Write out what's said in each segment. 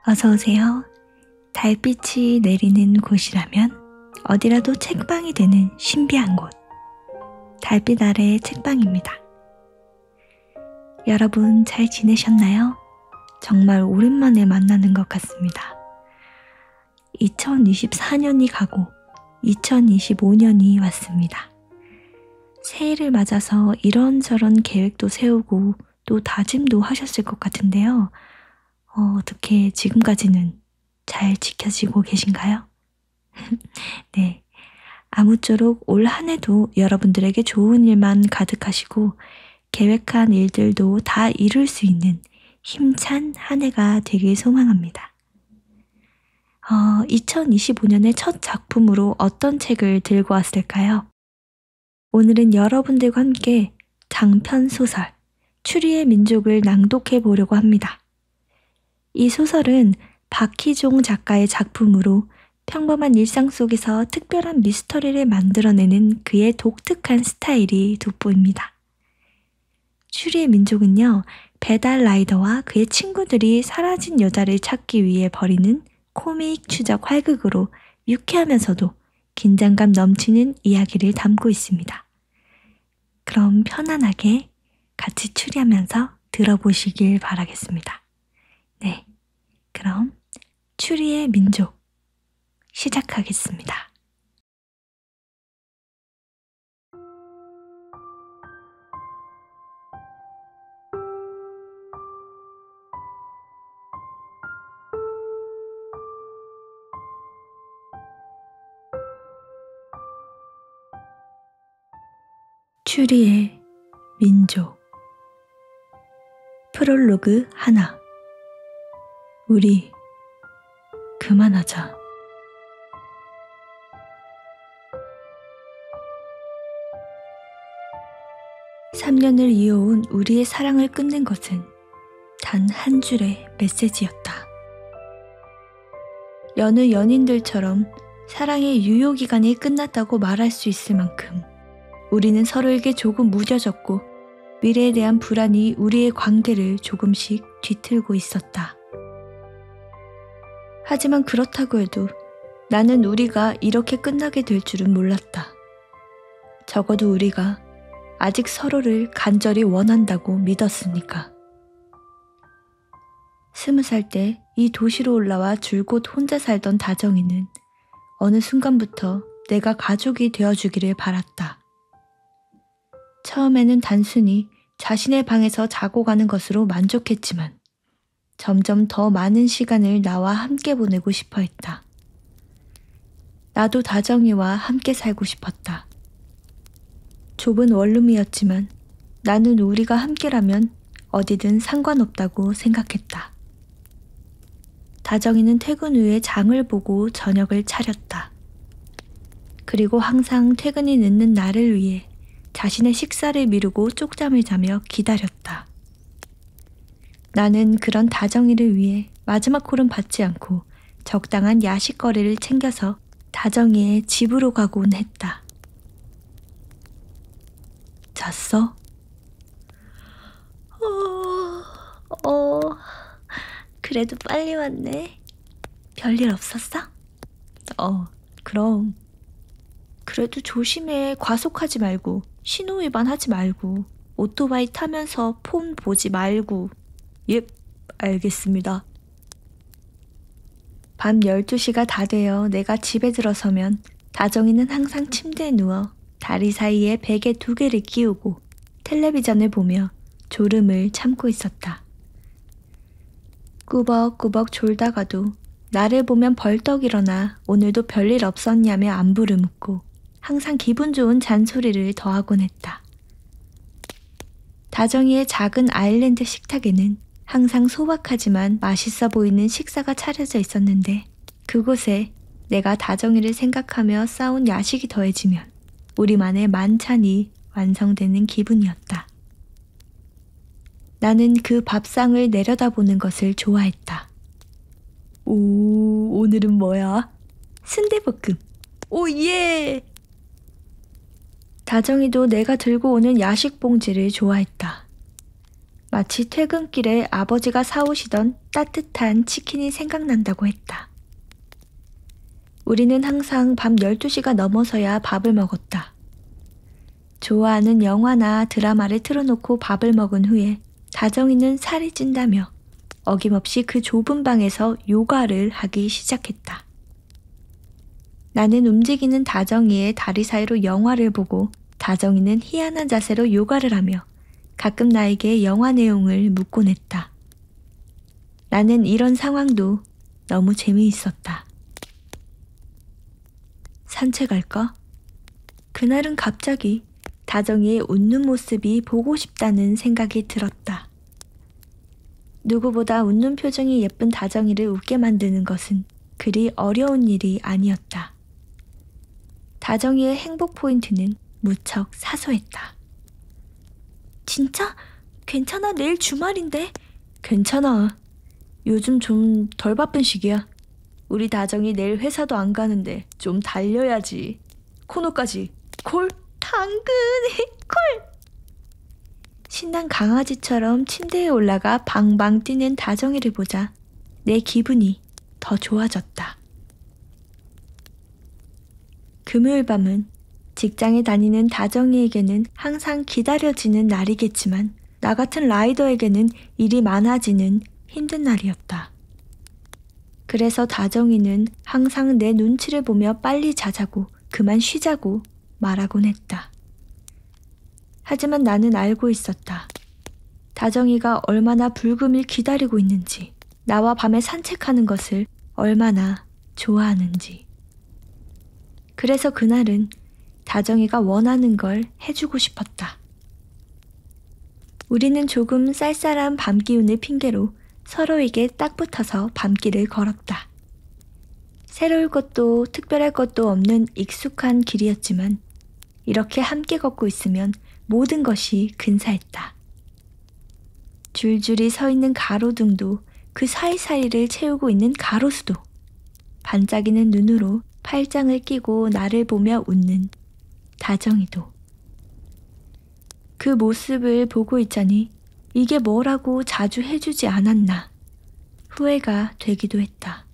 어서 오세요. 달빛이 내리는 곳이라면 어디라도 책방이 되는 신비한 곳. 달빛 아래 책방입니다. 여러분 잘 지내셨나요? 정말 오랜만에 만나는 것 같습니다. 2024년이 가고 2025년이 왔습니다. 새해를 맞아서 이런저런 계획도 세우고 또 다짐도 하셨을 것 같은데요. 어떻게 지금까지는 잘 지켜지고 계신가요? 네. 아무쪼록 올 한 해도 여러분들에게 좋은 일만 가득하시고 계획한 일들도 다 이룰 수 있는 힘찬 한 해가 되길 소망합니다. 2025년의 첫 작품으로 어떤 책을 들고 왔을까요? 오늘은 여러분들과 함께 장편 소설 추리의 민족을 낭독해 보려고 합니다. 이 소설은 박희종 작가의 작품으로 평범한 일상 속에서 특별한 미스터리를 만들어내는 그의 독특한 스타일이 돋보입니다. 추리의 민족은요, 배달 라이더와 그의 친구들이 사라진 여자를 찾기 위해 벌이는 코믹 추적 활극으로 유쾌하면서도 긴장감 넘치는 이야기를 담고 있습니다. 그럼 편안하게 같이 추리하면서 들어보시길 바라겠습니다. 네, 그럼 추리의 민족 시작하겠습니다. 추리의 민족 프롤로그 하나. 우리 그만하자. (3년을) 이어온 우리의 사랑을 끊는 것은 단 한 줄의 메시지였다. 여느 연인들처럼 사랑의 유효기간이 끝났다고 말할 수 있을 만큼 우리는 서로에게 조금 무뎌졌고 미래에 대한 불안이 우리의 관계를 조금씩 뒤틀고 있었다. 하지만 그렇다고 해도 나는 우리가 이렇게 끝나게 될 줄은 몰랐다. 적어도 우리가 아직 서로를 간절히 원한다고 믿었으니까. 20살 때 이 도시로 올라와 줄곧 혼자 살던 다정이는 어느 순간부터 내가 가족이 되어주기를 바랐다. 처음에는 단순히 자신의 방에서 자고 가는 것으로 만족했지만 점점 더 많은 시간을 나와 함께 보내고 싶어 했다. 나도 다정이와 함께 살고 싶었다. 좁은 원룸이었지만 나는 우리가 함께라면 어디든 상관없다고 생각했다. 다정이는 퇴근 후에 장을 보고 저녁을 차렸다. 그리고 항상 퇴근이 늦는 나를 위해 자신의 식사를 미루고 쪽잠을 자며 기다렸다. 나는 그런 다정이를 위해 마지막 콜은 받지 않고 적당한 야식거리를 챙겨서 다정이의 집으로 가곤 했다. 잤어? 그래도 빨리 왔네. 별일 없었어? 그럼. 그래도 조심해. 과속하지 말고, 신호 위반하지 말고, 오토바이 타면서 폰 보지 말고. 예, 알겠습니다. 밤 12시가 다 되어 내가 집에 들어서면 다정이는 항상 침대에 누워 다리 사이에 베개 2개를 끼우고 텔레비전을 보며 졸음을 참고 있었다. 꾸벅꾸벅 졸다가도 나를 보면 벌떡 일어나 오늘도 별일 없었냐며 안부를 묻고 항상 기분 좋은 잔소리를 더하곤 했다. 다정이의 작은 아일랜드 식탁에는 항상 소박하지만 맛있어 보이는 식사가 차려져 있었는데 그곳에 내가 다정이를 생각하며 싸운 야식이 더해지면 우리만의 만찬이 완성되는 기분이었다. 나는 그 밥상을 내려다보는 것을 좋아했다. 오, 오늘은 뭐야? 순대볶음. 오, 예! 다정이도 내가 들고 오는 야식 봉지를 좋아했다. 마치 퇴근길에 아버지가 사오시던 따뜻한 치킨이 생각난다고 했다. 우리는 항상 밤 12시가 넘어서야 밥을 먹었다. 좋아하는 영화나 드라마를 틀어놓고 밥을 먹은 후에 다정이는 살이 찐다며 어김없이 그 좁은 방에서 요가를 하기 시작했다. 나는 움직이는 다정이의 다리 사이로 영화를 보고 다정이는 희한한 자세로 요가를 하며 가끔 나에게 영화 내용을 묻곤 했다. 나는 이런 상황도 너무 재미있었다. 산책할까? 그날은 갑자기 다정이의 웃는 모습이 보고 싶다는 생각이 들었다. 누구보다 웃는 표정이 예쁜 다정이를 웃게 만드는 것은 그리 어려운 일이 아니었다. 다정이의 행복 포인트는 무척 사소했다. 진짜? 괜찮아, 내일 주말인데. 괜찮아. 요즘 좀 덜 바쁜 시기야. 우리 다정이 내일 회사도 안 가는데 좀 달려야지. 코너까지. 콜? 당근이 콜! 신난 강아지처럼 침대에 올라가 방방 뛰는 다정이를 보자 내 기분이 더 좋아졌다. 금요일 밤은 직장에 다니는 다정이에게는 항상 기다려지는 날이겠지만 나 같은 라이더에게는 일이 많아지는 힘든 날이었다. 그래서 다정이는 항상 내 눈치를 보며 빨리 자자고 그만 쉬자고 말하곤 했다. 하지만 나는 알고 있었다. 다정이가 얼마나 불금을 기다리고 있는지, 나와 밤에 산책하는 것을 얼마나 좋아하는지. 그래서 그날은 다정이가 원하는 걸 해주고 싶었다. 우리는 조금 쌀쌀한 밤 기운을 핑계로 서로에게 딱 붙어서 밤길을 걸었다. 새로울 것도 특별할 것도 없는 익숙한 길이었지만 이렇게 함께 걷고 있으면 모든 것이 근사했다. 줄줄이 서 있는 가로등도 그 사이사이를 채우고 있는 가로수도 반짝이는 눈으로 팔짱을 끼고 나를 보며 웃는 다정이도. 그 모습을 보고 있자니 이게 뭐라고 자주 해주지 않았나 후회가 되기도 했다.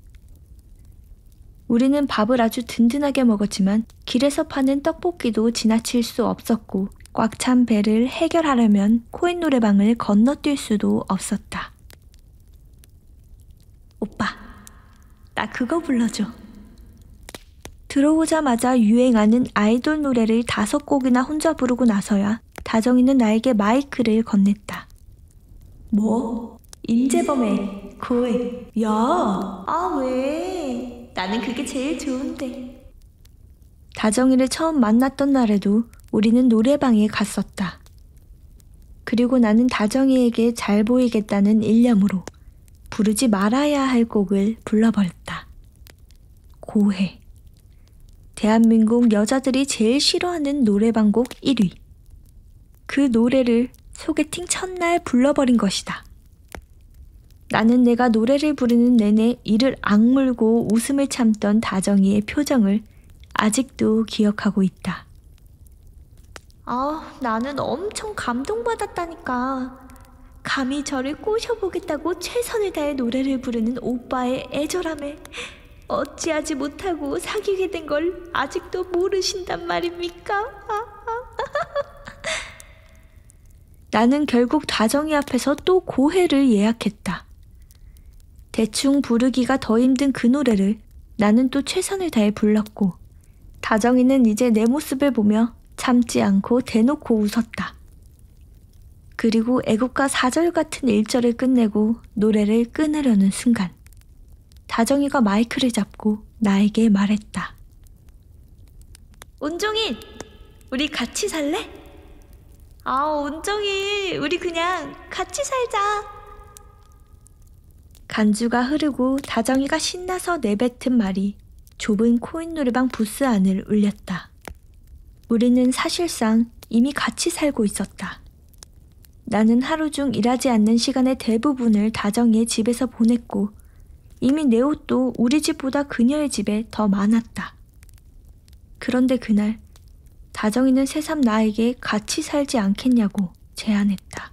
우리는 밥을 아주 든든하게 먹었지만 길에서 파는 떡볶이도 지나칠 수 없었고 꽉 찬 배를 해결하려면 코인 노래방을 건너뛸 수도 없었다. 오빠, 나 그거 불러줘. 들어오자마자 유행하는 아이돌 노래를 5곡이나 혼자 부르고 나서야 다정이는 나에게 마이크를 건넸다. 뭐? 임재범의 고해. 야, 왜? 나는 그게 제일 좋은데. 다정이를 처음 만났던 날에도 우리는 노래방에 갔었다. 그리고 나는 다정이에게 잘 보이겠다는 일념으로 부르지 말아야 할 곡을 불러버렸다. 고해. 대한민국 여자들이 제일 싫어하는 노래방 곡 1위. 그 노래를 소개팅 첫날 불러버린 것이다. 나는 내가 노래를 부르는 내내 이를 악물고 웃음을 참던 다정이의 표정을 아직도 기억하고 있다. 나는 엄청 감동받았다니까. 감히 저를 꼬셔보겠다고 최선을 다해 노래를 부르는 오빠의 애절함에 어찌하지 못하고 사귀게 된 걸 아직도 모르신단 말입니까? 나는 결국 다정이 앞에서 또 고해를 예약했다. 대충 부르기가 더 힘든 그 노래를 나는 또 최선을 다해 불렀고 다정이는 이제 내 모습을 보며 참지 않고 대놓고 웃었다. 그리고 애국가 4절 같은 1절을 끝내고 노래를 끊으려는 순간 다정이가 마이크를 잡고 나에게 말했다. 온종일, 우리 같이 살래? 온종일, 우리 그냥 같이 살자. 간주가 흐르고 다정이가 신나서 내뱉은 말이 좁은 코인 노래방 부스 안을 울렸다. 우리는 사실상 이미 같이 살고 있었다. 나는 하루 중 일하지 않는 시간의 대부분을 다정이의 집에서 보냈고 이미 내 옷도 우리 집보다 그녀의 집에 더 많았다. 그런데 그날 다정이는 새삼 나에게 같이 살지 않겠냐고 제안했다.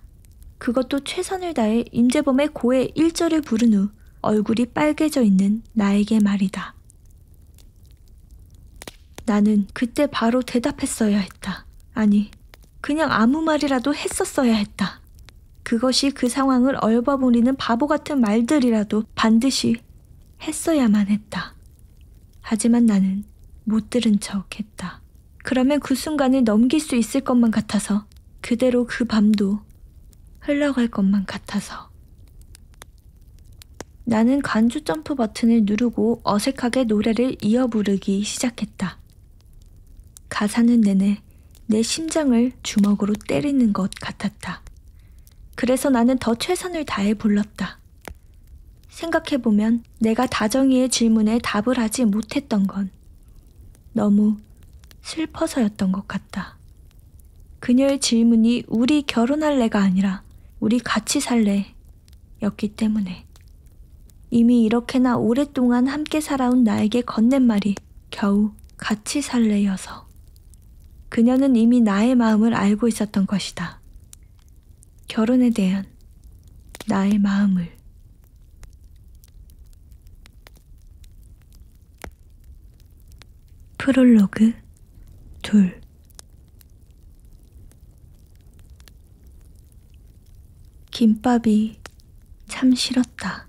그것도 최선을 다해 임재범의 고해 1절을 부른 후 얼굴이 빨개져 있는 나에게 말이다. 나는 그때 바로 대답했어야 했다. 아니, 그냥 아무 말이라도 했었어야 했다. 그것이 그 상황을 얼버무리는 바보 같은 말들이라도 반드시 했어야만 했다. 하지만 나는 못 들은 척 했다. 그러면 그 순간을 넘길 수 있을 것만 같아서, 그대로 그 밤도 흘러갈 것만 같아서. 나는 간주 점프 버튼을 누르고 어색하게 노래를 이어 부르기 시작했다. 가사는 내내 내 심장을 주먹으로 때리는 것 같았다. 그래서 나는 더 최선을 다해 불렀다. 생각해보면 내가 다정이의 질문에 답을 하지 못했던 건 너무 슬퍼서였던 것 같다. 그녀의 질문이 우리 결혼할래가 아니라 우리 같이 살래였기 때문에. 이미 이렇게나 오랫동안 함께 살아온 나에게 건넨 말이 겨우 같이 살래여서. 그녀는 이미 나의 마음을 알고 있었던 것이다. 결혼에 대한 나의 마음을. 프롤로그 2. 김밥이 참 싫었다.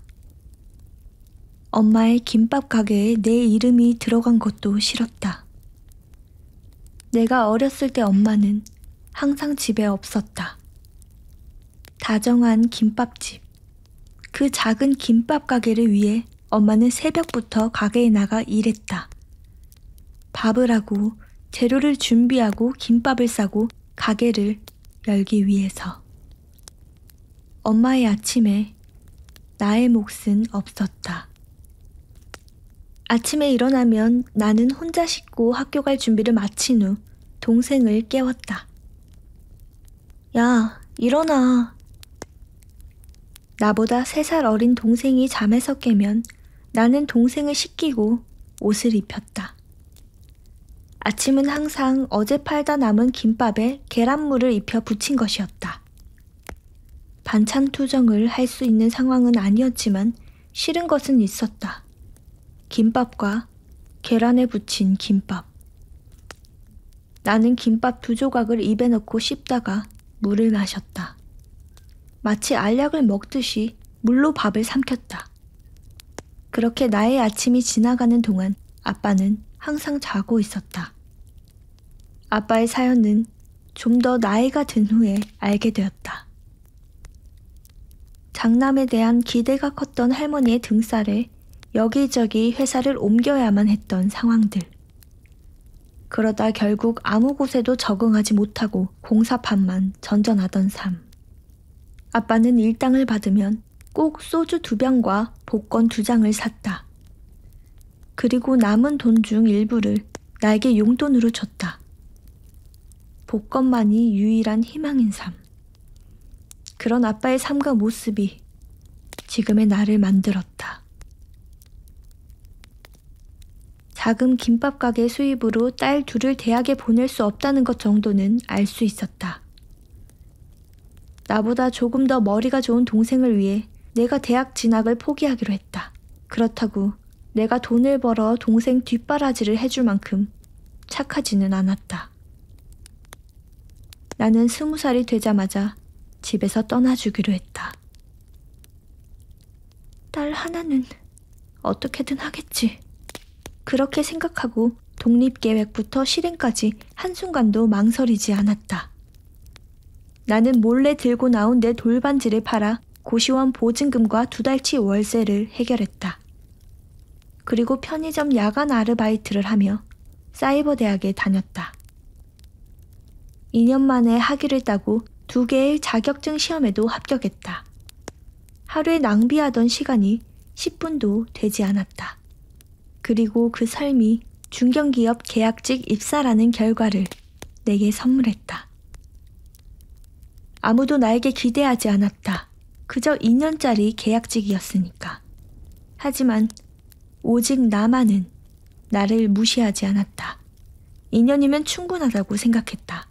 엄마의 김밥 가게에 내 이름이 들어간 것도 싫었다. 내가 어렸을 때 엄마는 항상 집에 없었다. 다정한 김밥집, 그 작은 김밥 가게를 위해 엄마는 새벽부터 가게에 나가 일했다. 밥을 하고 재료를 준비하고 김밥을 싸고 가게를 열기 위해서. 엄마의 아침에 나의 몫은 없었다. 아침에 일어나면 나는 혼자 씻고 학교 갈 준비를 마친 후 동생을 깨웠다. 야, 일어나. 나보다 3살 어린 동생이 잠에서 깨면 나는 동생을 씻기고 옷을 입혔다. 아침은 항상 어제 팔다 남은 김밥에 계란물을 입혀 부친 것이었다. 반찬 투정을 할 수 있는 상황은 아니었지만 싫은 것은 있었다. 김밥과 계란에 부친 김밥. 나는 김밥 2조각을 입에 넣고 씹다가 물을 마셨다. 마치 알약을 먹듯이 물로 밥을 삼켰다. 그렇게 나의 아침이 지나가는 동안 아빠는 항상 자고 있었다. 아빠의 사연은 좀 더 나이가 든 후에 알게 되었다. 장남에 대한 기대가 컸던 할머니의 등살에 여기저기 회사를 옮겨야만 했던 상황들. 그러다 결국 아무 곳에도 적응하지 못하고 공사판만 전전하던 삶. 아빠는 일당을 받으면 꼭 소주 2병과 복권 2장을 샀다. 그리고 남은 돈 중 일부를 나에게 용돈으로 줬다. 복권만이 유일한 희망인 삶. 그런 아빠의 삶과 모습이 지금의 나를 만들었다. 작은 김밥 가게 수입으로 딸 2을 대학에 보낼 수 없다는 것 정도는 알 수 있었다. 나보다 조금 더 머리가 좋은 동생을 위해 내가 대학 진학을 포기하기로 했다. 그렇다고 내가 돈을 벌어 동생 뒷바라지를 해줄 만큼 착하지는 않았다. 나는 20살이 되자마자 집에서 떠나주기로 했다. 딸 하나는 어떻게든 하겠지. 그렇게 생각하고 독립계획부터 실행까지 한순간도 망설이지 않았다. 나는 몰래 들고 나온 내 돌반지를 팔아 고시원 보증금과 2달치 월세를 해결했다. 그리고 편의점 야간 아르바이트를 하며 사이버 대학에 다녔다. 2년 만에 학위를 따고 2개의 자격증 시험에도 합격했다. 하루에 낭비하던 시간이 10분도 되지 않았다. 그리고 그 삶이 중견기업 계약직 입사라는 결과를 내게 선물했다. 아무도 나에게 기대하지 않았다. 그저 2년짜리 계약직이었으니까. 하지만 오직 나만은 나를 무시하지 않았다. 2년이면 충분하다고 생각했다.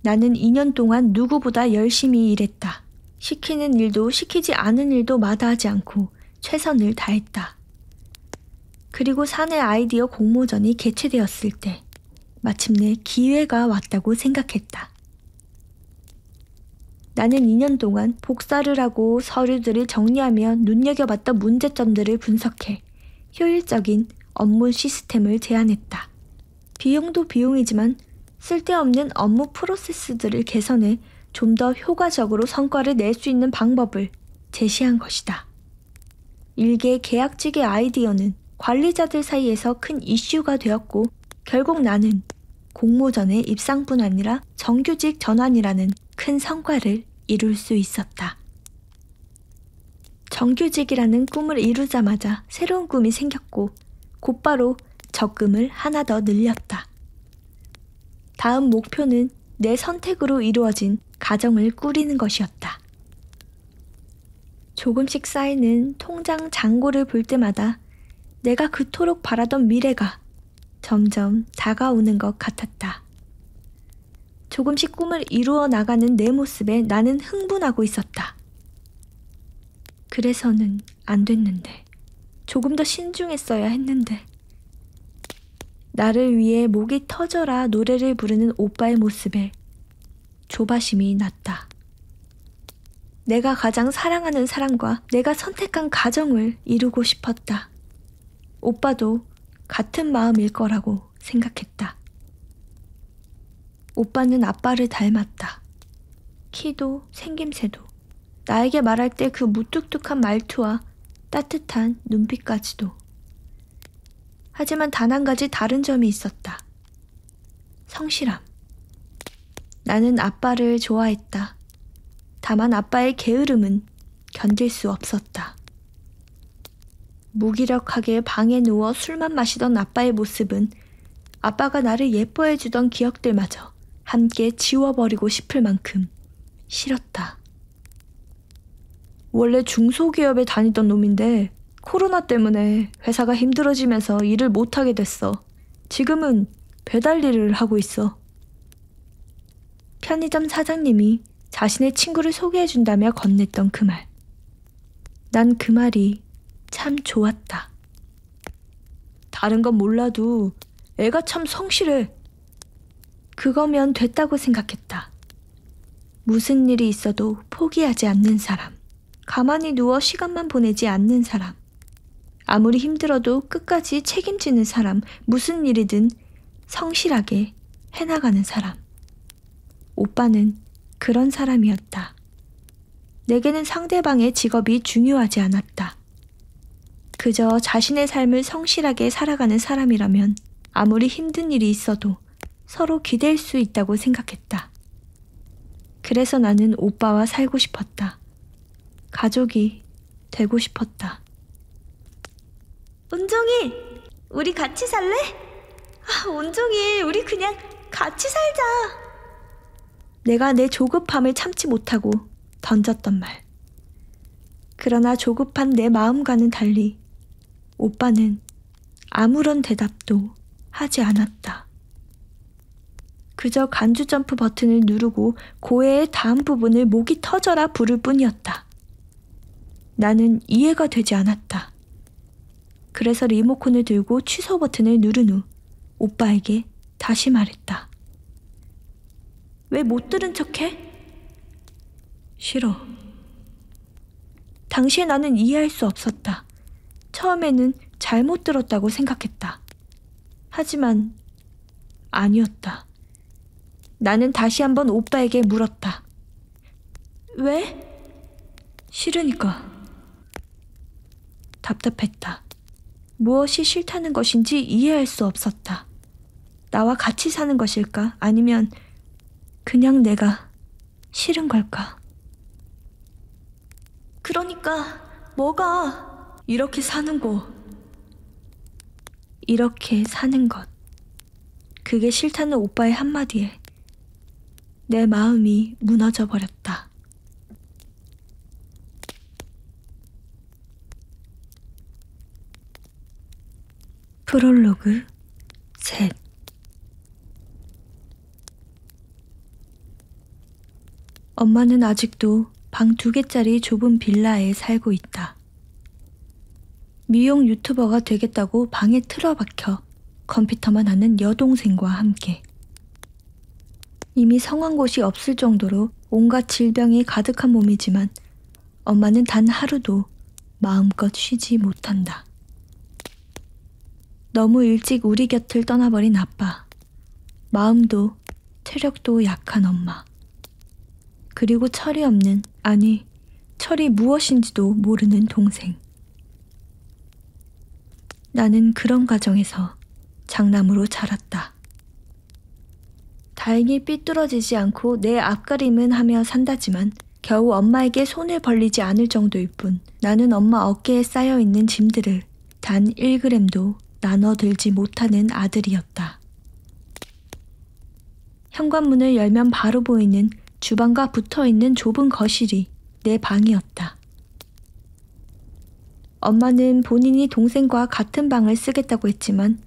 나는 2년 동안 누구보다 열심히 일했다. 시키는 일도 시키지 않은 일도 마다하지 않고 최선을 다했다. 그리고 사내 아이디어 공모전이 개최되었을 때 마침내 기회가 왔다고 생각했다. 나는 2년 동안 복사를 하고 서류들을 정리하며 눈여겨봤던 문제점들을 분석해 효율적인 업무 시스템을 제안했다. 비용도 비용이지만 쓸데없는 업무 프로세스들을 개선해 좀 더 효과적으로 성과를 낼 수 있는 방법을 제시한 것이다. 일개 계약직의 아이디어는 관리자들 사이에서 큰 이슈가 되었고 결국 나는 공모전의 입상뿐 아니라 정규직 전환이라는 큰 성과를 이룰 수 있었다. 정규직이라는 꿈을 이루자마자 새로운 꿈이 생겼고 곧바로 적금을 하나 더 늘렸다. 다음 목표는 내 선택으로 이루어진 가정을 꾸리는 것이었다. 조금씩 쌓이는 통장 잔고를 볼 때마다 내가 그토록 바라던 미래가 점점 다가오는 것 같았다. 조금씩 꿈을 이루어 나가는 내 모습에 나는 흥분하고 있었다. 그래서는 안 됐는데, 조금 더 신중했어야 했는데. 나를 위해 목이 터져라 노래를 부르는 오빠의 모습에 조바심이 났다. 내가 가장 사랑하는 사람과 내가 선택한 가정을 이루고 싶었다. 오빠도 같은 마음일 거라고 생각했다. 오빠는 아빠를 닮았다. 키도 생김새도 나에게 말할 때 그 무뚝뚝한 말투와 따뜻한 눈빛까지도. 하지만 단 한 가지 다른 점이 있었다. 성실함. 나는 아빠를 좋아했다. 다만 아빠의 게으름은 견딜 수 없었다. 무기력하게 방에 누워 술만 마시던 아빠의 모습은 아빠가 나를 예뻐해주던 기억들마저 함께 지워버리고 싶을 만큼 싫었다. 원래 중소기업에 다니던 놈인데 코로나 때문에 회사가 힘들어지면서 일을 못하게 됐어. 지금은 배달 일을 하고 있어. 편의점 사장님이 자신의 친구를 소개해준다며 건넸던 그 말. 난 그 말이 참 좋았다. 다른 건 몰라도 애가 참 성실해. 그거면 됐다고 생각했다. 무슨 일이 있어도 포기하지 않는 사람. 가만히 누워 시간만 보내지 않는 사람. 아무리 힘들어도 끝까지 책임지는 사람. 무슨 일이든 성실하게 해나가는 사람. 오빠는 그런 사람이었다. 내게는 상대방의 직업이 중요하지 않았다. 그저 자신의 삶을 성실하게 살아가는 사람이라면 아무리 힘든 일이 있어도 서로 기댈 수 있다고 생각했다. 그래서 나는 오빠와 살고 싶었다. 가족이 되고 싶었다. 온종일, 우리 같이 살래? 온종일, 우리 그냥 같이 살자. 내가 내 조급함을 참지 못하고 던졌던 말. 그러나 조급한 내 마음과는 달리 오빠는 아무런 대답도 하지 않았다. 그저 간주 점프 버튼을 누르고 고해의 다음 부분을 목이 터져라 부를 뿐이었다. 나는 이해가 되지 않았다. 그래서 리모컨을 들고 취소 버튼을 누른 후 오빠에게 다시 말했다. 왜 못 들은 척해? 싫어. 당시에 나는 이해할 수 없었다. 처음에는 잘못 들었다고 생각했다. 하지만 아니었다. 나는 다시 한번 오빠에게 물었다. 왜? 싫으니까. 답답했다. 무엇이 싫다는 것인지 이해할 수 없었다. 나와 같이 사는 것일까? 아니면 그냥 내가 싫은 걸까? 그러니까 뭐가 이렇게 사는 거. 이렇게 사는 것. 그게 싫다는 오빠의 한마디에 내 마음이 무너져 버렸다. 프롤로그 셋. 엄마는 아직도 방 2개짜리 좁은 빌라에 살고 있다. 미용 유튜버가 되겠다고 방에 틀어박혀 컴퓨터만 하는 여동생과 함께. 이미 성한 곳이 없을 정도로 온갖 질병이 가득한 몸이지만 엄마는 단 하루도 마음껏 쉬지 못한다. 너무 일찍 우리 곁을 떠나버린 아빠, 마음도 체력도 약한 엄마, 그리고 철이 없는, 아니 철이 무엇인지도 모르는 동생. 나는 그런 가정에서 장남으로 자랐다. 다행히 삐뚤어지지 않고 내 앞가림은 하며 산다지만 겨우 엄마에게 손을 벌리지 않을 정도일 뿐 나는 엄마 어깨에 쌓여있는 짐들을 단 1g도 나눠들지 못하는 아들이었다. 현관문을 열면 바로 보이는 주방과 붙어있는 좁은 거실이 내 방이었다. 엄마는 본인이 동생과 같은 방을 쓰겠다고 했지만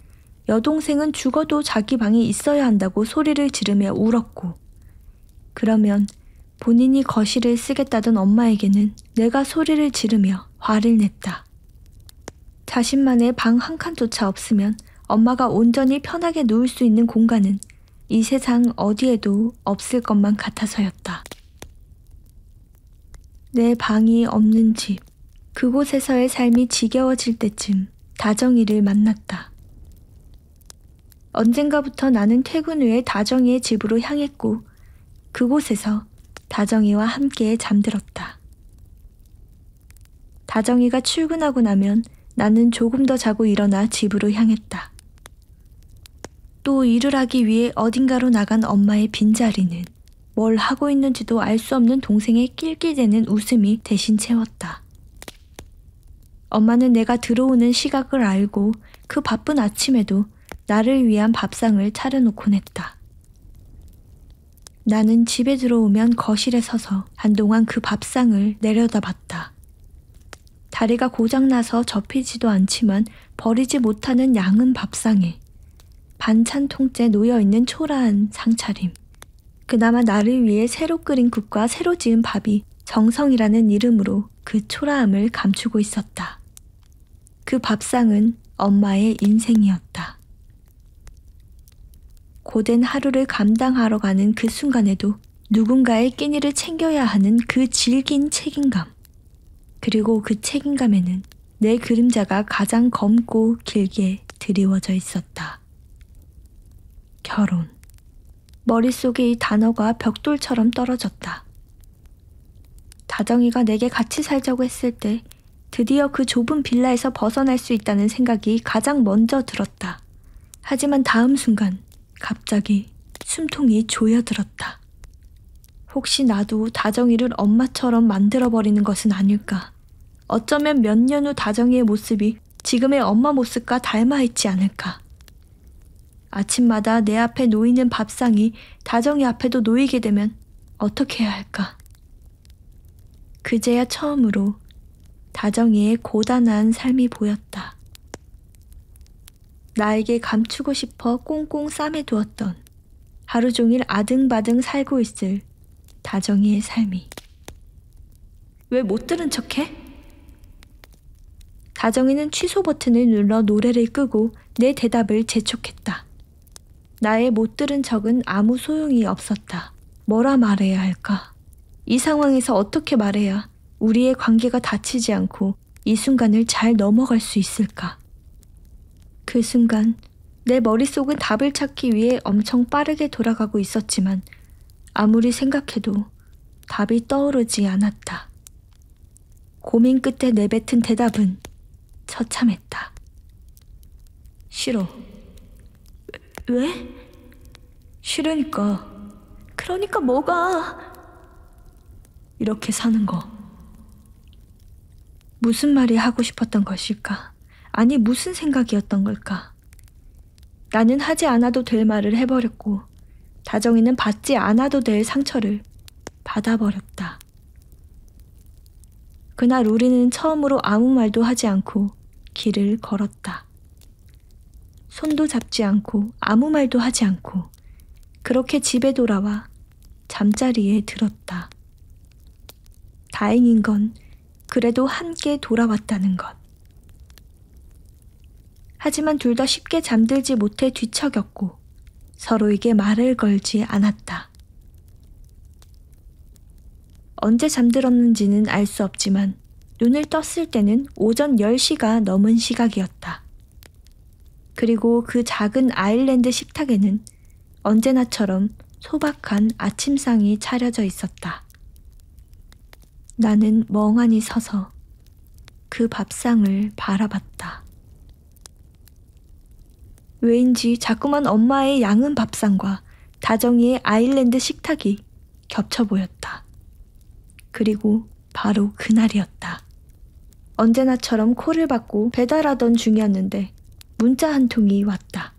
여동생은 죽어도 자기 방이 있어야 한다고 소리를 지르며 울었고, 그러면 본인이 거실을 쓰겠다던 엄마에게는 내가 소리를 지르며 화를 냈다. 자신만의 방 한 칸조차 없으면 엄마가 온전히 편하게 누울 수 있는 공간은 이 세상 어디에도 없을 것만 같아서였다. 내 방이 없는 집, 그곳에서의 삶이 지겨워질 때쯤 다정이를 만났다. 언젠가부터 나는 퇴근 후에 다정이의 집으로 향했고 그곳에서 다정이와 함께 잠들었다. 다정이가 출근하고 나면 나는 조금 더 자고 일어나 집으로 향했다. 또 일을 하기 위해 어딘가로 나간 엄마의 빈자리는 뭘 하고 있는지도 알 수 없는 동생의 낄낄대는 웃음이 대신 채웠다. 엄마는 내가 들어오는 시각을 알고 그 바쁜 아침에도 나를 위한 밥상을 차려놓곤 했다. 나는 집에 들어오면 거실에 서서 한동안 그 밥상을 내려다봤다. 다리가 고장나서 접히지도 않지만 버리지 못하는 양은 밥상에 반찬 통째 놓여있는 초라한 상차림. 그나마 나를 위해 새로 끓인 국과 새로 지은 밥이 정성이라는 이름으로 그 초라함을 감추고 있었다. 그 밥상은 엄마의 인생이었다. 고된 하루를 감당하러 가는 그 순간에도 누군가의 끼니를 챙겨야 하는 그 질긴 책임감. 그리고 그 책임감에는 내 그림자가 가장 검고 길게 드리워져 있었다. 결혼. 머릿속에 이 단어가 벽돌처럼 떨어졌다. 다정이가 내게 같이 살자고 했을 때 드디어 그 좁은 빌라에서 벗어날 수 있다는 생각이 가장 먼저 들었다. 하지만 다음 순간 갑자기 숨통이 조여들었다. 혹시 나도 다정이를 엄마처럼 만들어버리는 것은 아닐까. 어쩌면 몇 년 후 다정이의 모습이 지금의 엄마 모습과 닮아있지 않을까. 아침마다 내 앞에 놓이는 밥상이 다정이 앞에도 놓이게 되면 어떻게 해야 할까. 그제야 처음으로 다정이의 고단한 삶이 보였다. 나에게 감추고 싶어 꽁꽁 싸매두었던 하루 종일 아등바등 살고 있을 다정이의 삶이. 왜 못 들은 척해? 다정이는 취소 버튼을 눌러 노래를 끄고 내 대답을 재촉했다. 나의 못 들은 척은 아무 소용이 없었다. 뭐라 말해야 할까? 이 상황에서 어떻게 말해야 우리의 관계가 다치지 않고 이 순간을 잘 넘어갈 수 있을까? 그 순간 내 머릿속은 답을 찾기 위해 엄청 빠르게 돌아가고 있었지만 아무리 생각해도 답이 떠오르지 않았다. 고민 끝에 내뱉은 대답은 처참했다. 싫어. 왜? 싫으니까. 그러니까 뭐가? 이렇게 사는 거. 무슨 말이 하고 싶었던 것일까? 아니 무슨 생각이었던 걸까? 나는 하지 않아도 될 말을 해버렸고 다정이는 받지 않아도 될 상처를 받아버렸다. 그날 우리는 처음으로 아무 말도 하지 않고 길을 걸었다. 손도 잡지 않고 아무 말도 하지 않고 그렇게 집에 돌아와 잠자리에 들었다. 다행인 건 그래도 함께 돌아왔다는 것. 하지만 둘 다 쉽게 잠들지 못해 뒤척였고 서로에게 말을 걸지 않았다. 언제 잠들었는지는 알 수 없지만 눈을 떴을 때는 오전 10시가 넘은 시각이었다. 그리고 그 작은 아일랜드 식탁에는 언제나처럼 소박한 아침상이 차려져 있었다. 나는 멍하니 서서 그 밥상을 바라봤다. 왜인지 자꾸만 엄마의 양은 밥상과 다정이의 아일랜드 식탁이 겹쳐 보였다. 그리고 바로 그날이었다. 언제나처럼 콜을 받고 배달하던 중이었는데 문자 한 통이 왔다.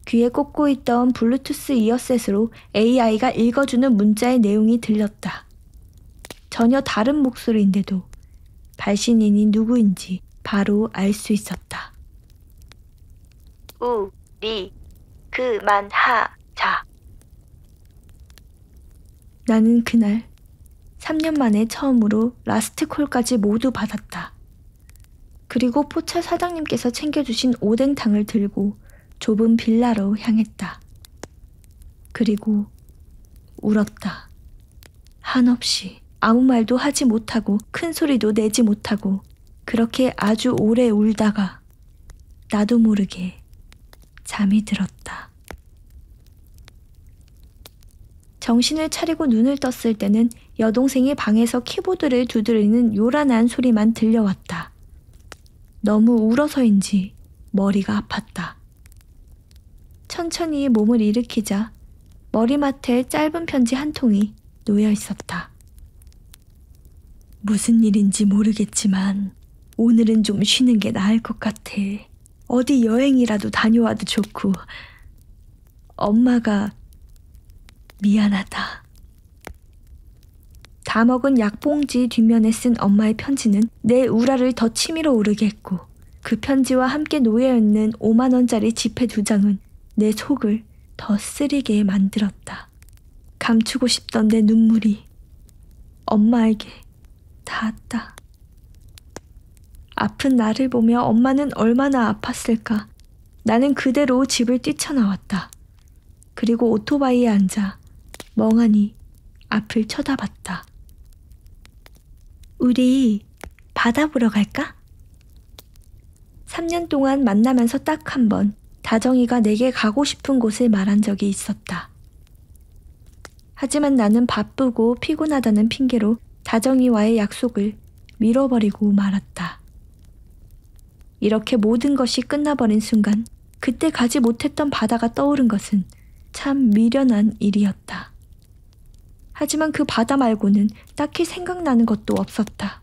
귀에 꽂고 있던 블루투스 이어셋으로 AI가 읽어주는 문자의 내용이 들렸다. 전혀 다른 목소리인데도 발신인이 누구인지 바로 알 수 있었다. 우리 그만하자. 나는 그날 3년 만에 처음으로 라스트 콜까지 모두 받았다. 그리고 포차 사장님께서 챙겨주신 오뎅탕을 들고 좁은 빌라로 향했다. 그리고 울었다. 한없이 아무 말도 하지 못하고 큰 소리도 내지 못하고 그렇게 아주 오래 울다가 나도 모르게 잠이 들었다. 정신을 차리고 눈을 떴을 때는 여동생이 방에서 키보드를 두드리는 요란한 소리만 들려왔다. 너무 울어서인지 머리가 아팠다. 천천히 몸을 일으키자 머리맡에 짧은 편지 한 통이 놓여 있었다. 무슨 일인지 모르겠지만 오늘은 좀 쉬는 게 나을 것 같아. 어디 여행이라도 다녀와도 좋고. 엄마가 미안하다. 다 먹은 약봉지 뒷면에 쓴 엄마의 편지는 내 우라를 더 치밀어 오르게 했고 그 편지와 함께 놓여있는 5만 원짜리 지폐 2장은 내 속을 더 쓰리게 만들었다. 감추고 싶던 내 눈물이 엄마에게 닿았다. 아픈 나를 보며 엄마는 얼마나 아팠을까. 나는 그대로 집을 뛰쳐나왔다. 그리고 오토바이에 앉아 멍하니 앞을 쳐다봤다. 우리 바다 보러 갈까? 3년 동안 만나면서 딱 한 번 다정이가 내게 가고 싶은 곳을 말한 적이 있었다. 하지만 나는 바쁘고 피곤하다는 핑계로 다정이와의 약속을 밀어버리고 말았다. 이렇게 모든 것이 끝나버린 순간 그때 가지 못했던 바다가 떠오른 것은 참 미련한 일이었다. 하지만 그 바다 말고는 딱히 생각나는 것도 없었다.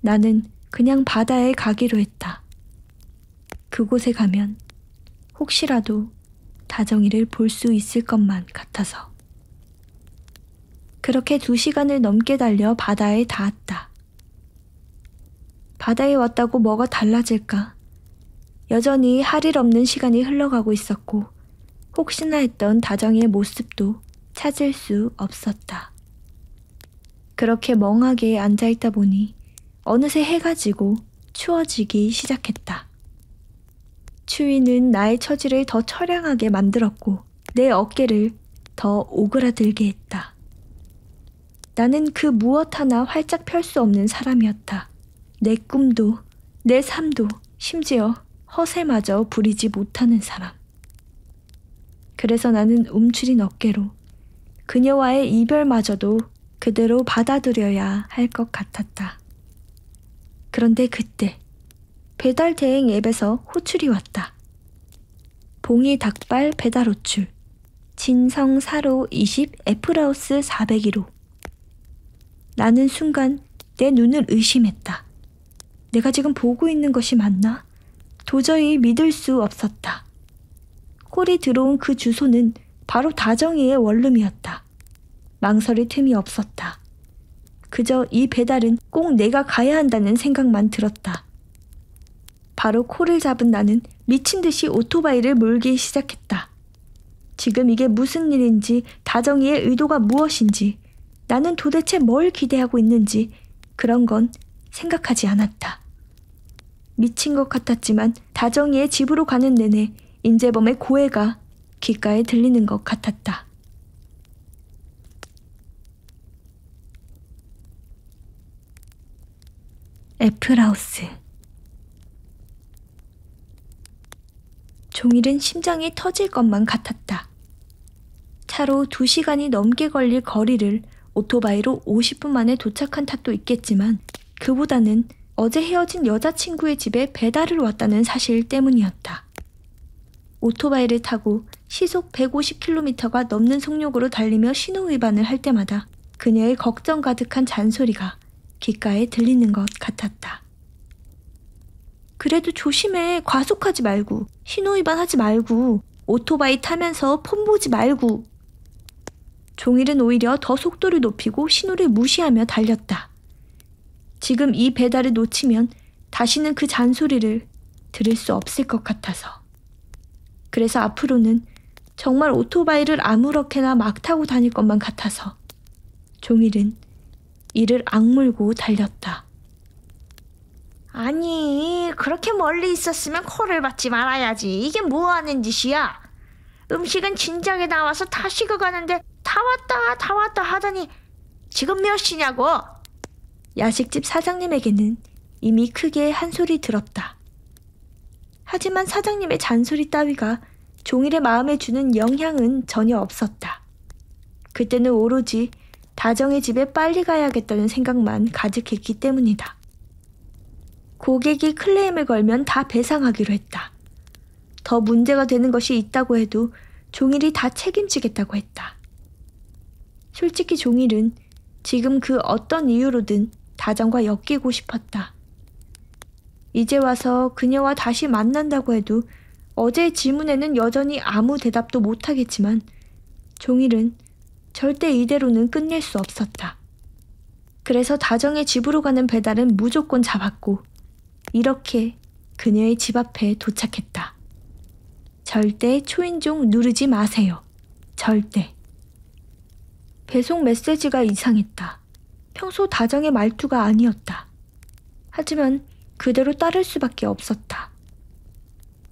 나는 그냥 바다에 가기로 했다. 그곳에 가면 혹시라도 다정이를 볼 수 있을 것만 같아서. 그렇게 2시간을 넘게 달려 바다에 닿았다. 바다에 왔다고 뭐가 달라질까? 여전히 할 일 없는 시간이 흘러가고 있었고 혹시나 했던 다정이의 모습도 찾을 수 없었다. 그렇게 멍하게 앉아있다 보니 어느새 해가 지고 추워지기 시작했다. 추위는 나의 처지를 더 처량하게 만들었고 내 어깨를 더 오그라들게 했다. 나는 그 무엇 하나 활짝 펼 수 없는 사람이었다. 내 꿈도 내 삶도 심지어 허세마저 부리지 못하는 사람. 그래서 나는 움츠린 어깨로 그녀와의 이별마저도 그대로 받아들여야 할 것 같았다. 그런데 그때 배달 대행 앱에서 호출이 왔다. 봉이 닭발 배달 호출. 진성 사로 20 F라우스 401호. 나는 순간 내 눈을 의심했다. 내가 지금 보고 있는 것이 맞나? 도저히 믿을 수 없었다. 콜이 들어온 그 주소는 바로 다정이의 원룸이었다. 망설일 틈이 없었다. 그저 이 배달은 꼭 내가 가야 한다는 생각만 들었다. 바로 콜을 잡은 나는 미친 듯이 오토바이를 몰기 시작했다. 지금 이게 무슨 일인지 다정이의 의도가 무엇인지 나는 도대체 뭘 기대하고 있는지 그런 건 생각하지 않았다. 미친 것 같았지만 다정이의 집으로 가는 내내 인재범의 고해가 귓가에 들리는 것 같았다. 애플하우스. 종일은 심장이 터질 것만 같았다. 차로 2시간이 넘게 걸릴 거리를 오토바이로 50분 만에 도착한 탓도 있겠지만 그보다는 어제 헤어진 여자친구의 집에 배달을 왔다는 사실 때문이었다. 오토바이를 타고 시속 150km가 넘는 속력으로 달리며 신호위반을 할 때마다 그녀의 걱정 가득한 잔소리가 귓가에 들리는 것 같았다. 그래도 조심해. 과속하지 말고, 신호위반하지 말고, 오토바이 타면서 폰 보지 말고. 종일은 오히려 더 속도를 높이고 신호를 무시하며 달렸다. 지금 이 배달을 놓치면 다시는 그 잔소리를 들을 수 없을 것 같아서. 그래서 앞으로는 정말 오토바이를 아무렇게나 막 타고 다닐 것만 같아서 종일은 이를 악물고 달렸다. 아니, 그렇게 멀리 있었으면 콜을 받지 말아야지. 이게 뭐 하는 짓이야? 음식은 진작에 나와서 다 식어가는데 다 왔다 하더니 지금 몇 시냐고? 야식집 사장님에게는 이미 크게 한 소리 들었다. 하지만 사장님의 잔소리 따위가 종일의 마음에 주는 영향은 전혀 없었다. 그때는 오로지 다정의 집에 빨리 가야겠다는 생각만 가득했기 때문이다. 고객이 클레임을 걸면 다 배상하기로 했다. 더 문제가 되는 것이 있다고 해도 종일이 다 책임지겠다고 했다. 솔직히 종일은 지금 그 어떤 이유로든 다정과 엮이고 싶었다. 이제 와서 그녀와 다시 만난다고 해도 어제의 질문에는 여전히 아무 대답도 못하겠지만 종일은 절대 이대로는 끝낼 수 없었다. 그래서 다정의 집으로 가는 배달은 무조건 잡았고 이렇게 그녀의 집 앞에 도착했다. 절대 초인종 누르지 마세요. 절대. 배송 메시지가 이상했다. 평소 다정의 말투가 아니었다. 하지만 그대로 따를 수밖에 없었다.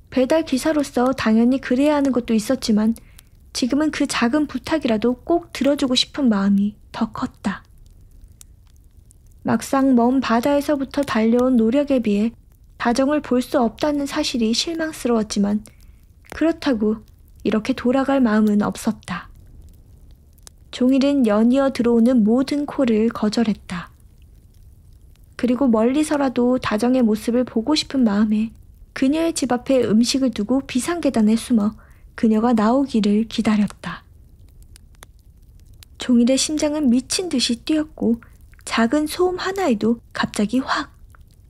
배달 기사로서 당연히 그래야 하는 것도 있었지만 지금은 그 작은 부탁이라도 꼭 들어주고 싶은 마음이 더 컸다. 막상 먼 바다에서부터 달려온 노력에 비해 다정을 볼 수 없다는 사실이 실망스러웠지만 그렇다고 이렇게 돌아갈 마음은 없었다. 종일은 연이어 들어오는 모든 콜을 거절했다. 그리고 멀리서라도 다정의 모습을 보고 싶은 마음에 그녀의 집 앞에 음식을 두고 비상계단에 숨어 그녀가 나오기를 기다렸다. 종일의 심장은 미친 듯이 뛰었고 작은 소음 하나에도 갑자기 확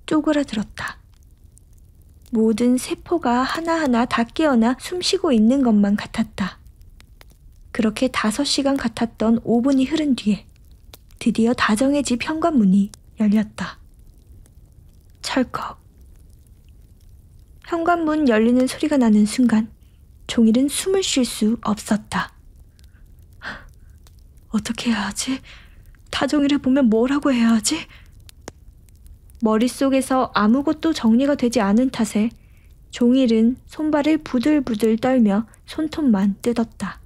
쪼그라들었다. 모든 세포가 하나하나 다 깨어나 숨쉬고 있는 것만 같았다. 그렇게 5시간 같았던 5분이 흐른 뒤에 드디어 다정의 집 현관문이 열렸다. 철컥. 현관문 열리는 소리가 나는 순간 종일은 숨을 쉴 수 없었다. 어떻게 해야 하지? 다정이를 보면 뭐라고 해야 하지? 머릿속에서 아무것도 정리가 되지 않은 탓에 종일은 손발을 부들부들 떨며 손톱만 뜯었다.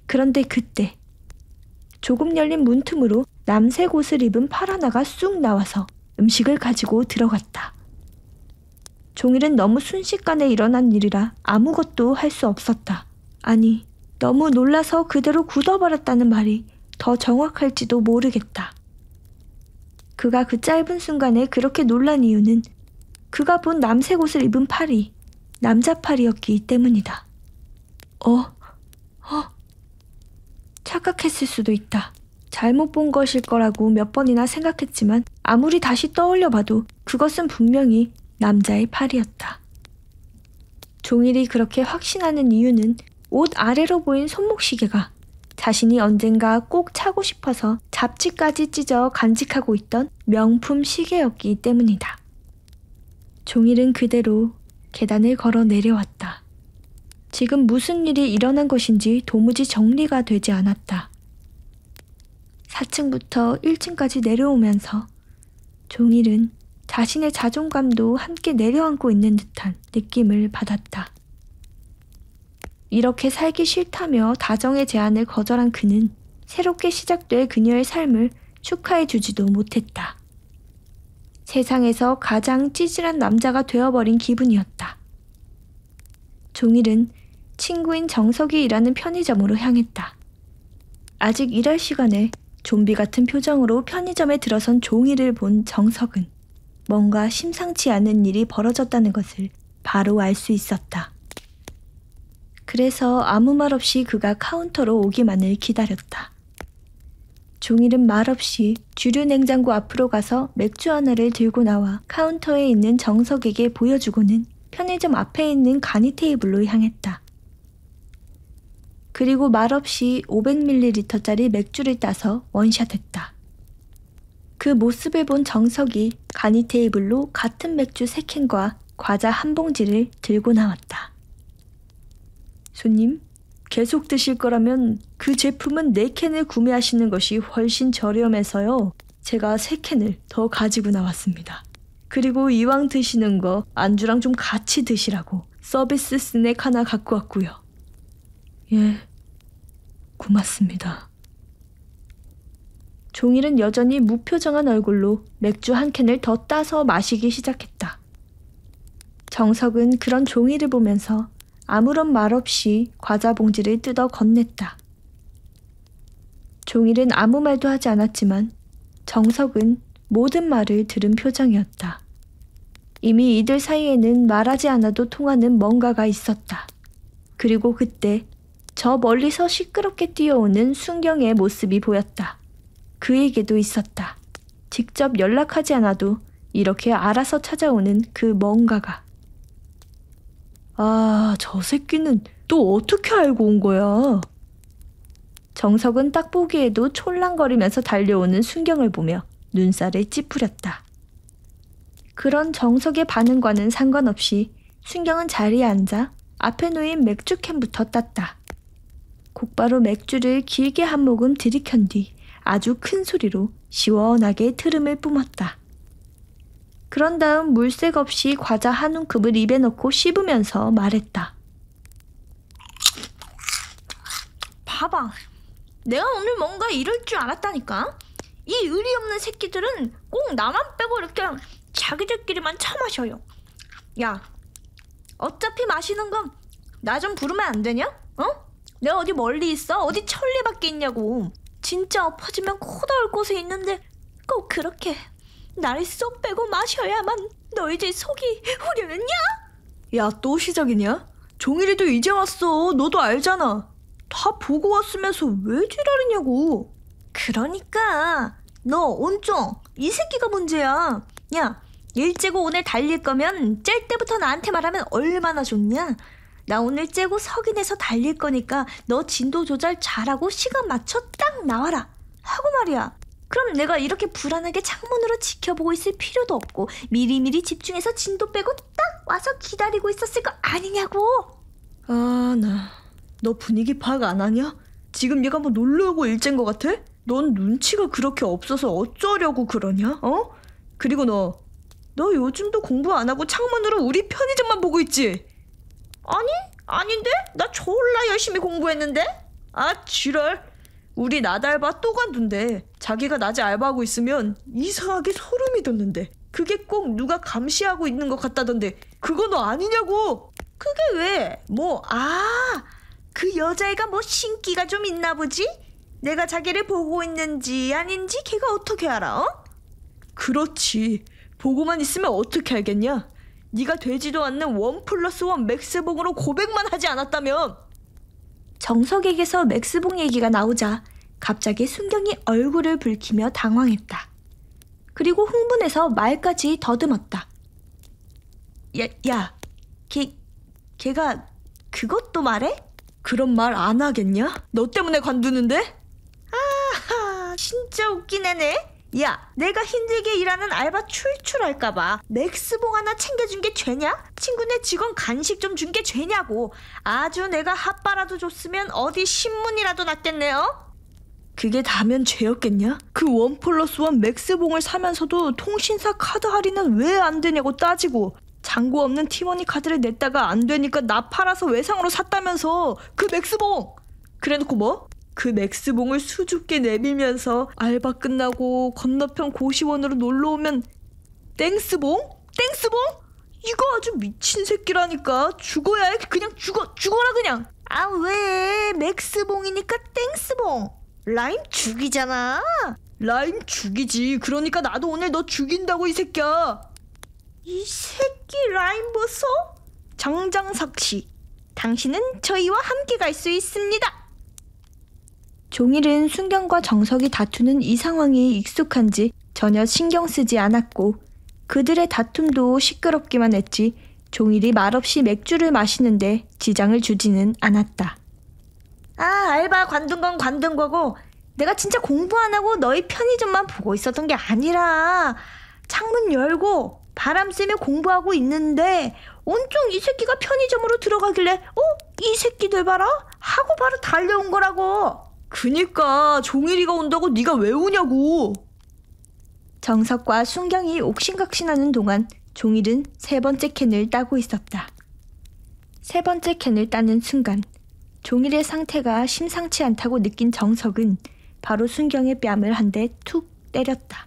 그런데 그때 조금 열린 문틈으로 남색 옷을 입은 팔 하나가 쑥 나와서 음식을 가지고 들어갔다. 종일은 너무 순식간에 일어난 일이라 아무것도 할 수 없었다. 아니, 너무 놀라서 그대로 굳어버렸다는 말이 더 정확할지도 모르겠다. 그가 그 짧은 순간에 그렇게 놀란 이유는 그가 본 남색 옷을 입은 팔이 남자 팔이었기 때문이다. 착각했을 수도 있다. 잘못 본 것일 거라고 몇 번이나 생각했지만 아무리 다시 떠올려봐도 그것은 분명히 남자의 팔이었다. 종일이 그렇게 확신하는 이유는 옷 아래로 보인 손목시계가 자신이 언젠가 꼭 차고 싶어서 잡지까지 찢어 간직하고 있던 명품 시계였기 때문이다. 종일은 그대로 계단을 걸어 내려왔다. 지금 무슨 일이 일어난 것인지 도무지 정리가 되지 않았다. 4층부터 1층까지 내려오면서 종일은 자신의 자존감도 함께 내려앉고 있는 듯한 느낌을 받았다. 이렇게 살기 싫다며 다정의 제안을 거절한 그는 새롭게 시작될 그녀의 삶을 축하해주지도 못했다. 세상에서 가장 찌질한 남자가 되어버린 기분이었다. 종일은 친구인 정석이 일하는 편의점으로 향했다. 아직 일할 시간에 좀비 같은 표정으로 편의점에 들어선 종일을 본 정석은 뭔가 심상치 않은 일이 벌어졌다는 것을 바로 알 수 있었다. 그래서 아무 말 없이 그가 카운터로 오기만을 기다렸다. 종일은 말없이 주류 냉장고 앞으로 가서 맥주 하나를 들고 나와 카운터에 있는 정석에게 보여주고는 편의점 앞에 있는 간이 테이블로 향했다. 그리고 말없이 500ml짜리 맥주를 따서 원샷했다. 그 모습을 본 정석이 간이 테이블로 같은 맥주 3캔과 과자 한 봉지를 들고 나왔다. 손님, 계속 드실 거라면 그 제품은 4캔을 구매하시는 것이 훨씬 저렴해서요. 제가 3캔을 더 가지고 나왔습니다. 그리고 이왕 드시는 거 안주랑 좀 같이 드시라고 서비스 스낵 하나 갖고 왔고요. 예, 고맙습니다. 종일은 여전히 무표정한 얼굴로 맥주 1캔을 더 따서 마시기 시작했다. 정석은 그런 종일을 보면서 아무런 말 없이 과자 봉지를 뜯어 건넸다. 종일은 아무 말도 하지 않았지만 정석은 모든 말을 들은 표정이었다. 이미 이들 사이에는 말하지 않아도 통하는 뭔가가 있었다. 그리고 그때 저 멀리서 시끄럽게 뛰어오는 순경의 모습이 보였다. 그에게도 있었다. 직접 연락하지 않아도 이렇게 알아서 찾아오는 그 뭔가가. 아, 저 새끼는 또 어떻게 알고 온 거야? 정석은 딱 보기에도 촐랑거리면서 달려오는 순경을 보며 눈살을 찌푸렸다. 그런 정석의 반응과는 상관없이 순경은 자리에 앉아 앞에 놓인 맥주캔부터 땄다. 곧바로 맥주를 길게 한 모금 들이켠 뒤 아주 큰 소리로 시원하게 트름을 뿜었다. 그런 다음 물색 없이 과자 한 움큼을 입에 넣고 씹으면서 말했다. 봐봐, 내가 오늘 뭔가 이럴 줄 알았다니까. 이 의리 없는 새끼들은 꼭 나만 빼고 이렇게 자기들끼리만 처마셔요. 야, 어차피 마시는 건 나 좀 부르면 안 되냐? 어? 내가 어디 멀리 있어? 어디 천리밖에 있냐고. 진짜 엎어지면 코 닿을 곳에 있는데 꼭 그렇게 나를 쏙 빼고 마셔야만 너희들 속이 후련했냐? 야, 또 시작이냐? 종일이도 이제 왔어. 너도 알잖아. 다 보고 왔으면서 왜 지랄이냐고. 그러니까 너 온종 이 새끼가 문제야. 야, 일 째고 오늘 달릴 거면 짤 때부터 나한테 말하면 얼마나 좋냐. 나 오늘 째고 석인해서 달릴 거니까 너 진도 조절 잘하고 시간 맞춰 딱 나와라 하고 말이야. 그럼 내가 이렇게 불안하게 창문으로 지켜보고 있을 필요도 없고 미리미리 집중해서 진도 빼고 딱 와서 기다리고 있었을 거 아니냐고. 아, 너 분위기 파악 안 하냐? 지금 얘가 뭐 놀러 오고 일째인 것 같아? 넌 눈치가 그렇게 없어서 어쩌려고 그러냐? 어? 그리고 너 요즘도 공부 안 하고 창문으로 우리 편의점만 보고 있지? 아닌데? 나 졸라 열심히 공부했는데? 아, 지랄. 우리 낮 알바 또 관둔대. 자기가 낮에 알바하고 있으면 이상하게 소름이 돋는데 그게 꼭 누가 감시하고 있는 것 같다던데 그거 너 아니냐고. 그게 왜? 그 여자애가 뭐 신기가 좀 있나 보지? 내가 자기를 보고 있는지 아닌지 걔가 어떻게 알아? 어? 그렇지. 보고만 있으면 어떻게 알겠냐? 네가 되지도 않는 1+1 맥스봉으로 고백만 하지 않았다면. 정석에게서 맥스봉 얘기가 나오자 갑자기 순경이 얼굴을 붉히며 당황했다. 그리고 흥분해서 말까지 더듬었다. 야, 걔가 그것도 말해? 그런 말 안 하겠냐? 너 때문에 관두는데? 아하, 진짜 웃긴 애네. 야, 내가 힘들게 일하는 알바 출출할까봐 맥스봉 하나 챙겨준 게 죄냐? 친구네 직원 간식 좀 준 게 죄냐고. 아주 내가 핫바라도 줬으면 어디 신문이라도 났겠네요. 그게 다면 죄였겠냐? 그 1+1 맥스봉을 사면서도 통신사 카드 할인은 왜 안 되냐고 따지고 잔고 없는 티머니 카드를 냈다가 안 되니까 나 팔아서 외상으로 샀다면서 그 맥스봉! 그래놓고 뭐? 그 맥스봉을 수줍게 내밀면서 알바 끝나고 건너편 고시원으로 놀러오면 땡스봉? 땡스봉? 이거 아주 미친 새끼라니까. 죽어야 해. 그냥 죽어라 그냥. 아, 왜? 맥스봉이니까 땡스봉. 라임 죽이잖아. 라임 죽이지. 그러니까 나도 오늘 너 죽인다고 이 새끼야. 이 새끼 라임 보소? 정정석씨, 당신은 저희와 함께 갈 수 있습니다. 종일은 순경과 정석이 다투는 이 상황이 익숙한지 전혀 신경 쓰지 않았고 그들의 다툼도 시끄럽기만 했지 종일이 말없이 맥주를 마시는데 지장을 주지는 않았다. 아, 알바 관둔 건 관둔 거고 내가 진짜 공부 안 하고 너희 편의점만 보고 있었던 게 아니라 창문 열고 바람 쐬며 공부하고 있는데 온종 이 새끼가 편의점으로 들어가길래 이 새끼들 봐라 하고 바로 달려온 거라고. 그니까 종일이가 온다고 네가 왜 오냐고. 정석과 순경이 옥신각신하는 동안 종일은 세 번째 캔을 따고 있었다. 세 번째 캔을 따는 순간 종일의 상태가 심상치 않다고 느낀 정석은 바로 순경의 뺨을 한 대 툭 때렸다.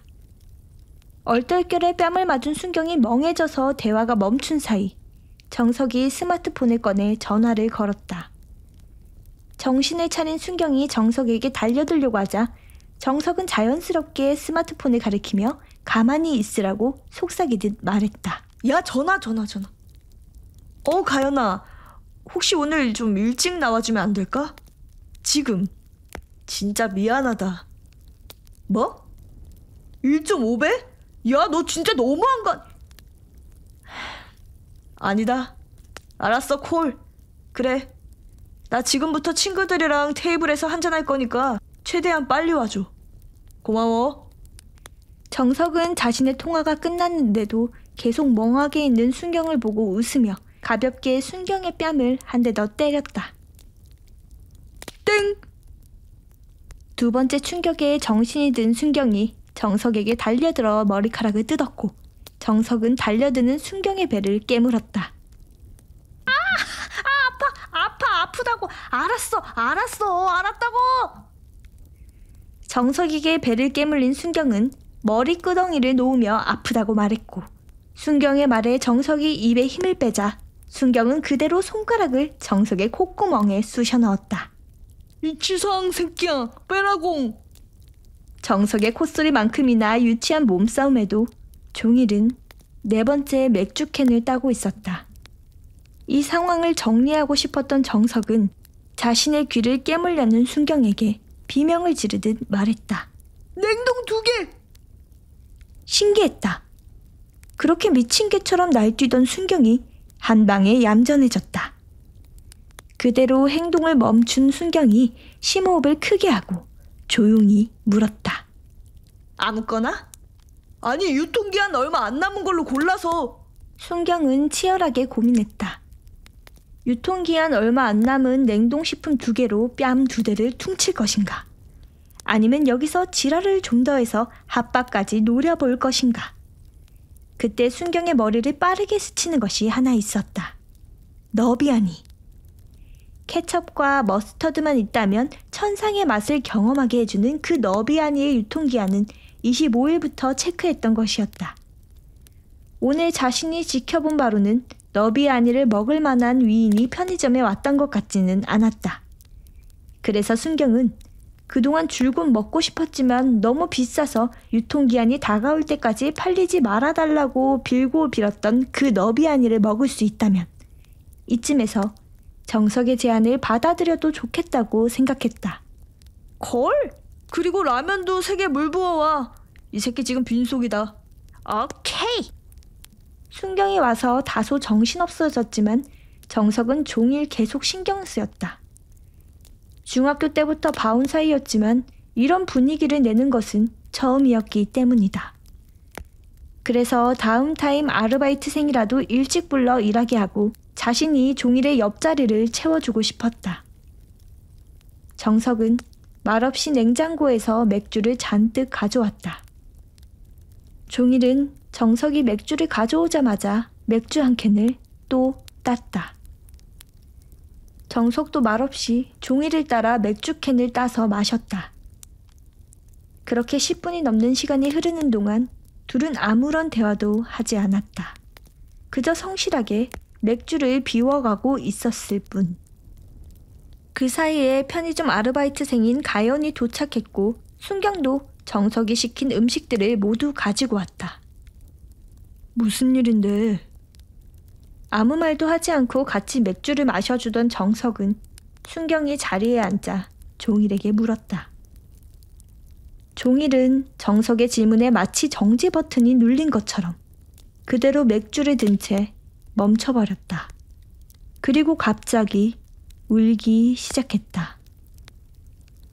얼떨결에 뺨을 맞은 순경이 멍해져서 대화가 멈춘 사이 정석이 스마트폰을 꺼내 전화를 걸었다. 정신을 차린 순경이 정석에게 달려들려고 하자 정석은 자연스럽게 스마트폰을 가리키며 가만히 있으라고 속삭이듯 말했다. 야, 전화. 가연아, 혹시 오늘 좀 일찍 나와주면 안 될까? 지금. 진짜 미안하다. 뭐? 1.5배? 야, 너 진짜 너무한 거. 아니다. 알았어, 콜. 그래. 나 지금부터 친구들이랑 테이블에서 한잔할 거니까 최대한 빨리 와줘. 고마워. 정석은 자신의 통화가 끝났는데도 계속 멍하게 있는 순경을 보고 웃으며 가볍게 순경의 뺨을 한 대 더 때렸다. 땡! 두 번째 충격에 정신이 든 순경이 정석에게 달려들어 머리카락을 뜯었고 정석은 달려드는 순경의 배를 깨물었다. 아프다고. 알았다고. 정석에게 배를 깨물린 순경은 머리끄덩이를 놓으며 아프다고 말했고 순경의 말에 정석이 입에 힘을 빼자 순경은 그대로 손가락을 정석의 콧구멍에 쑤셔 넣었다. 이 치사한 새끼야, 빼라고. 정석의 콧소리만큼이나 유치한 몸싸움에도 종일은 네 번째 맥주캔을 따고 있었다. 이 상황을 정리하고 싶었던 정석은 자신의 귀를 깨물려는 순경에게 비명을 지르듯 말했다. 냉동 2개! 신기했다. 그렇게 미친 개처럼 날뛰던 순경이 한 방에 얌전해졌다. 그대로 행동을 멈춘 순경이 심호흡을 크게 하고 조용히 물었다. 아무거나? 아니, 유통기한 얼마 안 남은 걸로 골라서. 순경은 치열하게 고민했다. 유통기한 얼마 안 남은 냉동식품 2개로 뺨 2대를 퉁칠 것인가? 아니면 여기서 지랄을 좀 더해서 핫바까지 노려볼 것인가? 그때 순경의 머리를 빠르게 스치는 것이 하나 있었다. 너비아니. 케첩과 머스터드만 있다면 천상의 맛을 경험하게 해주는 그 너비아니의 유통기한은 25일부터 체크했던 것이었다. 오늘 자신이 지켜본 바로는 너비아니를 먹을 만한 위인이 편의점에 왔던 것 같지는 않았다. 그래서 순경은 그동안 줄곧 먹고 싶었지만 너무 비싸서 유통기한이 다가올 때까지 팔리지 말아달라고 빌고 빌었던 그 너비아니를 먹을 수 있다면 이쯤에서 정석의 제안을 받아들여도 좋겠다고 생각했다. 걸? 그리고 라면도 3개 물 부어와. 이 새끼 지금 빈속이다. 오케이. 순경이 와서 다소 정신없어졌지만 정석은 종일 계속 신경 쓰였다. 중학교 때부터 봐온 사이였지만 이런 분위기를 내는 것은 처음이었기 때문이다. 그래서 다음 타임 아르바이트생이라도 일찍 불러 일하게 하고 자신이 종일의 옆자리를 채워주고 싶었다. 정석은 말없이 냉장고에서 맥주를 잔뜩 가져왔다. 종일은 정석이 맥주를 가져오자마자 맥주 한 캔을 또 땄다. 정석도 말없이 종일을 따라 맥주 캔을 따서 마셨다. 그렇게 10분이 넘는 시간이 흐르는 동안 둘은 아무런 대화도 하지 않았다. 그저 성실하게 맥주를 비워가고 있었을 뿐. 그 사이에 편의점 아르바이트생인 가연이 도착했고 순경도 정석이 시킨 음식들을 모두 가지고 왔다. 무슨 일인데? 아무 말도 하지 않고 같이 맥주를 마셔주던 정석은 순경이 자리에 앉아 종일에게 물었다. 종일은 정석의 질문에 마치 정지 버튼이 눌린 것처럼 그대로 맥주를 든 채 멈춰버렸다. 그리고 갑자기 울기 시작했다.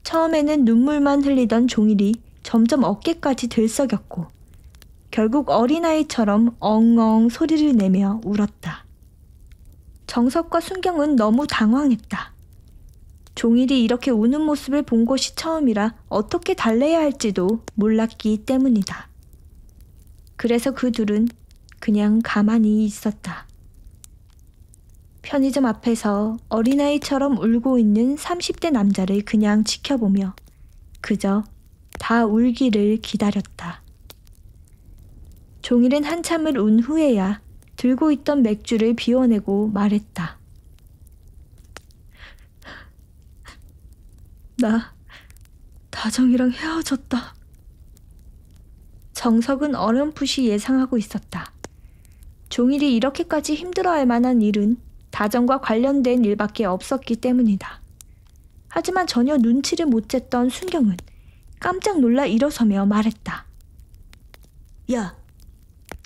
처음에는 눈물만 흘리던 종일이 점점 어깨까지 들썩였고 결국 어린아이처럼 엉엉 소리를 내며 울었다. 정석과 순경은 너무 당황했다. 종일이 이렇게 우는 모습을 본 것이 처음이라 어떻게 달래야 할지도 몰랐기 때문이다. 그래서 그 둘은 그냥 가만히 있었다. 편의점 앞에서 어린아이처럼 울고 있는 30대 남자를 그냥 지켜보며 그저 다 울기를 기다렸다. 종일은 한참을 운 후에야 들고 있던 맥주를 비워내고 말했다. 나 다정이랑 헤어졌다. 정석은 어렴풋이 예상하고 있었다. 종일이 이렇게까지 힘들어할 만한 일은 다정과 관련된 일밖에 없었기 때문이다. 하지만 전혀 눈치를 못 챘던 순경은 깜짝 놀라 일어서며 말했다. 야,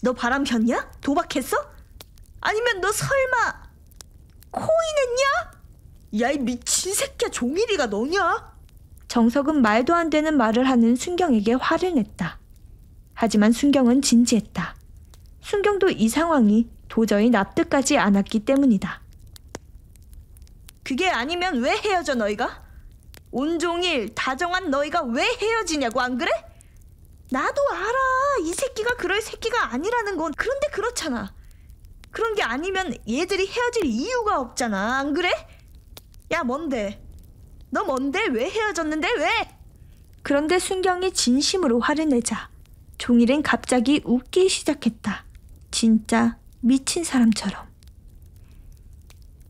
너 바람 폈냐? 도박했어? 아니면 너 설마 코인했냐? 야, 이 미친 새끼야, 종일이가 너냐? 정석은 말도 안 되는 말을 하는 순경에게 화를 냈다. 하지만 순경은 진지했다. 순경도 이 상황이 도저히 납득하지 않았기 때문이다. 그게 아니면 왜 헤어져 너희가? 온종일 다정한 너희가 왜 헤어지냐고, 안 그래? 나도 알아. 이 새끼가 그럴 새끼가 아니라는 건. 그런데 그렇잖아. 그런 게 아니면 얘들이 헤어질 이유가 없잖아, 안 그래? 야, 뭔데? 너 뭔데? 왜 헤어졌는데? 왜? 그런데 순경이 진심으로 화를 내자 종일은 갑자기 웃기 시작했다. 진짜 미친 사람처럼.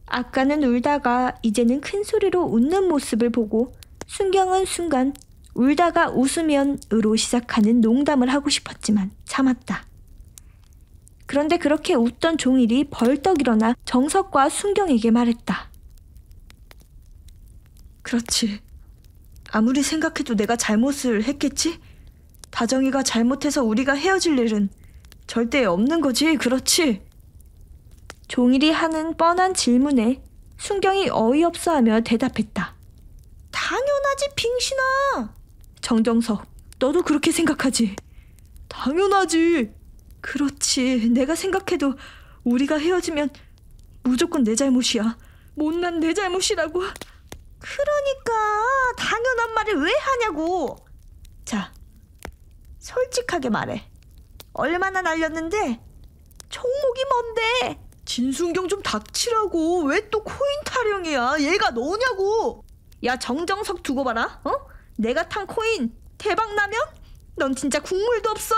아까는 울다가 이제는 큰 소리로 웃는 모습을 보고 순경은 순간 울다가 웃으면으로 시작하는 농담을 하고 싶었지만 참았다. 그런데 그렇게 웃던 종일이 벌떡 일어나 정석과 순경에게 말했다. 그렇지. 아무리 생각해도 내가 잘못을 했겠지? 다정이가 잘못해서 우리가 헤어질 일은 절대 없는 거지, 그렇지? 종일이 하는 뻔한 질문에 순경이 어이없어하며 대답했다. 당연하지, 빙신아. 정정석, 너도 그렇게 생각하지? 당연하지. 그렇지. 내가 생각해도 우리가 헤어지면 무조건 내 잘못이야. 못난 내 잘못이라고. 그러니까 당연한 말을 왜 하냐고. 자, 솔직하게 말해. 얼마나 날렸는데? 종목이 뭔데? 진순경 좀 닥치라고. 왜 또 코인 타령이야? 얘가 너냐고. 야, 정정석 두고 봐라. 어? 내가 탄 코인 대박 나면 넌 진짜 국물도 없어?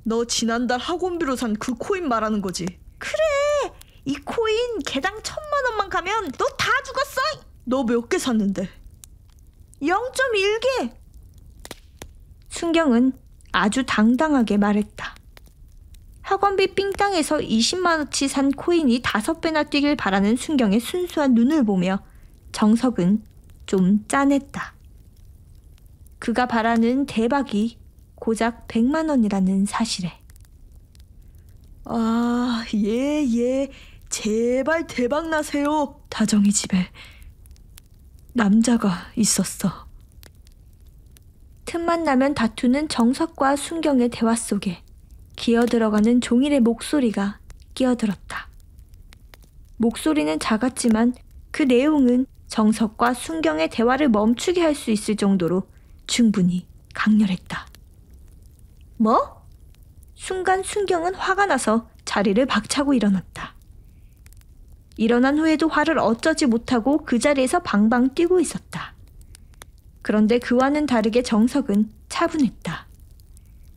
너 지난달 학원비로 산 그 코인 말하는 거지? 그래. 이 코인 개당 1,000만 원만 가면 너 다 죽었어. 너 몇 개 샀는데? 0.1개. 순경은 아주 당당하게 말했다. 학원비 삥땅에서 20만원치 산 코인이 5배나 뛰길 바라는 순경의 순수한 눈을 보며 정석은 좀 짠했다. 그가 바라는 대박이 고작 100만원이라는 사실에. 아, 예. 제발 대박 나세요. 다정이 집에 남자가 있었어. 틈만 나면 다투는 정석과 순경의 대화 속에 기어들어가는 종일의 목소리가 끼어들었다. 목소리는 작았지만 그 내용은 정석과 순경의 대화를 멈추게 할 수 있을 정도로 충분히 강렬했다. 뭐? 순간 순경은 화가 나서 자리를 박차고 일어났다. 일어난 후에도 화를 어쩌지 못하고 그 자리에서 방방 뛰고 있었다. 그런데 그와는 다르게 정석은 차분했다.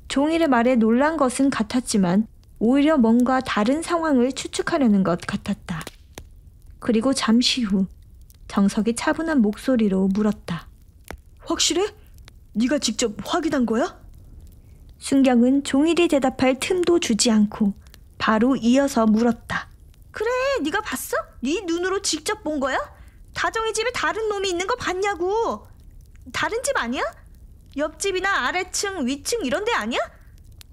종일의 말에 놀란 것은 같았지만 오히려 뭔가 다른 상황을 추측하려는 것 같았다. 그리고 잠시 후 정석이 차분한 목소리로 물었다. 확실해? 네가 직접 확인한 거야? 순경은 종일이 대답할 틈도 주지 않고 바로 이어서 물었다. 그래, 네가 봤어? 네 눈으로 직접 본 거야? 다정이 집에 다른 놈이 있는 거 봤냐고. 다른 집 아니야? 옆집이나 아래층, 위층 이런 데 아니야?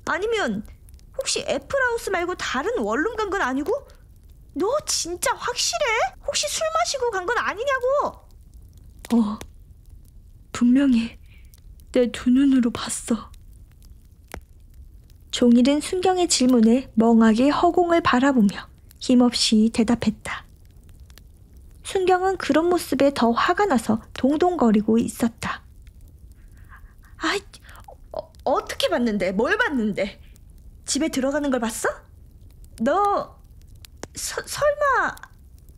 아니면 혹시 애플하우스 말고 다른 원룸 간 건 아니고? 너 진짜 확실해? 혹시 술 마시고 간 건 아니냐고? 분명히 내 두 눈으로 봤어. 종일은 순경의 질문에 멍하게 허공을 바라보며 힘없이 대답했다. 순경은 그런 모습에 더 화가 나서 동동거리고 있었다. 아이, 어떻게 봤는데? 뭘 봤는데? 집에 들어가는 걸 봤어? 너 설마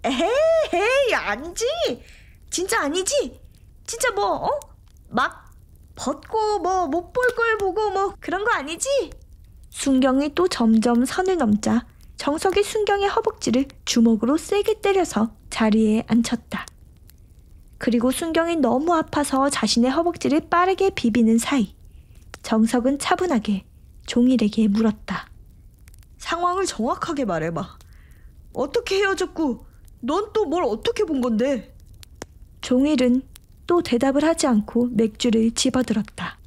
에이 아니지. 진짜 아니지. 진짜 막 벗고 못 볼 걸 보고 그런 거 아니지? 순경이 또 점점 선을 넘자 정석이 순경의 허벅지를 주먹으로 세게 때려서 자리에 앉혔다. 그리고 순경이 너무 아파서 자신의 허벅지를 빠르게 비비는 사이 정석은 차분하게 종일에게 물었다. 상황을 정확하게 말해봐. 어떻게 헤어졌고 넌 또 뭘 어떻게 본 건데? 종일은 또 대답을 하지 않고 맥주를 집어들었다.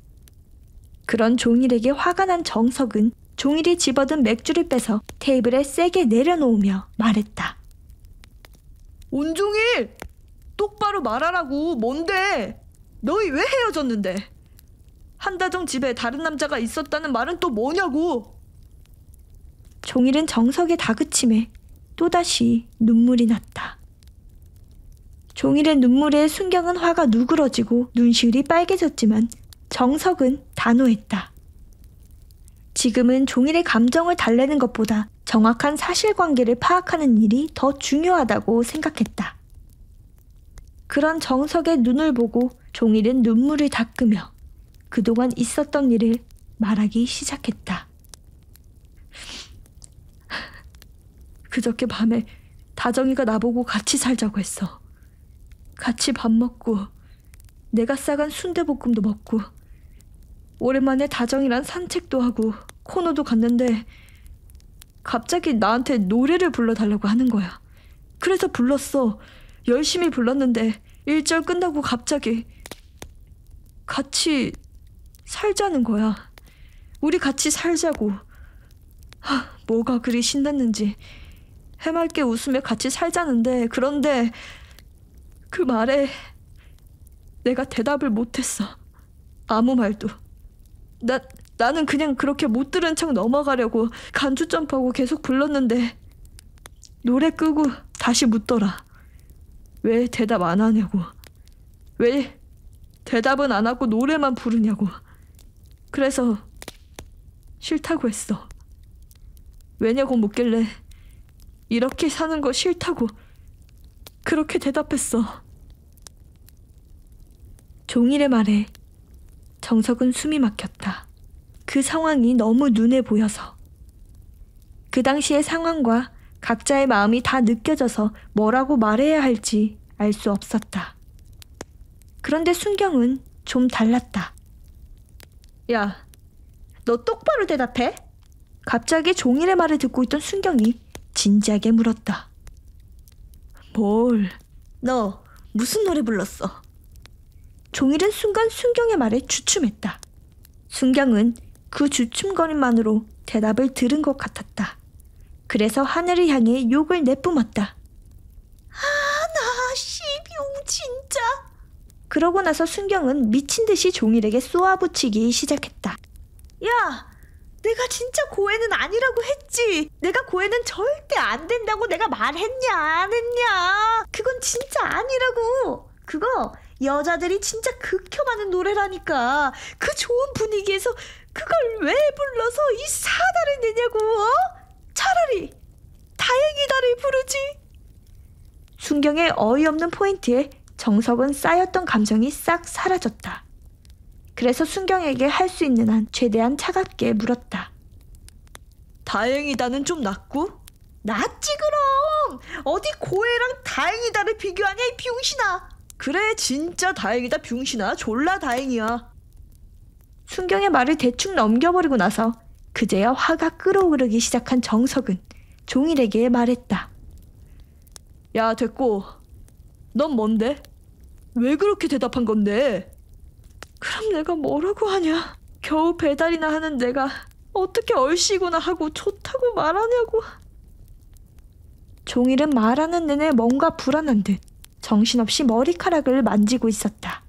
그런 종일에게 화가 난 정석은 종일이 집어든 맥주를 빼서 테이블에 세게 내려놓으며 말했다. 온종일! 똑바로 말하라고. 뭔데? 너희 왜 헤어졌는데? 한다정 집에 다른 남자가 있었다는 말은 또 뭐냐고? 종일은 정석의 다그침에 또다시 눈물이 났다. 종일의 눈물에 순경은 화가 누그러지고 눈시울이 빨개졌지만 정석은 단호했다. 지금은 종일의 감정을 달래는 것보다 정확한 사실관계를 파악하는 일이 더 중요하다고 생각했다. 그런 정석의 눈을 보고 종일은 눈물을 닦으며 그동안 있었던 일을 말하기 시작했다. 그저께 밤에 다정이가 나보고 같이 살자고 했어. 같이 밥 먹고 내가 싸간 순대볶음도 먹고 오랜만에 다정이랑 산책도 하고 코너도 갔는데 갑자기 나한테 노래를 불러달라고 하는 거야. 그래서 불렀어. 열심히 불렀는데 1절 끝나고 갑자기 같이 살자는 거야. 우리 같이 살자고. 뭐가 그리 신났는지 해맑게 웃으며 같이 살자는데 그런데 그 말에 내가 대답을 못했어. 아무 말도. 나는 그냥 그렇게 못 들은 척 넘어가려고 간주 점프하고 계속 불렀는데 노래 끄고 다시 묻더라. 왜 대답 안 하냐고. 왜 대답은 안 하고 노래만 부르냐고. 그래서 싫다고 했어. 왜냐고 묻길래 이렇게 사는 거 싫다고 그렇게 대답했어. 종일의 말에 정석은 숨이 막혔다. 그 상황이 너무 눈에 보여서. 그 당시의 상황과 각자의 마음이 다 느껴져서 뭐라고 말해야 할지 알 수 없었다. 그런데 순경은 좀 달랐다. 야, 너 똑바로 대답해? 갑자기 종일의 말을 듣고 있던 순경이 진지하게 물었다. 뭘? 너 무슨 노래 불렀어? 종일은 순간 순경의 말에 주춤했다. 순경은 그 주춤거림만으로 대답을 들은 것 같았다. 그래서 하늘을 향해 욕을 내뿜었다. 나 씨병 진짜. 그러고 나서 순경은 미친 듯이 종일에게 쏘아붙이기 시작했다. 야, 내가 진짜 고해는 아니라고 했지. 내가 고해는 절대 안 된다고 내가 말했냐 안 했냐. 그건 진짜 아니라고. 그거 여자들이 진짜 극혐하는 노래라니까. 그 좋은 분위기에서 그걸 왜 불러서 이 사다를 내냐고. 차라리 다행이다를 부르지. 순경의 어이없는 포인트에 정석은 쌓였던 감정이 싹 사라졌다. 그래서 순경에게 할 수 있는 한 최대한 차갑게 물었다. 다행이다는 좀 낫고? 낫지 그럼. 어디 고해랑 다행이다를 비교하냐 이 병신아. 그래, 진짜 다행이다 병신아. 졸라 다행이야. 순경의 말을 대충 넘겨버리고 나서 그제야 화가 끓어오르기 시작한 정석은 종일에게 말했다. 야, 됐고. 넌 뭔데? 왜 그렇게 대답한 건데? 그럼 내가 뭐라고 하냐? 겨우 배달이나 하는 내가 어떻게 얼씨구나 하고 좋다고 말하냐고. 종일은 말하는 내내 뭔가 불안한 듯 정신없이 머리카락을 만지고 있었다.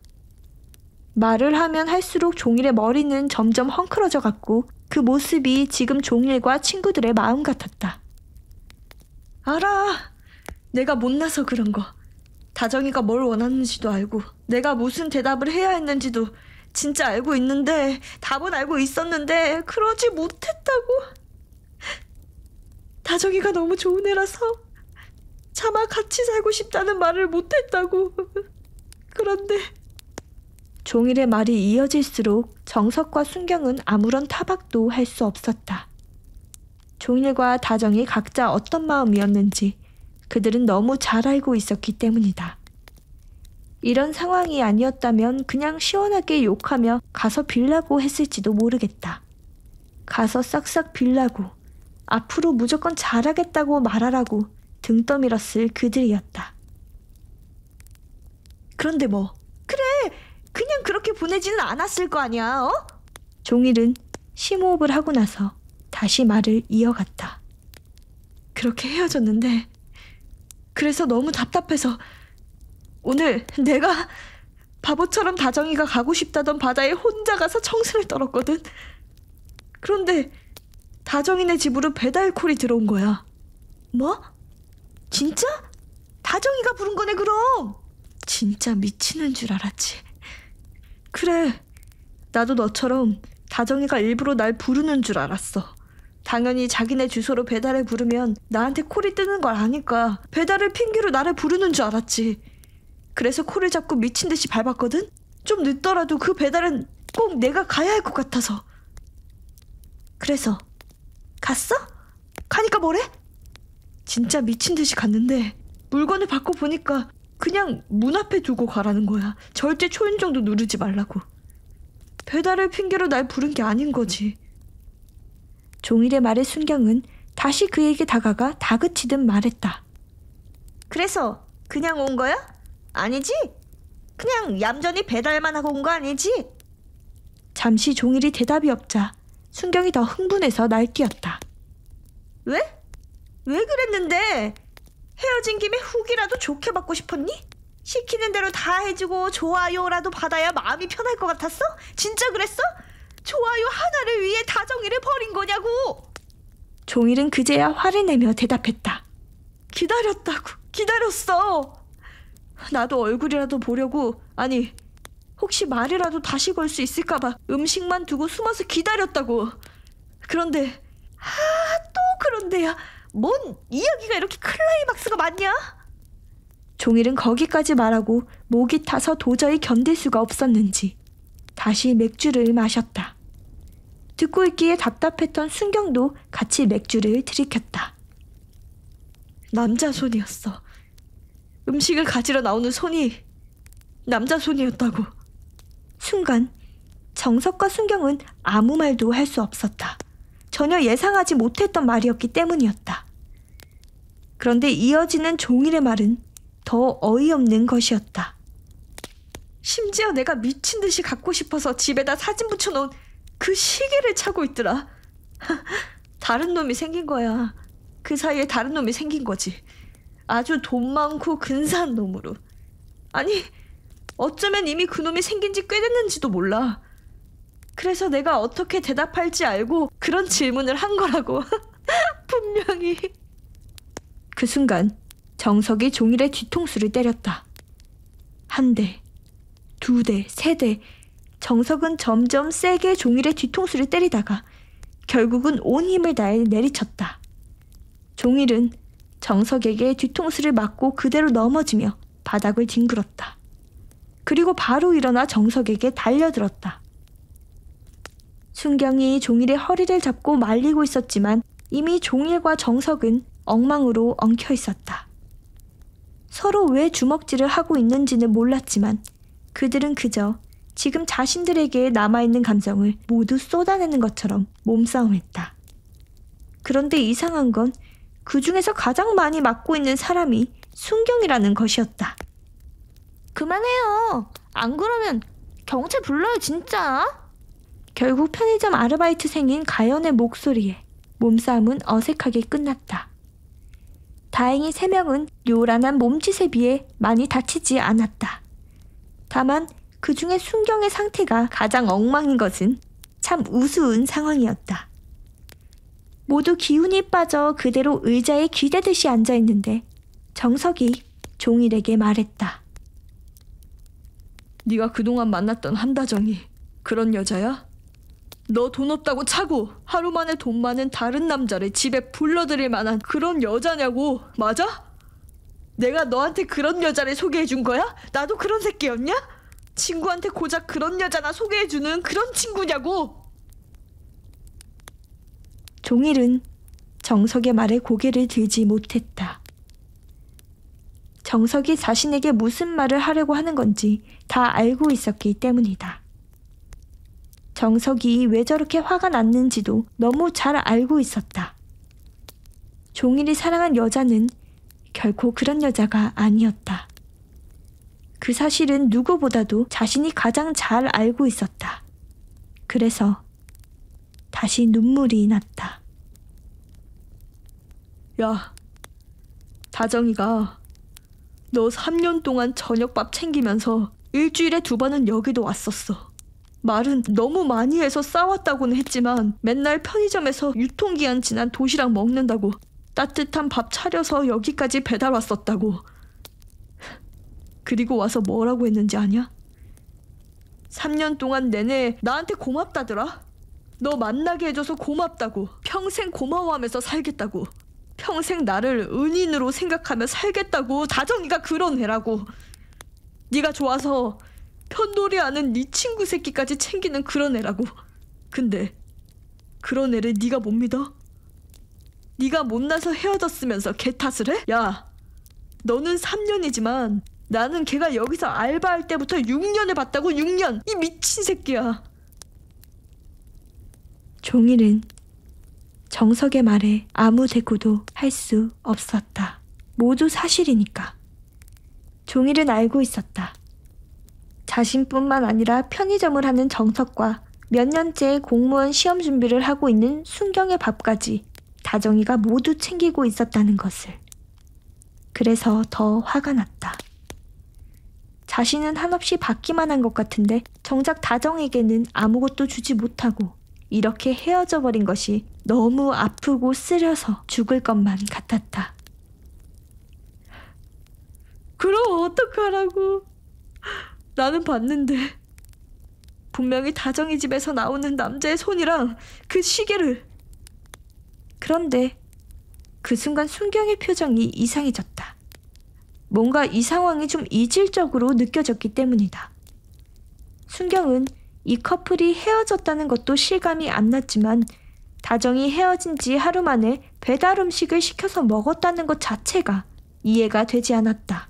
말을 하면 할수록 종일의 머리는 점점 헝클어져 갔고 그 모습이 지금 종일과 친구들의 마음 같았다. 알아. 내가 못나서 그런 거. 다정이가 뭘 원하는지도 알고 내가 무슨 대답을 해야 했는지도 진짜 알고 있는데, 답은 알고 있었는데 그러지 못했다고. 다정이가 너무 좋은 애라서 차마 같이 살고 싶다는 말을 못했다고. 그런데 종일의 말이 이어질수록 정석과 순경은 아무런 타박도 할 수 없었다. 종일과 다정이 각자 어떤 마음이었는지 그들은 너무 잘 알고 있었기 때문이다. 이런 상황이 아니었다면 그냥 시원하게 욕하며 가서 빌라고 했을지도 모르겠다. 가서 싹싹 빌라고 앞으로 무조건 잘하겠다고 말하라고 등 떠밀었을 그들이었다. 그런데 뭐 그래 그냥 그렇게 보내지는 않았을 거 아니야. 종일은 심호흡을 하고 나서 다시 말을 이어갔다. 그렇게 헤어졌는데 그래서 너무 답답해서 오늘 내가 바보처럼 다정이가 가고 싶다던 바다에 혼자 가서 청승을 떨었거든. 그런데 다정이네 집으로 배달콜이 들어온 거야. 뭐? 진짜? 다정이가 부른 거네 그럼. 진짜 미치는 줄 알았지. 그래, 나도 너처럼 다정이가 일부러 날 부르는 줄 알았어. 당연히 자기네 주소로 배달을 부르면 나한테 콜이 뜨는 걸 아니까 배달을 핑계로 나를 부르는 줄 알았지. 그래서 콜을 잡고 미친 듯이 밟았거든. 좀 늦더라도 그 배달은 꼭 내가 가야 할 것 같아서. 그래서 갔어? 가니까 뭐래? 진짜 미친 듯이 갔는데 물건을 받고 보니까 그냥 문 앞에 두고 가라는 거야. 절대 초인종도 누르지 말라고. 배달을 핑계로 날 부른 게 아닌 거지. 종일의 말에 순경은 다시 그에게 다가가 다그치듯 말했다. 그래서 그냥 온 거야? 아니지? 그냥 얌전히 배달만 하고 온 거 아니지? 잠시 종일이 대답이 없자 순경이 더 흥분해서 날뛰었다. 왜? 왜 그랬는데? 헤어진 김에 훅이라도 좋게 받고 싶었니? 시키는 대로 다 해주고 좋아요라도 받아야 마음이 편할 것 같았어? 진짜 그랬어? 좋아요 하나를 위해 다정이를 버린 거냐고. 종일은 그제야 화를 내며 대답했다. 기다렸다고. 기다렸어. 나도 얼굴이라도 보려고. 아니, 혹시 말이라도 다시 걸 수 있을까봐 음식만 두고 숨어서 기다렸다고. 그런데 또 그런데야. 뭔 이야기가 이렇게 클라이막스가 많냐? 종일은 거기까지 말하고 목이 타서 도저히 견딜 수가 없었는지 다시 맥주를 마셨다. 듣고 있기에 답답했던 순경도 같이 맥주를 들이켰다. 남자 손이었어. 음식을 가지러 나오는 손이 남자 손이었다고. 순간 정석과 순경은 아무 말도 할 수 없었다. 전혀 예상하지 못했던 말이었기 때문이었다. 그런데 이어지는 종일의 말은 더 어이없는 것이었다. 심지어 내가 미친 듯이 갖고 싶어서 집에다 사진 붙여놓은 그 시계를 차고 있더라. 다른 놈이 생긴 거야. 그 사이에 다른 놈이 생긴 거지. 아주 돈 많고 근사한 놈으로. 아니, 어쩌면 이미 그 놈이 생긴 지 꽤 됐는지도 몰라. 그래서 내가 어떻게 대답할지 알고 그런 질문을 한 거라고. 분명히. 그 순간 정석이 종일의 뒤통수를 때렸다. 한 대, 두 대, 세 대. 정석은 점점 세게 종일의 뒤통수를 때리다가 결국은 온 힘을 다해 내리쳤다. 종일은 정석에게 뒤통수를 맞고 그대로 넘어지며 바닥을 뒹굴었다. 그리고 바로 일어나 정석에게 달려들었다. 순경이 종일의 허리를 잡고 말리고 있었지만 이미 종일과 정석은 엉망으로 엉켜 있었다. 서로 왜 주먹질을 하고 있는지는 몰랐지만 그들은 그저 지금 자신들에게 남아있는 감정을 모두 쏟아내는 것처럼 몸싸움했다. 그런데 이상한 건 그 중에서 가장 많이 맞고 있는 사람이 순경이라는 것이었다. 그만해요. 안 그러면 경찰 불러요 진짜. 결국 편의점 아르바이트생인 가연의 목소리에 몸싸움은 어색하게 끝났다. 다행히 3명은 요란한 몸짓에 비해 많이 다치지 않았다. 다만 그 중에 순경의 상태가 가장 엉망인 것은 참 우스운 상황이었다. 모두 기운이 빠져 그대로 의자에 기대듯이 앉아있는데 정석이 종일에게 말했다. 네가 그동안 만났던 한다정이 그런 여자야? 너 돈 없다고 차고 하루 만에 돈 많은 다른 남자를 집에 불러들일 만한 그런 여자냐고, 맞아? 내가 너한테 그런 여자를 소개해준 거야? 나도 그런 새끼였냐? 친구한테 고작 그런 여자나 소개해주는 그런 친구냐고. 종일은 정석의 말에 고개를 들지 못했다. 정석이 자신에게 무슨 말을 하려고 하는 건지 다 알고 있었기 때문이다. 정석이 왜 저렇게 화가 났는지도 너무 잘 알고 있었다. 종일이 사랑한 여자는 결코 그런 여자가 아니었다. 그 사실은 누구보다도 자신이 가장 잘 알고 있었다. 그래서 다시 눈물이 났다. 야, 다정이가 너 3년 동안 저녁밥 챙기면서 일주일에 2번은 여기도 왔었어. 말은 너무 많이 해서 싸웠다고는 했지만 맨날 편의점에서 유통기한 지난 도시락 먹는다고 따뜻한 밥 차려서 여기까지 배달 왔었다고. 그리고 와서 뭐라고 했는지 아냐? 3년 동안 내내 나한테 고맙다더라. 너 만나게 해줘서 고맙다고. 평생 고마워하면서 살겠다고. 평생 나를 은인으로 생각하며 살겠다고. 다정이가 그런 애라고. 네가 좋아서 편돌이하는 네 친구 새끼까지 챙기는 그런 애라고. 근데 그런 애를 네가 못 믿어? 네가 못나서 헤어졌으면서 걔 탓을 해? 야, 너는 3년이지만 나는 걔가 여기서 알바할 때부터 6년을 봤다고. 6년! 이 미친 새끼야. 종일은 정석의 말에 아무 대꾸도 할 수 없었다. 모두 사실이니까. 종일은 알고 있었다. 자신뿐만 아니라 편의점을 하는 정석과 몇 년째 공무원 시험 준비를 하고 있는 순경의 밥까지 다정이가 모두 챙기고 있었다는 것을. 그래서 더 화가 났다. 자신은 한없이 받기만 한 것 같은데 정작 다정에게는 아무것도 주지 못하고 이렇게 헤어져 버린 것이 너무 아프고 쓰려서 죽을 것만 같았다. 그럼 어떡하라고. 나는 봤는데 분명히 다정이 집에서 나오는 남자의 손이랑 그 시계를. 그런데 그 순간 순경의 표정이 이상해졌다. 뭔가 이 상황이 좀 이질적으로 느껴졌기 때문이다. 순경은 이 커플이 헤어졌다는 것도 실감이 안 났지만 다정이 헤어진 지 하루 만에 배달 음식을 시켜서 먹었다는 것 자체가 이해가 되지 않았다.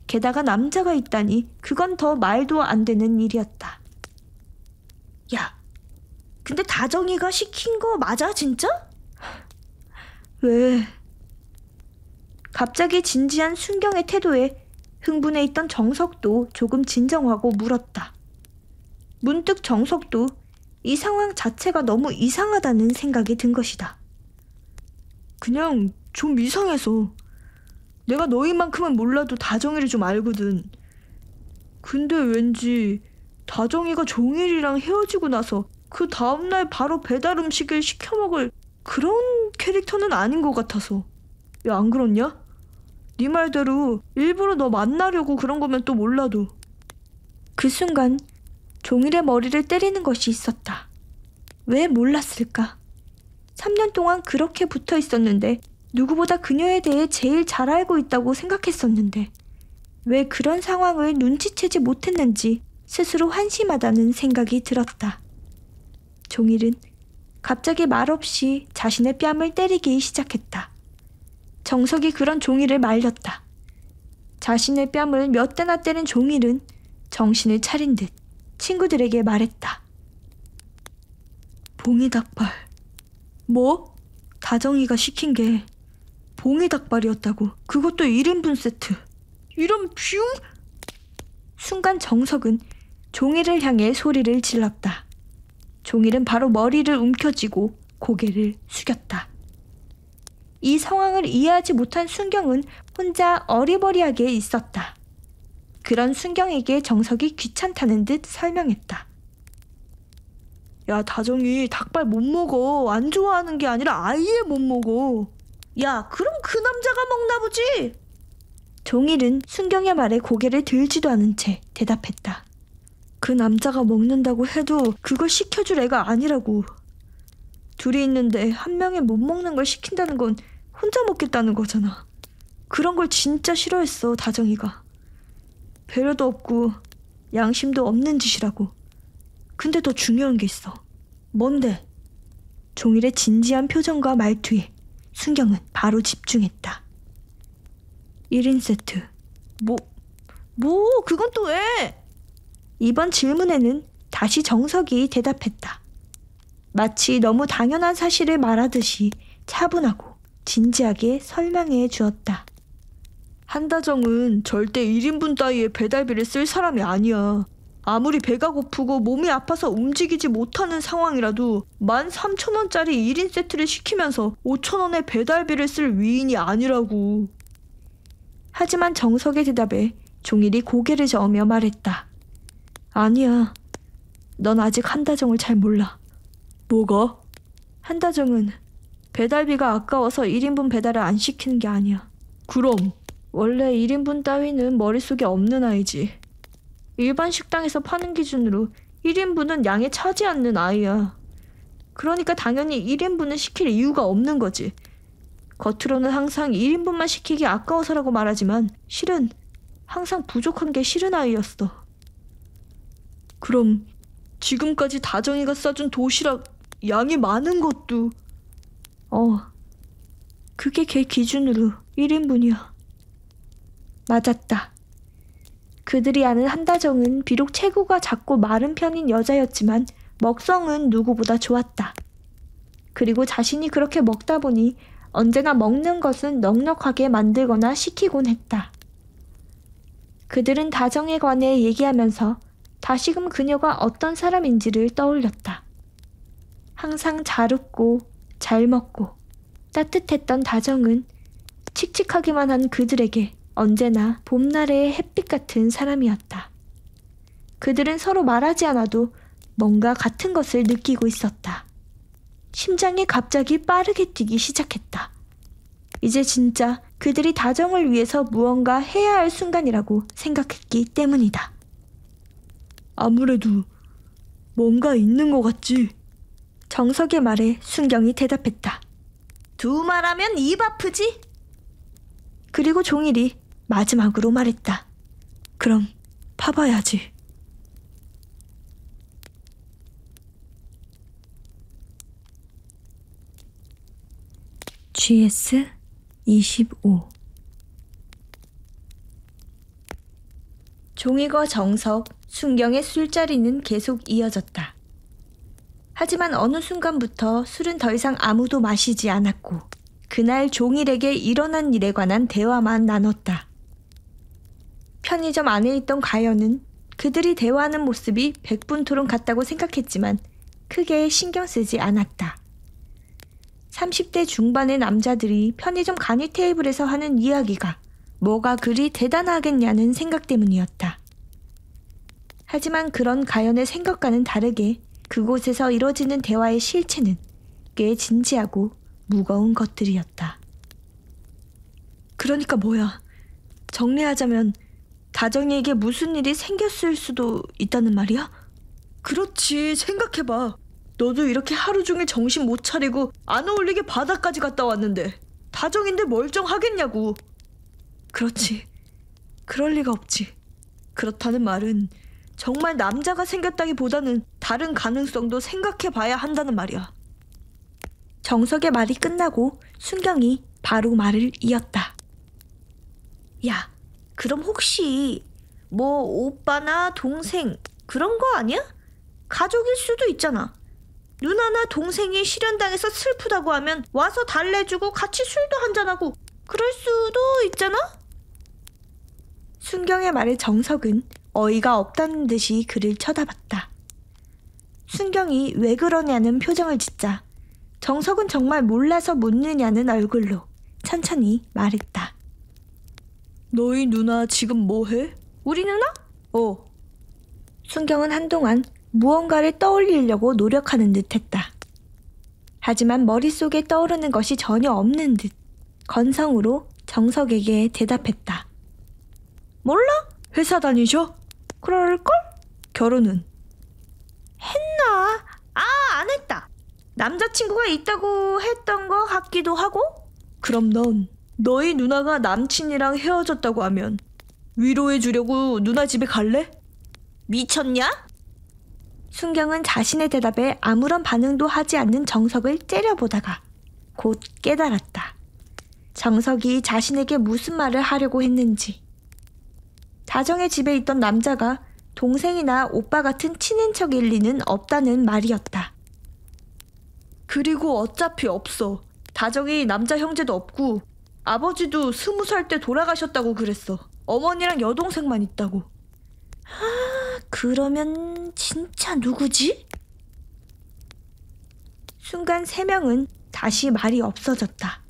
게다가 남자가 있다니 그건 더 말도 안 되는 일이었다. 야, 근데 다정이가 시킨 거 맞아 진짜? 왜? 갑자기 진지한 순경의 태도에 흥분해 있던 정석도 조금 진정하고 물었다. 문득 정석도 이 상황 자체가 너무 이상하다는 생각이 든 것이다. 그냥 좀 이상해서. 내가 너희만큼은 몰라도 다정이를 좀 알거든. 근데 왠지 다정이가 종일이랑 헤어지고 나서 그 다음날 바로 배달 음식을 시켜 먹을 그런 캐릭터는 아닌 것 같아서. 야, 안 그렇냐? 네 말대로 일부러 너 만나려고 그런 거면 또 몰라도. 그 순간 종일의 머리를 때리는 것이 있었다. 왜 몰랐을까? 3년 동안 그렇게 붙어 있었는데 누구보다 그녀에 대해 제일 잘 알고 있다고 생각했었는데 왜 그런 상황을 눈치채지 못했는지 스스로 한심하다는 생각이 들었다. 종일은 갑자기 말없이 자신의 뺨을 때리기 시작했다. 정석이 그런 종일을 말렸다. 자신의 뺨을 몇 대나 때린 종일은 정신을 차린 듯 친구들에게 말했다. 봉이닭발. 뭐? 다정이가 시킨 게 봉이닭발이었다고. 그것도 1인분 세트. 이런 뷰? 순간 정석은 종일을 향해 소리를 질렀다. 종일은 바로 머리를 움켜쥐고 고개를 숙였다. 이 상황을 이해하지 못한 순경은 혼자 어리버리하게 있었다. 그런 순경에게 정석이 귀찮다는 듯 설명했다. 야, 다정이 닭발 못 먹어. 안 좋아하는 게 아니라 아예 못 먹어. 야, 그럼 그 남자가 먹나 보지? 종일은 순경의 말에 고개를 들지도 않은 채 대답했다. 그 남자가 먹는다고 해도 그걸 시켜줄 애가 아니라고. 둘이 있는데 한 명이 못 먹는 걸 시킨다는 건 혼자 먹겠다는 거잖아. 그런 걸 진짜 싫어했어, 다정이가. 배려도 없고 양심도 없는 짓이라고. 근데 더 중요한 게 있어. 뭔데? 종일의 진지한 표정과 말투에 순경은 바로 집중했다. 1인 세트. 그건 또 왜? 이번 질문에는 다시 정석이 대답했다. 마치 너무 당연한 사실을 말하듯이 차분하고 진지하게 설명해 주었다. 한다정은 절대 1인분 따위의 배달비를 쓸 사람이 아니야. 아무리 배가 고프고 몸이 아파서 움직이지 못하는 상황이라도 13,000원짜리 1인 세트를 시키면서 5,000원의 배달비를 쓸 위인이 아니라고. 하지만 정석의 대답에 종일이 고개를 저으며 말했다. 아니야. 넌 아직 한다정을 잘 몰라. 뭐가? 한다정은 배달비가 아까워서 1인분 배달을 안 시키는 게 아니야. 그럼? 원래 1인분 따위는 머릿속에 없는 아이지. 일반 식당에서 파는 기준으로 1인분은 양에 차지 않는 아이야. 그러니까 당연히 1인분을 시킬 이유가 없는 거지. 겉으로는 항상 1인분만 시키기 아까워서라고 말하지만 실은 항상 부족한 게 싫은 아이였어. 그럼 지금까지 다정이가 싸준 도시락 양이 많은 것도 그게 걔 기준으로 1인분이야. 맞았다. 그들이 아는 한다정은 비록 체구가 작고 마른 편인 여자였지만 먹성은 누구보다 좋았다. 그리고 자신이 그렇게 먹다 보니 언제나 먹는 것은 넉넉하게 만들거나 시키곤 했다. 그들은 다정에 관해 얘기하면서 다시금 그녀가 어떤 사람인지를 떠올렸다. 항상 잘 웃고 잘 먹고 따뜻했던 다정은 칙칙하기만 한 그들에게 언제나 봄날의 햇빛 같은 사람이었다. 그들은 서로 말하지 않아도 뭔가 같은 것을 느끼고 있었다. 심장이 갑자기 빠르게 뛰기 시작했다. 이제 진짜 그들이 다정을 위해서 무언가 해야 할 순간이라고 생각했기 때문이다. 아무래도 뭔가 있는 것 같지? 정석의 말에 순경이 대답했다. 두 말하면 입 아프지? 그리고 종일이 마지막으로 말했다. 그럼 파봐야지. GS25 종일과 정석, 순경의 술자리는 계속 이어졌다. 하지만 어느 순간부터 술은 더 이상 아무도 마시지 않았고 그날 종일에게 일어난 일에 관한 대화만 나눴다. 편의점 안에 있던 가연은 그들이 대화하는 모습이 백분토론 같다고 생각했지만 크게 신경 쓰지 않았다. 30대 중반의 남자들이 편의점 간이 테이블에서 하는 이야기가 뭐가 그리 대단하겠냐는 생각 때문이었다. 하지만 그런 가연의 생각과는 다르게 그곳에서 이뤄지는 대화의 실체는 꽤 진지하고 무거운 것들이었다. 그러니까 뭐야? 정리하자면 다정이에게 무슨 일이 생겼을 수도 있다는 말이야? 그렇지, 생각해봐. 너도 이렇게 하루 종일 정신 못 차리고 안 어울리게 바다까지 갔다 왔는데 다정인데 멀쩡하겠냐고. 그렇지, 그럴 리가 없지. 그렇다는 말은 정말 남자가 생겼다기보다는 다른 가능성도 생각해봐야 한다는 말이야. 정석의 말이 끝나고 순경이 바로 말을 이었다. 야, 그럼 혹시 뭐 오빠나 동생 그런 거 아니야? 가족일 수도 있잖아. 누나나 동생이 실현당해서 슬프다고 하면 와서 달래주고 같이 술도 한잔하고 그럴 수도 있잖아? 순경의 말에 정석은 어이가 없다는 듯이 그를 쳐다봤다. 순경이 왜 그러냐는 표정을 짓자 정석은 정말 몰라서 묻느냐는 얼굴로 천천히 말했다. 너희 누나 지금 뭐해? 우리 누나? 순경은 한동안 무언가를 떠올리려고 노력하는 듯했다. 하지만 머릿속에 떠오르는 것이 전혀 없는 듯 건성으로 정석에게 대답했다. 몰라? 회사 다니셔? 그럴걸? 결혼은? 했나? 안 했다. 남자친구가 있다고 했던 것 같기도 하고? 그럼 넌 너희 누나가 남친이랑 헤어졌다고 하면 위로해 주려고 누나 집에 갈래? 미쳤냐? 순경은 자신의 대답에 아무런 반응도 하지 않는 정석을 째려보다가 곧 깨달았다. 정석이 자신에게 무슨 말을 하려고 했는지. 다정의 집에 있던 남자가 동생이나 오빠 같은 친인척일 리는 없다는 말이었다. 그리고 어차피 없어. 다정이 남자 형제도 없고 아버지도 20살 때 돌아가셨다고 그랬어. 어머니랑 여동생만 있다고. 그러면 진짜 누구지? 순간 3명은 다시 말이 없어졌다.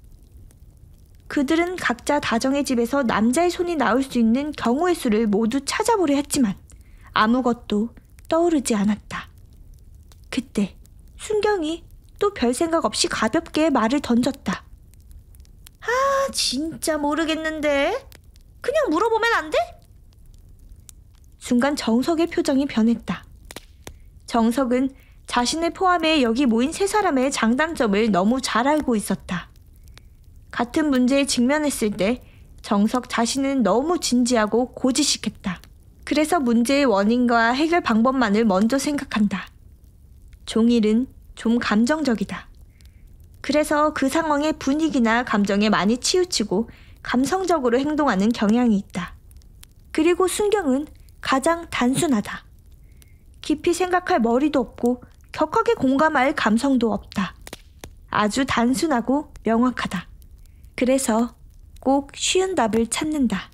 그들은 각자 다정의 집에서 남자의 손이 나올 수 있는 경우의 수를 모두 찾아보려 했지만 아무것도 떠오르지 않았다. 그때 순경이 또 별 생각 없이 가볍게 말을 던졌다. 진짜 모르겠는데. 그냥 물어보면 안 돼? 순간 정석의 표정이 변했다. 정석은 자신을 포함해 여기 모인 3사람의 장단점을 너무 잘 알고 있었다. 같은 문제에 직면했을 때 정석 자신은 너무 진지하고 고지식했다. 그래서 문제의 원인과 해결 방법만을 먼저 생각한다. 종일은 좀 감정적이다. 그래서 그 상황의 분위기나 감정에 많이 치우치고 감성적으로 행동하는 경향이 있다. 그리고 순경은 가장 단순하다. 깊이 생각할 머리도 없고 격하게 공감할 감성도 없다. 아주 단순하고 명확하다. 그래서 꼭 쉬운 답을 찾는다.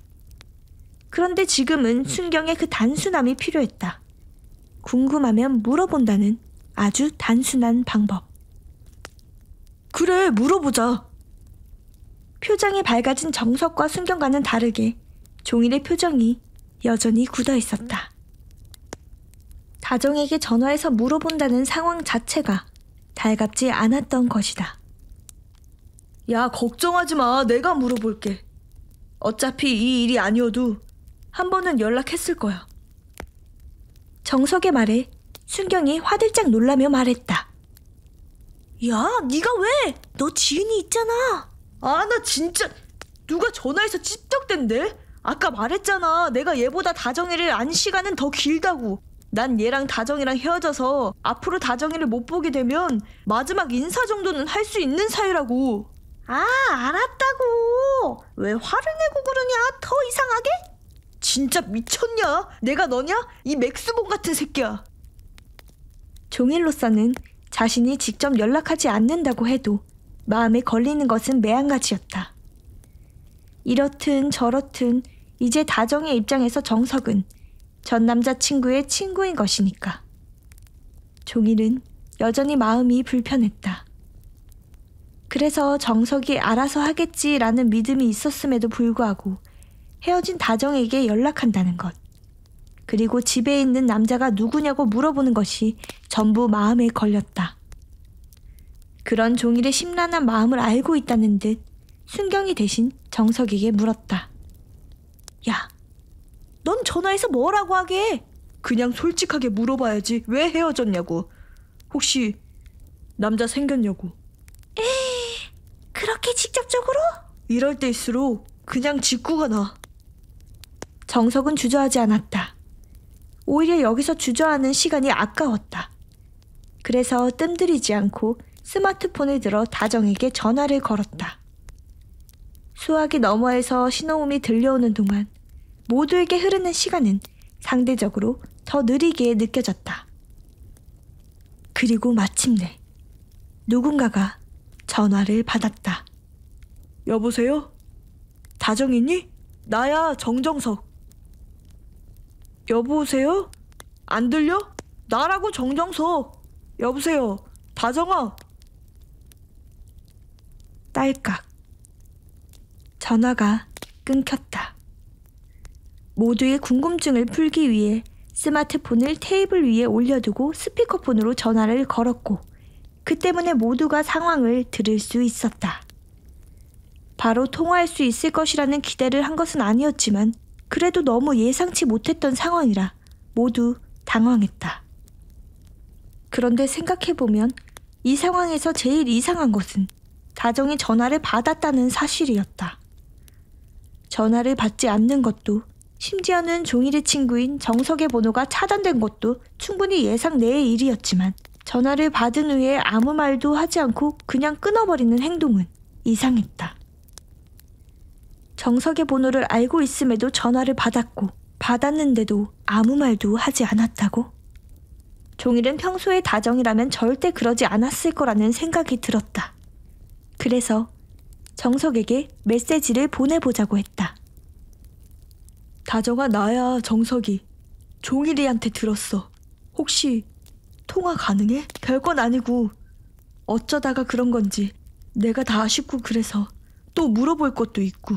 그런데 지금은 순경의 그 단순함이 필요했다. 궁금하면 물어본다는 아주 단순한 방법. 그래, 물어보자. 표정이 밝아진 정석과 순경과는 다르게 종일의 표정이 여전히 굳어 있었다. 다정에게 전화해서 물어본다는 상황 자체가 달갑지 않았던 것이다. 야, 걱정하지 마. 내가 물어볼게. 어차피 이 일이 아니어도 한 번은 연락했을 거야. 정석의 말에 순경이 화들짝 놀라며 말했다. 야, 네가 왜? 너 지은이 있잖아. 나 진짜 누가 전화해서 찝적댄대? 아까 말했잖아. 내가 얘보다 다정이를 안 시간은 더 길다고. 난 얘랑 다정이랑 헤어져서 앞으로 다정이를 못 보게 되면 마지막 인사 정도는 할 수 있는 사이라고. 알았다고. 왜 화를 내고 그러냐? 더 이상하게? 진짜 미쳤냐? 내가 너냐? 이 맥스본 같은 새끼야. 종일로서는 자신이 직접 연락하지 않는다고 해도 마음에 걸리는 것은 매한가지였다. 이렇든 저렇든 이제 다정의 입장에서 정석은 전 남자친구의 친구인 것이니까. 종일은 여전히 마음이 불편했다. 그래서 정석이 알아서 하겠지라는 믿음이 있었음에도 불구하고 헤어진 다정에게 연락한다는 것. 그리고 집에 있는 남자가 누구냐고 물어보는 것이 전부 마음에 걸렸다. 그런 종일의 심란한 마음을 알고 있다는 듯 순경이 대신 정석에게 물었다. 야, 넌 전화해서 뭐라고 하게? 그냥 솔직하게 물어봐야지. 왜 헤어졌냐고. 혹시 남자 생겼냐고. 그렇게 직접적으로? 이럴 때일수록 그냥 직구가 나. 정석은 주저하지 않았다. 오히려 여기서 주저하는 시간이 아까웠다. 그래서 뜸들이지 않고 스마트폰을 들어 다정에게 전화를 걸었다. 수화기 너머에서 신호음이 들려오는 동안 모두에게 흐르는 시간은 상대적으로 더 느리게 느껴졌다. 그리고 마침내 누군가가 전화를 받았다. 여보세요? 다정이니? 나야, 정정석. 여보세요? 안 들려? 나라고, 정정석. 여보세요? 다정아. 딸깍. 전화가 끊겼다. 모두의 궁금증을 풀기 위해 스마트폰을 테이블 위에 올려두고 스피커폰으로 전화를 걸었고 그 때문에 모두가 상황을 들을 수 있었다. 바로 통화할 수 있을 것이라는 기대를 한 것은 아니었지만 그래도 너무 예상치 못했던 상황이라 모두 당황했다. 그런데 생각해보면 이 상황에서 제일 이상한 것은 다정이 전화를 받았다는 사실이었다. 전화를 받지 않는 것도 심지어는 종일의 친구인 정석의 번호가 차단된 것도 충분히 예상 내의 일이었지만 전화를 받은 후에 아무 말도 하지 않고 그냥 끊어버리는 행동은 이상했다. 정석의 번호를 알고 있음에도 전화를 받았고 받았는데도 아무 말도 하지 않았다고? 종일은 평소에 다정이라면 절대 그러지 않았을 거라는 생각이 들었다. 그래서 정석에게 메시지를 보내보자고 했다. 다정아, 나야, 정석이. 종일이한테 들었어. 혹시 통화 가능해? 별건 아니고 어쩌다가 그런 건지 내가 다 아쉽고 그래서 또 물어볼 것도 있고.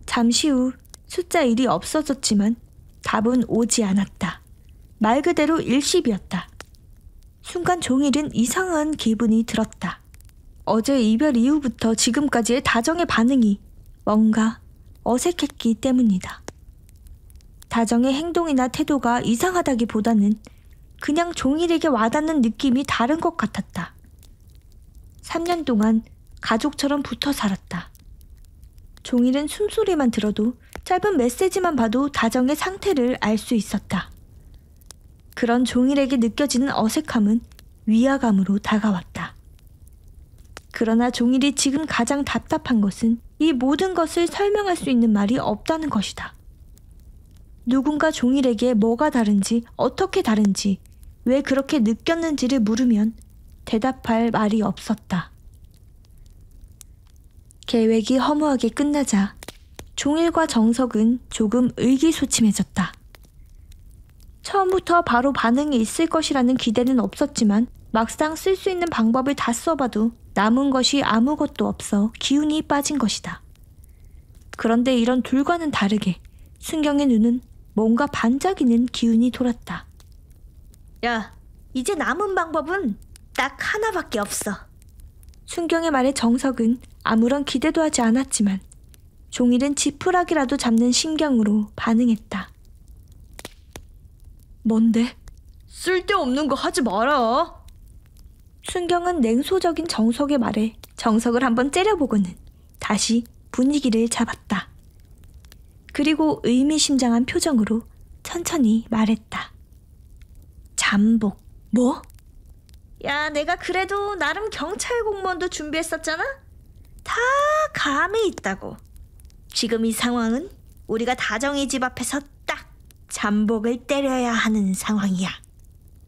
잠시 후 숫자 1이 없어졌지만 답은 오지 않았다. 말 그대로 일십이었다. 순간 종일은 이상한 기분이 들었다. 어제 이별 이후부터 지금까지의 다정의 반응이 뭔가 어색했기 때문이다. 다정의 행동이나 태도가 이상하다기보다는 그냥 종일에게 와닿는 느낌이 다른 것 같았다. 3년 동안 가족처럼 붙어 살았다. 종일은 숨소리만 들어도 짧은 메시지만 봐도 다정의 상태를 알 수 있었다. 그런 종일에게 느껴지는 어색함은 위화감으로 다가왔다. 그러나 종일이 지금 가장 답답한 것은 이 모든 것을 설명할 수 있는 말이 없다는 것이다. 누군가 종일에게 뭐가 다른지, 어떻게 다른지, 왜 그렇게 느꼈는지를 물으면 대답할 말이 없었다. 계획이 허무하게 끝나자 종일과 정석은 조금 의기소침해졌다. 처음부터 바로 반응이 있을 것이라는 기대는 없었지만 막상 쓸 수 있는 방법을 다 써봐도 남은 것이 아무것도 없어 기운이 빠진 것이다. 그런데 이런 둘과는 다르게 순경의 눈은 뭔가 반짝이는 기운이 돌았다. 야, 이제 남은 방법은 딱 하나밖에 없어. 순경의 말에 정석은 아무런 기대도 하지 않았지만 종일은 지푸라기라도 잡는 심경으로 반응했다. 뭔데? 쓸데없는 거 하지 마라. 순경은 냉소적인 정석의 말에 정석을 한번 째려보고는 다시 분위기를 잡았다. 그리고 의미심장한 표정으로 천천히 말했다. 잠복. 뭐? 야, 내가 그래도 나름 경찰 공무원도 준비했었잖아? 다 감이 있다고. 지금 이 상황은 우리가 다정이 집 앞에서 딱 잠복을 때려야 하는 상황이야.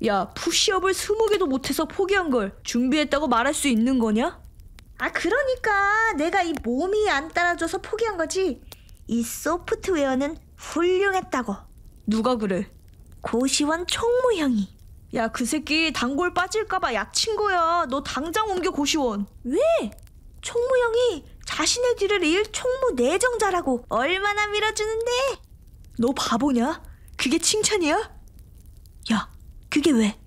야, 푸시업을 20개도 못해서 포기한 걸 준비했다고 말할 수 있는 거냐? 아, 그러니까 내가 이 몸이 안 따라줘서 포기한 거지. 이 소프트웨어는 훌륭했다고. 누가 그래? 고시원 총무형이. 야, 그 새끼 단골 빠질까봐 약친 거야. 너 당장 옮겨, 고시원. 왜? 총무형이 자신의 뒤를 이을 총무 내정자라고 얼마나 밀어주는데. 너 바보냐? 그게 칭찬이야? 야, 그게 왜?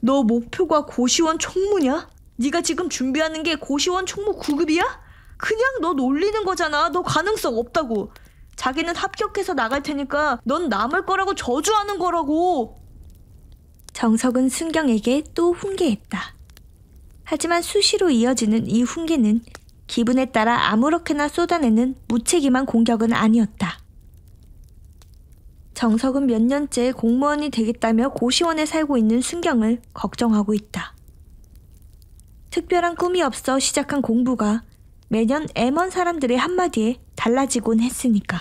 너 목표가 고시원 총무냐? 네가 지금 준비하는 게 고시원 총무 9급이야? 그냥 너 놀리는 거잖아. 너 가능성 없다고. 자기는 합격해서 나갈 테니까 넌 남을 거라고 저주하는 거라고. 정석은 순경에게 또 훈계했다. 하지만 수시로 이어지는 이 훈계는 기분에 따라 아무렇게나 쏟아내는 무책임한 공격은 아니었다. 정석은 몇 년째 공무원이 되겠다며 고시원에 살고 있는 순경을 걱정하고 있다. 특별한 꿈이 없어 시작한 공부가 매년 애먼 사람들의 한마디에 달라지곤 했으니까.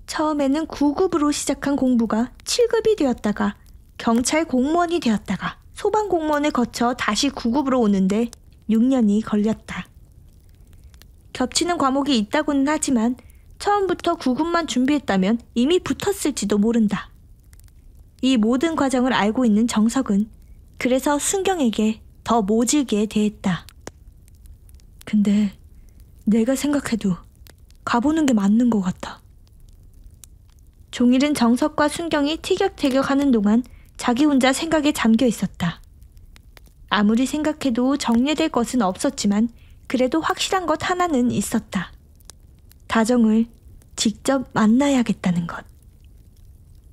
처음에는 9급으로 시작한 공부가 7급이 되었다가 경찰 공무원이 되었다가 소방공무원을 거쳐 다시 9급으로 오는데 6년이 걸렸다. 겹치는 과목이 있다고는 하지만 처음부터 9급만 준비했다면 이미 붙었을지도 모른다. 이 모든 과정을 알고 있는 정석은 그래서 순경에게 더 모질게 대했다. 근데 내가 생각해도 가보는 게 맞는 것 같아. 종일은 정석과 순경이 티격태격하는 동안 자기 혼자 생각에 잠겨 있었다. 아무리 생각해도 정리될 것은 없었지만 그래도 확실한 것 하나는 있었다. 다정을 직접 만나야겠다는 것.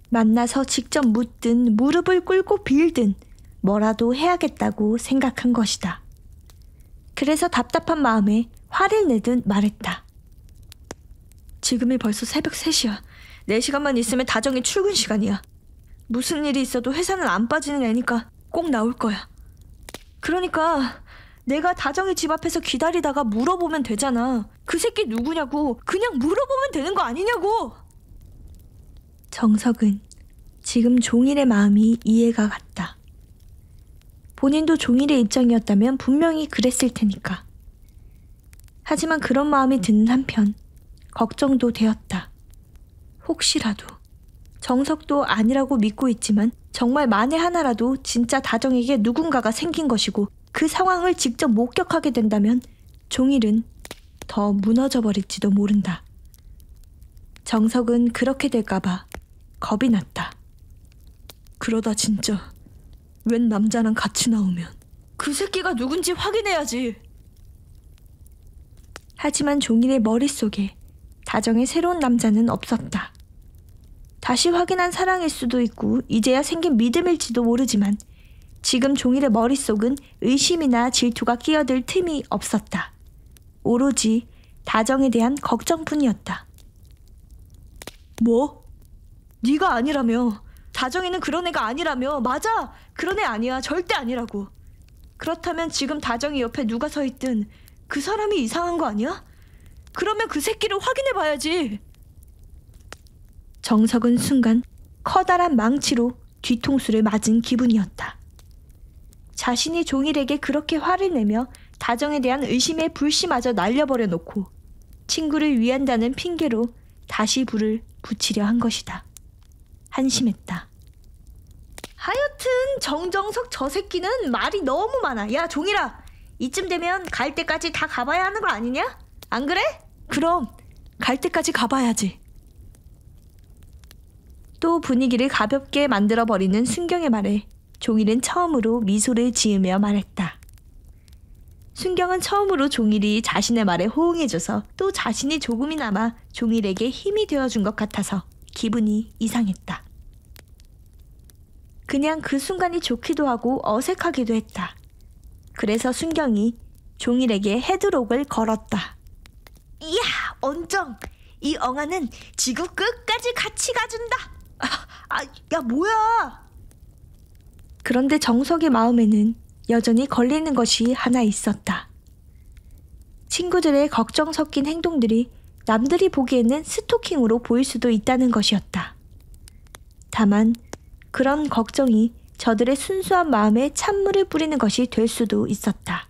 만나서 직접 묻든 무릎을 꿇고 빌든 뭐라도 해야겠다고 생각한 것이다. 그래서 답답한 마음에 화를 내듯 말했다. 지금이 벌써 새벽 3시야. 4시간만 있으면 다정이 출근 시간이야. 무슨 일이 있어도 회사는 안 빠지는 애니까 꼭 나올 거야. 그러니까 내가 다정이 집 앞에서 기다리다가 물어보면 되잖아. 그 새끼 누구냐고 그냥 물어보면 되는 거 아니냐고. 정석은 지금 종일의 마음이 이해가 갔다. 본인도 종일의 입장이었다면 분명히 그랬을 테니까. 하지만 그런 마음이 드는 한편 걱정도 되었다. 혹시라도 정석도 아니라고 믿고 있지만 정말 만에 하나라도 진짜 다정에게 누군가가 생긴 것이고 그 상황을 직접 목격하게 된다면 종일은 더 무너져 버릴지도 모른다. 정석은 그렇게 될까봐 겁이 났다. 그러다 진짜 웬 남자랑 같이 나오면 그 새끼가 누군지 확인해야지. 하지만 종일의 머릿속에 다정의 새로운 남자는 없었다. 다시 확인한 사랑일 수도 있고 이제야 생긴 믿음일지도 모르지만 지금 종일의 머릿속은 의심이나 질투가 끼어들 틈이 없었다. 오로지 다정에 대한 걱정뿐이었다. 뭐? 네가 아니라며. 다정이는 그런 애가 아니라며. 맞아. 그런 애 아니야. 절대 아니라고. 그렇다면 지금 다정이 옆에 누가 서 있든 그 사람이 이상한 거 아니야? 그러면 그 새끼를 확인해봐야지. 정석은 순간 커다란 망치로 뒤통수를 맞은 기분이었다. 자신이 종일에게 그렇게 화를 내며 다정에 대한 의심의 불씨마저 날려버려 놓고 친구를 위한다는 핑계로 다시 불을 붙이려 한 것이다. 한심했다. 하여튼 정정석 저 새끼는 말이 너무 많아. 야 종일아, 이쯤 되면 갈 때까지 다 가봐야 하는 거 아니냐? 안 그래? 그럼 갈 때까지 가봐야지. 또 분위기를 가볍게 만들어버리는 순경의 말에 종일은 처음으로 미소를 지으며 말했다. 순경은 처음으로 종일이 자신의 말에 호응해줘서 또 자신이 조금이나마 종일에게 힘이 되어준 것 같아서 기분이 이상했다. 그냥 그 순간이 좋기도 하고 어색하기도 했다. 그래서 순경이 종일에게 헤드록을 걸었다. 이야, 언정! 이 엉아는 지구 끝까지 같이 가준다! 야, 뭐야! 그런데 정석의 마음에는 여전히 걸리는 것이 하나 있었다. 친구들의 걱정 섞인 행동들이 남들이 보기에는 스토킹으로 보일 수도 있다는 것이었다. 다만 그런 걱정이 저들의 순수한 마음에 찬물을 뿌리는 것이 될 수도 있었다.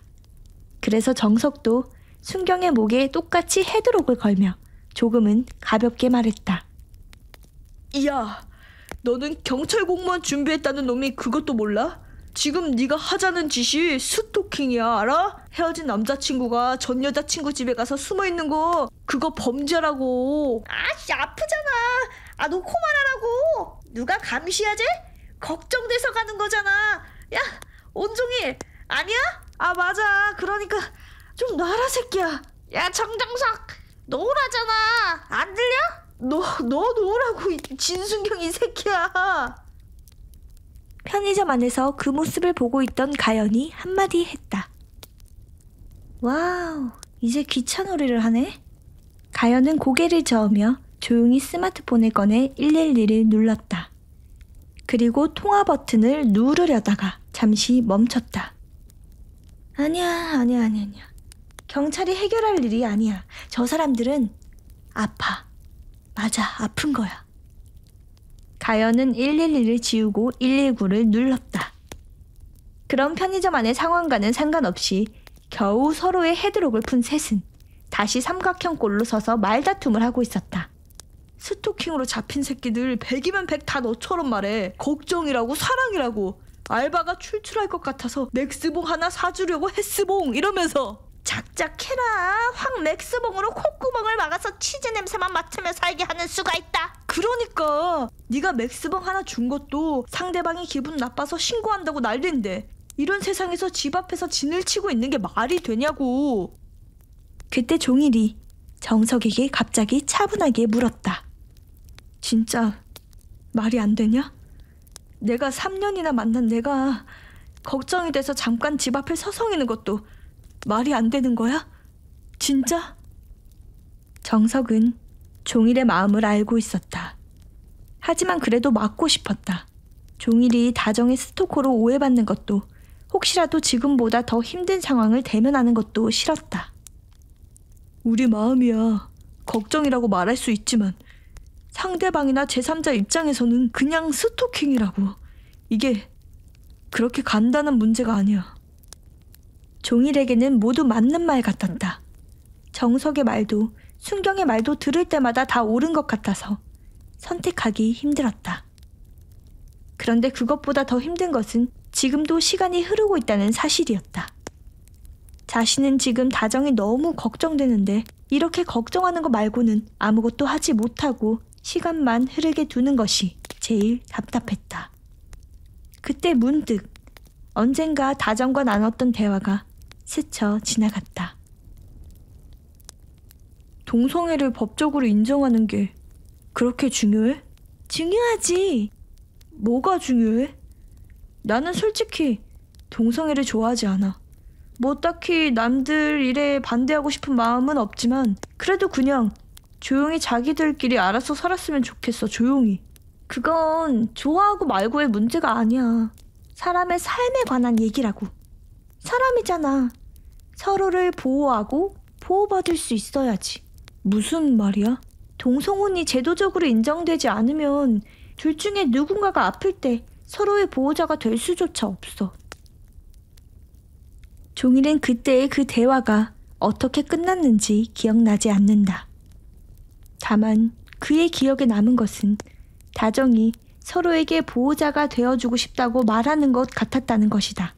그래서 정석도 순경의 목에 똑같이 헤드록을 걸며 조금은 가볍게 말했다. 야, 너는 경찰 공무원 준비했다는 놈이 그것도 몰라? 지금 네가 하자는 짓이 스토킹이야, 알아? 헤어진 남자친구가 전 여자친구 집에 가서 숨어있는 거 그거 범죄라고. 아씨, 아프잖아. 너 그만하라고. 누가 감시하지? 걱정돼서 가는 거잖아. 야, 온종일 아니야? 맞아. 그러니까 좀 놔라 새끼야. 야, 정정석, 노라잖아. 안 들려? 너 놓으라고, 진순경 이 새끼야. 편의점 안에서 그 모습을 보고 있던 가연이 한마디 했다. 와우, 이제 귀찮으리를 하네. 가연은 고개를 저으며 조용히 스마트폰을 꺼내 112를 눌렀다. 그리고 통화 버튼을 누르려다가 잠시 멈췄다. 아니야. 경찰이 해결할 일이 아니야. 저 사람들은 아파. 맞아, 아픈 거야. 가연은 112를 지우고 119를 눌렀다. 그럼 편의점 안의 상황과는 상관없이 겨우 서로의 헤드록을 푼 셋은 다시 삼각형 꼴로 서서 말다툼을 하고 있었다. 스토킹으로 잡힌 새끼들 100이면 100 다 너처럼 말해. 걱정이라고 사랑이라고. 알바가 출출할 것 같아서 맥스봉 하나 사주려고 했스봉 이러면서. 작작해라. 확 맥스봉으로 콧구멍을 막아서 치즈 냄새만 맡으며 살게 하는 수가 있다. 그러니까 네가 맥스봉 하나 준 것도 상대방이 기분 나빠서 신고한다고 난리인데 이런 세상에서 집 앞에서 진을 치고 있는 게 말이 되냐고. 그때 종일이 정석에게 갑자기 차분하게 물었다. 진짜 말이 안 되냐? 내가 3년이나 만난 내가 걱정이 돼서 잠깐 집 앞에 서성이는 것도 말이 안 되는 거야? 진짜? 정석은 종일의 마음을 알고 있었다. 하지만 그래도 막고 싶었다. 종일이 다정의 스토커로 오해받는 것도 혹시라도 지금보다 더 힘든 상황을 대면하는 것도 싫었다. 우리 마음이야. 걱정이라고 말할 수 있지만 상대방이나 제3자 입장에서는 그냥 스토킹이라고. 이게 그렇게 간단한 문제가 아니야. 종일에게는 모두 맞는 말 같았다. 정석의 말도 순경의 말도 들을 때마다 다 옳은 것 같아서 선택하기 힘들었다. 그런데 그것보다 더 힘든 것은 지금도 시간이 흐르고 있다는 사실이었다. 자신은 지금 다정이 너무 걱정되는데 이렇게 걱정하는 거 말고는 아무것도 하지 못하고 시간만 흐르게 두는 것이 제일 답답했다. 그때 문득 언젠가 다정과 나눴던 대화가 스쳐 지나갔다. 동성애를 법적으로 인정하는 게 그렇게 중요해? 중요하지. 뭐가 중요해? 나는 솔직히 동성애를 좋아하지 않아. 뭐 딱히 남들 일에 반대하고 싶은 마음은 없지만 그래도 그냥 조용히 자기들끼리 알아서 살았으면 좋겠어. 조용히. 그건 좋아하고 말고의 문제가 아니야. 사람의 삶에 관한 얘기라고. 사람이잖아. 서로를 보호하고 보호받을 수 있어야지. 무슨 말이야? 동성혼이 제도적으로 인정되지 않으면 둘 중에 누군가가 아플 때 서로의 보호자가 될 수조차 없어. 종일은 그때의 그 대화가 어떻게 끝났는지 기억나지 않는다. 다만 그의 기억에 남은 것은 다정이 서로에게 보호자가 되어주고 싶다고 말하는 것 같았다는 것이다.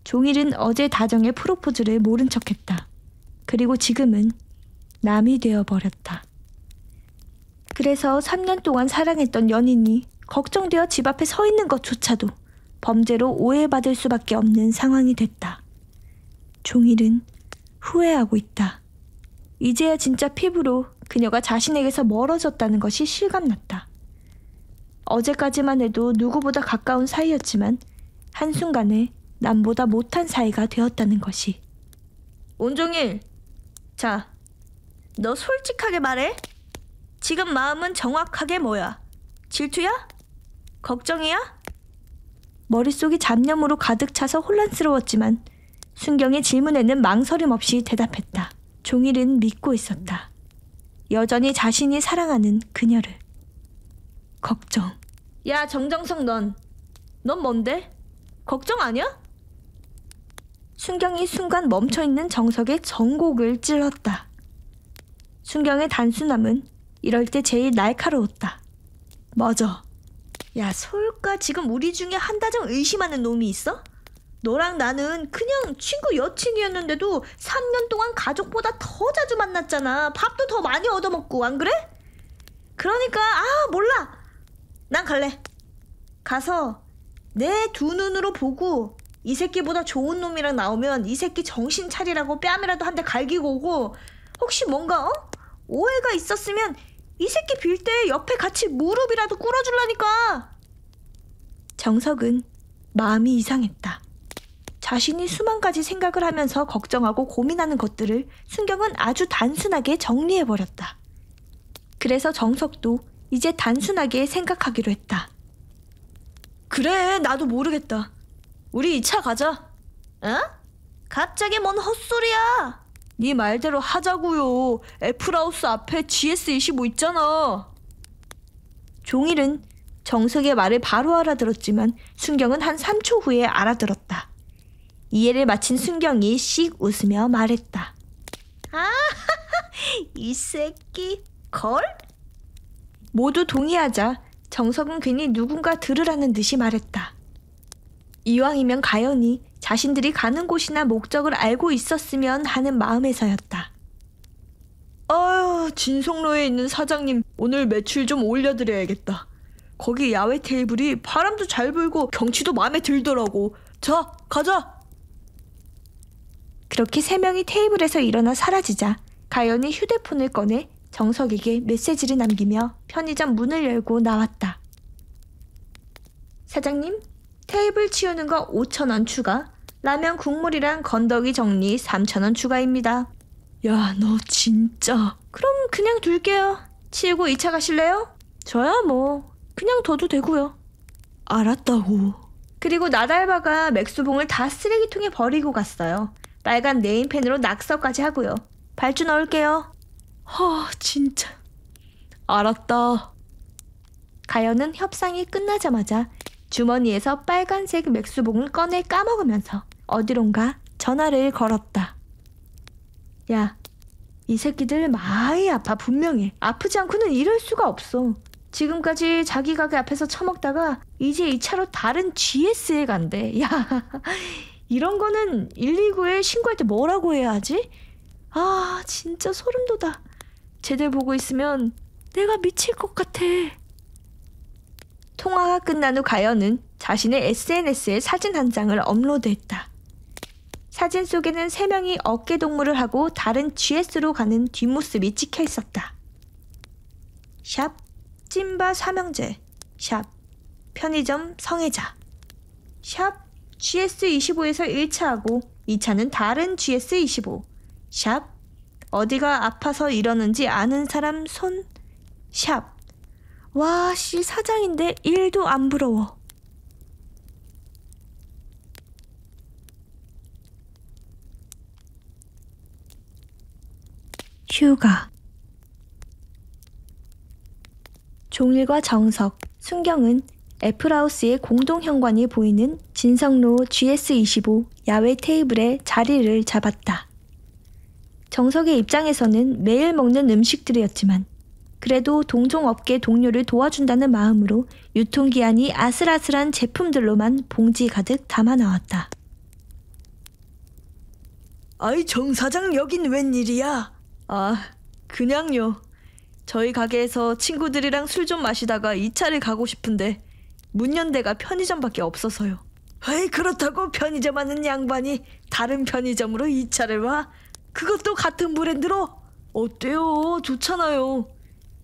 종일은 어제 다정의 프로포즈를 모른 척했다. 그리고 지금은 남이 되어버렸다. 그래서 3년 동안 사랑했던 연인이 걱정되어 집 앞에 서 있는 것조차도 범죄로 오해받을 수밖에 없는 상황이 됐다. 종일은 후회하고 있다. 이제야 진짜 피부로 그녀가 자신에게서 멀어졌다는 것이 실감났다. 어제까지만 해도 누구보다 가까운 사이였지만 한순간에 남보다 못한 사이가 되었다는 것이. 온종일, 자, 너 솔직하게 말해. 지금 마음은 정확하게 뭐야? 질투야? 걱정이야? 머릿속이 잡념으로 가득 차서 혼란스러웠지만 순경의 질문에는 망설임 없이 대답했다. 종일은 믿고 있었다. 여전히 자신이 사랑하는 그녀를. 걱정. 야, 정정석 넌 뭔데? 걱정 아니야? 순경이 순간 멈춰있는 정석의 정곡을 찔렀다. 순경의 단순함은 이럴 때 제일 날카로웠다. 맞아. 야, 솔까 지금 우리 중에 한다정 의심하는 놈이 있어? 너랑 나는 그냥 친구 여친이었는데도 3년 동안 가족보다 더 자주 만났잖아. 밥도 더 많이 얻어먹고, 안 그래? 그러니까 몰라. 난 갈래. 가서 내 두 눈으로 보고 이 새끼보다 좋은 놈이랑 나오면 이 새끼 정신 차리라고 뺨이라도 한 대 갈기고 오고, 혹시 뭔가 오해가 있었으면 이 새끼 빌 때 옆에 같이 무릎이라도 꿇어줄라니까. 정석은 마음이 이상했다. 자신이 수만 가지 생각을 하면서 걱정하고 고민하는 것들을 순경은 아주 단순하게 정리해버렸다. 그래서 정석도 이제 단순하게 생각하기로 했다. 그래, 나도 모르겠다. 우리 2차 가자. 어? 갑자기 뭔 헛소리야? 네 말대로 하자고요. 애플하우스 앞에 GS25 있잖아. 종일은 정석의 말을 바로 알아들었지만 순경은 한 3초 후에 알아들었다. 이해를 마친 순경이 씩 웃으며 말했다. 이 새끼 걸? 모두 동의하자 정석은 괜히 누군가 들으라는 듯이 말했다. 이왕이면 가연이 자신들이 가는 곳이나 목적을 알고 있었으면 하는 마음에서였다. 아유, 진성로에 있는 사장님 오늘 매출 좀 올려드려야겠다. 거기 야외 테이블이 바람도 잘 불고 경치도 마음에 들더라고. 자, 가자. 그렇게 3명이 테이블에서 일어나 사라지자 가연이 휴대폰을 꺼내 정석에게 메시지를 남기며 편의점 문을 열고 나왔다. 사장님, 테이블 치우는 거 5,000원 추가, 라면 국물이랑 건더기 정리 3,000원 추가입니다. 야, 너 진짜. 그럼 그냥 둘게요. 치우고 2차 가실래요? 저야 뭐 그냥 둬도 되고요. 알았다고. 그리고 나달바가 맥주봉을 다 쓰레기통에 버리고 갔어요. 빨간 네임펜으로 낙서까지 하고요. 발주 넣을게요. 진짜. 알았다. 가연은 협상이 끝나자마자 주머니에서 빨간색 맥주봉을 꺼내 까먹으면서 어디론가 전화를 걸었다. 야, 이 새끼들 많이 아파. 분명해. 아프지 않고는 이럴 수가 없어. 지금까지 자기 가게 앞에서 처먹다가 이제 2차로 다른 GS에 간대. 야, 이런 거는 119에 신고할 때 뭐라고 해야 하지? 진짜 소름 돋아. 쟤들 보고 있으면 내가 미칠 것 같아. 통화가 끝난 후 가연은 자신의 SNS에 사진 한 장을 업로드했다. 사진 속에는 3명이 어깨동무를 하고 다른 GS로 가는 뒷모습이 찍혀 있었다. 샵 찐바 삼형제, 샵 편의점 성애자, 샵 GS25에서 1차하고 2차는 다른 GS25, 샵 어디가 아파서 이러는지 아는 사람 손, 샵 와, 씨, 사장인데 1도 안 부러워. 휴가. 종일과 정석, 순경은 애플하우스의 공동현관이 보이는 진성로 GS25 야외 테이블에 자리를 잡았다. 정석의 입장에서는 매일 먹는 음식들이었지만 그래도 동종업계 동료를 도와준다는 마음으로 유통기한이 아슬아슬한 제품들로만 봉지 가득 담아 나왔다. 아이, 정 사장 여긴 웬일이야? 그냥요. 저희 가게에서 친구들이랑 술 좀 마시다가 2차를 가고 싶은데 문 연 데가 편의점밖에 없어서요. 에이, 그렇다고 편의점 하는 양반이 다른 편의점으로 2차를 와? 그것도 같은 브랜드로? 어때요? 좋잖아요.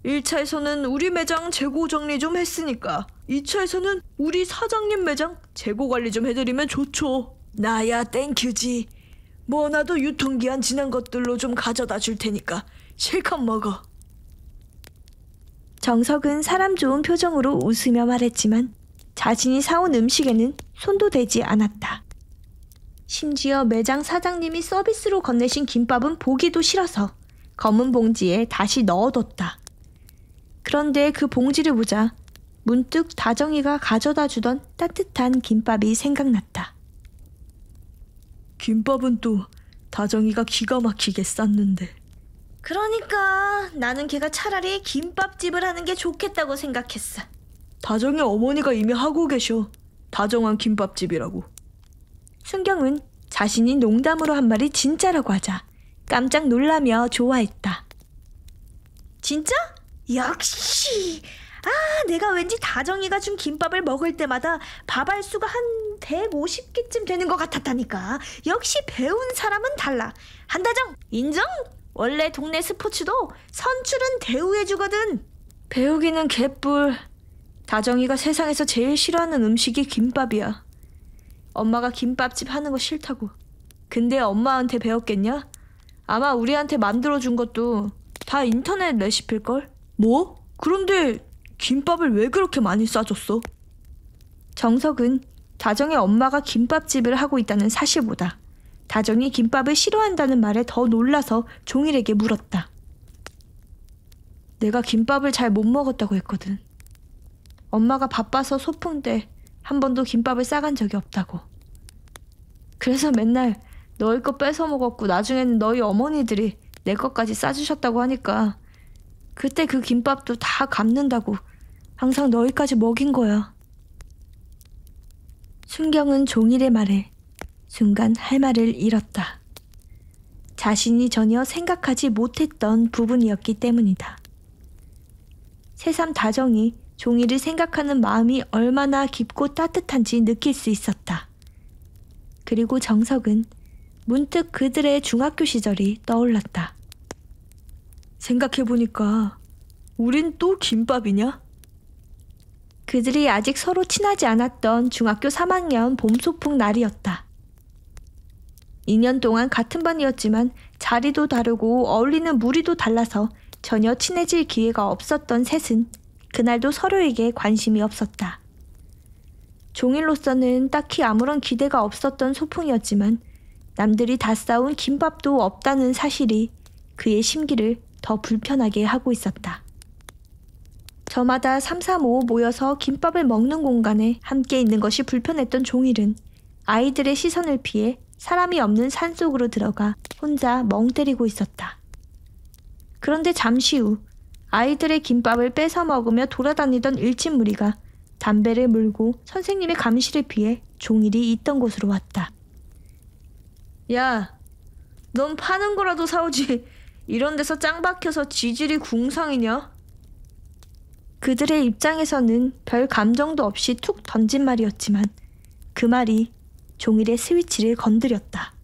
1차에서는 우리 매장 재고 정리 좀 했으니까 2차에서는 우리 사장님 매장 재고 관리 좀 해드리면 좋죠. 나야 땡큐지. 뭐 나도 유통기한 지난 것들로 좀 가져다 줄 테니까 실컷 먹어. 정석은 사람 좋은 표정으로 웃으며 말했지만 자신이 사온 음식에는 손도 대지 않았다. 심지어 매장 사장님이 서비스로 건네신 김밥은 보기도 싫어서 검은 봉지에 다시 넣어뒀다. 그런데 그 봉지를 보자 문득 다정이가 가져다 주던 따뜻한 김밥이 생각났다. 김밥은 또 다정이가 기가 막히게 쌌는데. 그러니까 나는 걔가 차라리 김밥집을 하는 게 좋겠다고 생각했어. 다정이 어머니가 이미 하고 계셔. 다정한 김밥집이라고. 순경은 자신이 농담으로 한 말이 진짜라고 하자 깜짝 놀라며 좋아했다. 진짜? 역시. 내가 왠지 다정이가 준 김밥을 먹을 때마다 밥알수가 한 150개쯤 되는 것 같았다니까. 역시 배운 사람은 달라. 한다정 인정? 원래 동네 스포츠도 선출은 대우해주거든. 배우기는 개뿔. 다정이가 세상에서 제일 싫어하는 음식이 김밥이야. 엄마가 김밥집 하는 거 싫다고. 근데 엄마한테 배웠겠냐? 아마 우리한테 만들어준 것도 다 인터넷 레시피일걸? 뭐? 그런데 김밥을 왜 그렇게 많이 싸줬어? 정석은 다정의 엄마가 김밥집을 하고 있다는 사실보다 다정이 김밥을 싫어한다는 말에 더 놀라서 종일에게 물었다. 내가 김밥을 잘 못 먹었다고 했거든. 엄마가 바빠서 소풍 때 한 번도 김밥을 싸간 적이 없다고. 그래서 맨날 너희 거 뺏어 먹었고 나중에는 너희 어머니들이 내 것까지 싸주셨다고 하니까 그때 그 김밥도 다 갚는다고 항상 너희까지 먹인 거야. 순경은 종일의 말에 순간 할 말을 잃었다. 자신이 전혀 생각하지 못했던 부분이었기 때문이다. 새삼 다정이 종일을 생각하는 마음이 얼마나 깊고 따뜻한지 느낄 수 있었다. 그리고 정석은 문득 그들의 중학교 시절이 떠올랐다. 생각해보니까 우린 또 김밥이냐? 그들이 아직 서로 친하지 않았던 중학교 3학년 봄소풍 날이었다. 2년 동안 같은 반이었지만 자리도 다르고 어울리는 무리도 달라서 전혀 친해질 기회가 없었던 셋은 그날도 서로에게 관심이 없었다. 종일로서는 딱히 아무런 기대가 없었던 소풍이었지만 남들이 다 싸운 김밥도 없다는 사실이 그의 심기를 더 불편하게 하고 있었다. 저마다 3, 4, 5 모여서 김밥을 먹는 공간에 함께 있는 것이 불편했던 종일은 아이들의 시선을 피해 사람이 없는 산속으로 들어가 혼자 멍 때리고 있었다. 그런데 잠시 후 아이들의 김밥을 뺏어 먹으며 돌아다니던 일진 무리가 담배를 물고 선생님의 감시를 피해 종일이 있던 곳으로 왔다. 야, 넌 파는 거라도 사오지. 이런 데서 짱 박혀서 지질이 궁상이냐? 그들의 입장에서는 별 감정도 없이 툭 던진 말이었지만 그 말이 종일의 스위치를 건드렸다.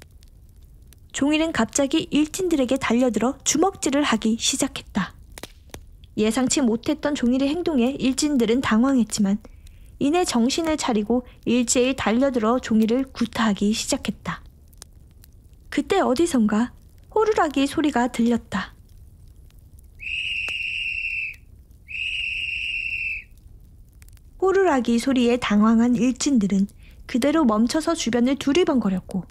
종일은 갑자기 일진들에게 달려들어 주먹질을 하기 시작했다. 예상치 못했던 종일의 행동에 일진들은 당황했지만 이내 정신을 차리고 일제히 달려들어 종일을 구타하기 시작했다. 그때 어디선가 호루라기 소리가 들렸다. 호루라기 소리에 당황한 일진들은 그대로 멈춰서 주변을 두리번거렸고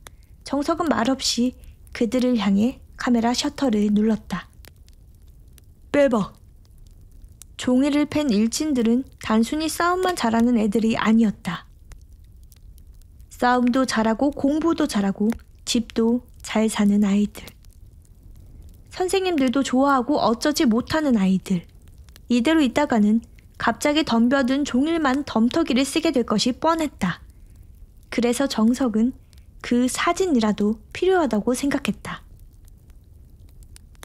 정석은 말없이 그들을 향해 카메라 셔터를 눌렀다. 빼봐. 종이를 팬 일진들은 단순히 싸움만 잘하는 애들이 아니었다. 싸움도 잘하고 공부도 잘하고 집도 잘 사는 아이들. 선생님들도 좋아하고 어쩌지 못하는 아이들. 이대로 있다가는 갑자기 덤벼든 종일만 덤터기를 쓰게 될 것이 뻔했다. 그래서 정석은 그 사진이라도 필요하다고 생각했다.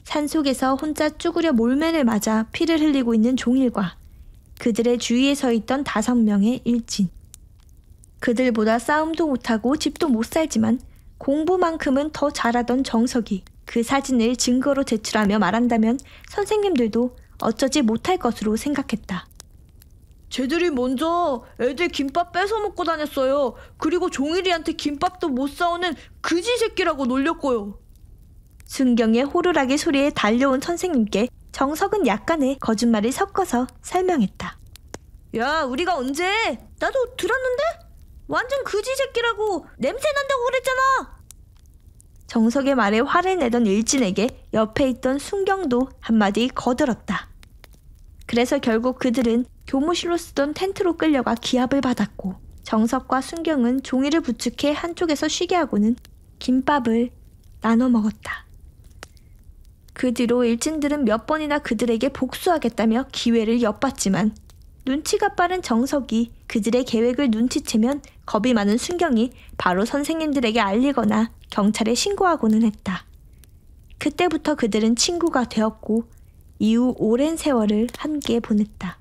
산속에서 혼자 쭈그려 몰매를 맞아 피를 흘리고 있는 종일과 그들의 주위에 서 있던 5명의 일진. 그들보다 싸움도 못하고 집도 못 살지만 공부만큼은 더 잘하던 정석이 그 사진을 증거로 제출하며 말한다면 선생님들도 어쩌지 못할 것으로 생각했다. 쟤들이 먼저 애들 김밥 뺏어 먹고 다녔어요. 그리고 종일이한테 김밥도 못 사오는 그지 새끼라고 놀렸고요. 순경의 호루라기 소리에 달려온 선생님께 정석은 약간의 거짓말을 섞어서 설명했다. 야, 우리가 언제? 나도 들었는데? 완전 그지 새끼라고 냄새 난다고 그랬잖아. 정석의 말에 화를 내던 일진에게 옆에 있던 순경도 한마디 거들었다. 그래서 결국 그들은 교무실로 쓰던 텐트로 끌려가 기합을 받았고 정석과 순경은 종이를 부축해 한쪽에서 쉬게 하고는 김밥을 나눠 먹었다. 그 뒤로 일진들은 몇 번이나 그들에게 복수하겠다며 기회를 엿봤지만 눈치가 빠른 정석이 그들의 계획을 눈치채면 겁이 많은 순경이 바로 선생님들에게 알리거나 경찰에 신고하고는 했다. 그때부터 그들은 친구가 되었고 이후 오랜 세월을 함께 보냈다.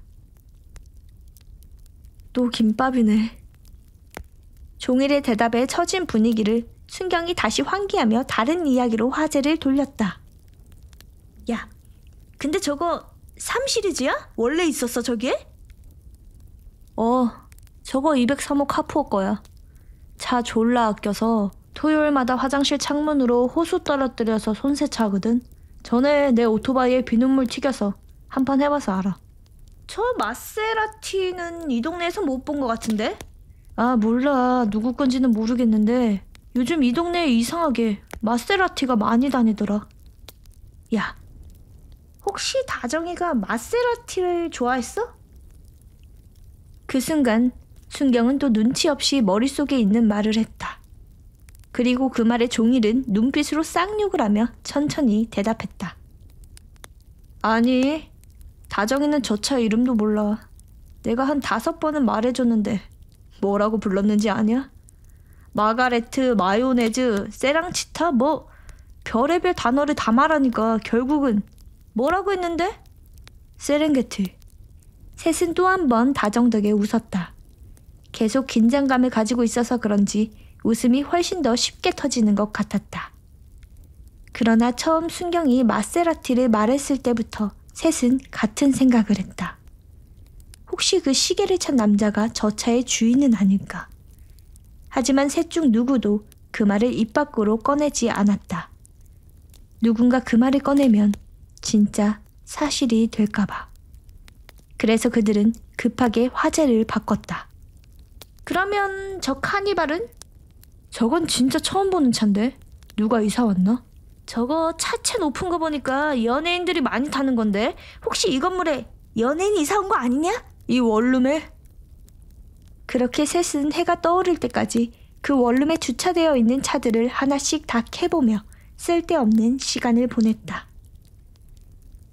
또 김밥이네. 종일의 대답에 처진 분위기를 순경이 다시 환기하며 다른 이야기로 화제를 돌렸다. 야, 근데 저거 3시리즈야? 원래 있었어 저기에? 저거 203호 카푸어 거야. 차 졸라 아껴서 토요일마다 화장실 창문으로 호수 떨어뜨려서 손세차하거든. 전에 내 오토바이에 비눗물 튀겨서 한 판 해봐서 알아. 저 마세라티는 이 동네에서 못 본 것 같은데? 아, 몰라. 누구 건지는 모르겠는데 요즘 이 동네에 이상하게 마세라티가 많이 다니더라. 야, 혹시 다정이가 마세라티를 좋아했어? 그 순간 순경은 또 눈치 없이 머릿속에 있는 말을 했다. 그리고 그 말에 종일은 눈빛으로 쌍욕을 하며 천천히 대답했다. 아니, 다정이는 저 차 이름도 몰라. 내가 한 5번은 말해줬는데 뭐라고 불렀는지 아냐? 마가레트, 마요네즈, 세랑치타 뭐 별의별 단어를 다 말하니까 결국은 뭐라고 했는데? 세렝게티. 셋은 또 한 번 다정덕에 웃었다. 계속 긴장감을 가지고 있어서 그런지 웃음이 훨씬 더 쉽게 터지는 것 같았다. 그러나 처음 순경이 마세라티를 말했을 때부터 셋은 같은 생각을 했다. 혹시 그 시계를 찬 남자가 저 차의 주인은 아닐까? 하지만 셋 중 누구도 그 말을 입 밖으로 꺼내지 않았다. 누군가 그 말을 꺼내면 진짜 사실이 될까봐. 그래서 그들은 급하게 화제를 바꿨다. 그러면 저 카니발은? 저건 진짜 처음 보는 차인데? 누가 이사 왔나? 저거 차체 높은 거 보니까 연예인들이 많이 타는 건데 혹시 이 건물에 연예인이 이사 온 거 아니냐? 이 원룸에? 그렇게 셋은 해가 떠오를 때까지 그 원룸에 주차되어 있는 차들을 하나씩 다 캐보며 쓸데없는 시간을 보냈다.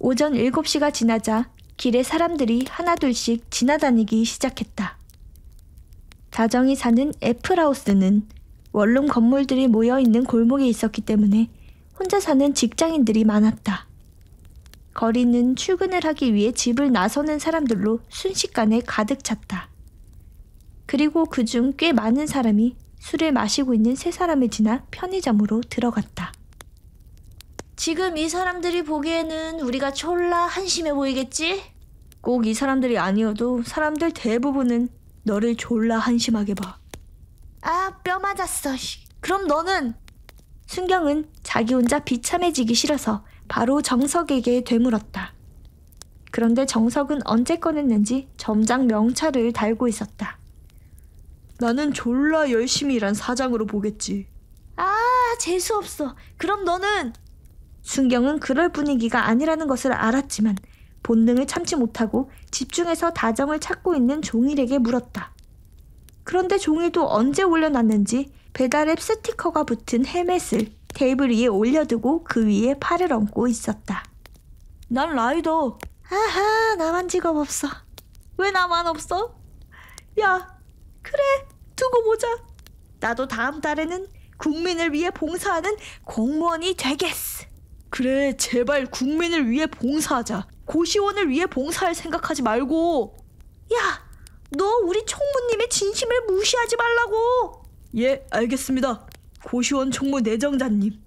오전 7시가 지나자 길에 사람들이 하나둘씩 지나다니기 시작했다. 다정이 사는 애플하우스는 원룸 건물들이 모여있는 골목에 있었기 때문에 혼자 사는 직장인들이 많았다. 거리는 출근을 하기 위해 집을 나서는 사람들로 순식간에 가득 찼다. 그리고 그중 꽤 많은 사람이 술을 마시고 있는 세 사람을 지나 편의점으로 들어갔다. 지금 이 사람들이 보기에는 우리가 졸라 한심해 보이겠지? 꼭 이 사람들이 아니어도 사람들 대부분은 너를 졸라 한심하게 봐. 아, 뼈 맞았어. 그럼 너는? 순경은 자기 혼자 비참해지기 싫어서 바로 정석에게 되물었다. 그런데 정석은 언제 꺼냈는지 점장 명찰을 달고 있었다. 나는 졸라 열심히 일한 사장으로 보겠지. 아, 재수없어. 그럼 너는? 순경은 그럴 분위기가 아니라는 것을 알았지만 본능을 참지 못하고 집중해서 다정을 찾고 있는 종일에게 물었다. 그런데 종일도 언제 올려놨는지 배달앱 스티커가 붙은 헬멧을 테이블 위에 올려두고 그 위에 팔을 얹고 있었다. 난 라이더. 아하, 나만 직업 없어. 왜 나만 없어? 야, 그래, 두고 보자. 나도 다음 달에는 국민을 위해 봉사하는 공무원이 되겠어. 그래, 제발 국민을 위해 봉사하자. 고시원을 위해 봉사할 생각하지 말고. 야, 너 우리 총무님의 진심을 무시하지 말라고. 예, 알겠습니다. 고시원 총무 내정자님.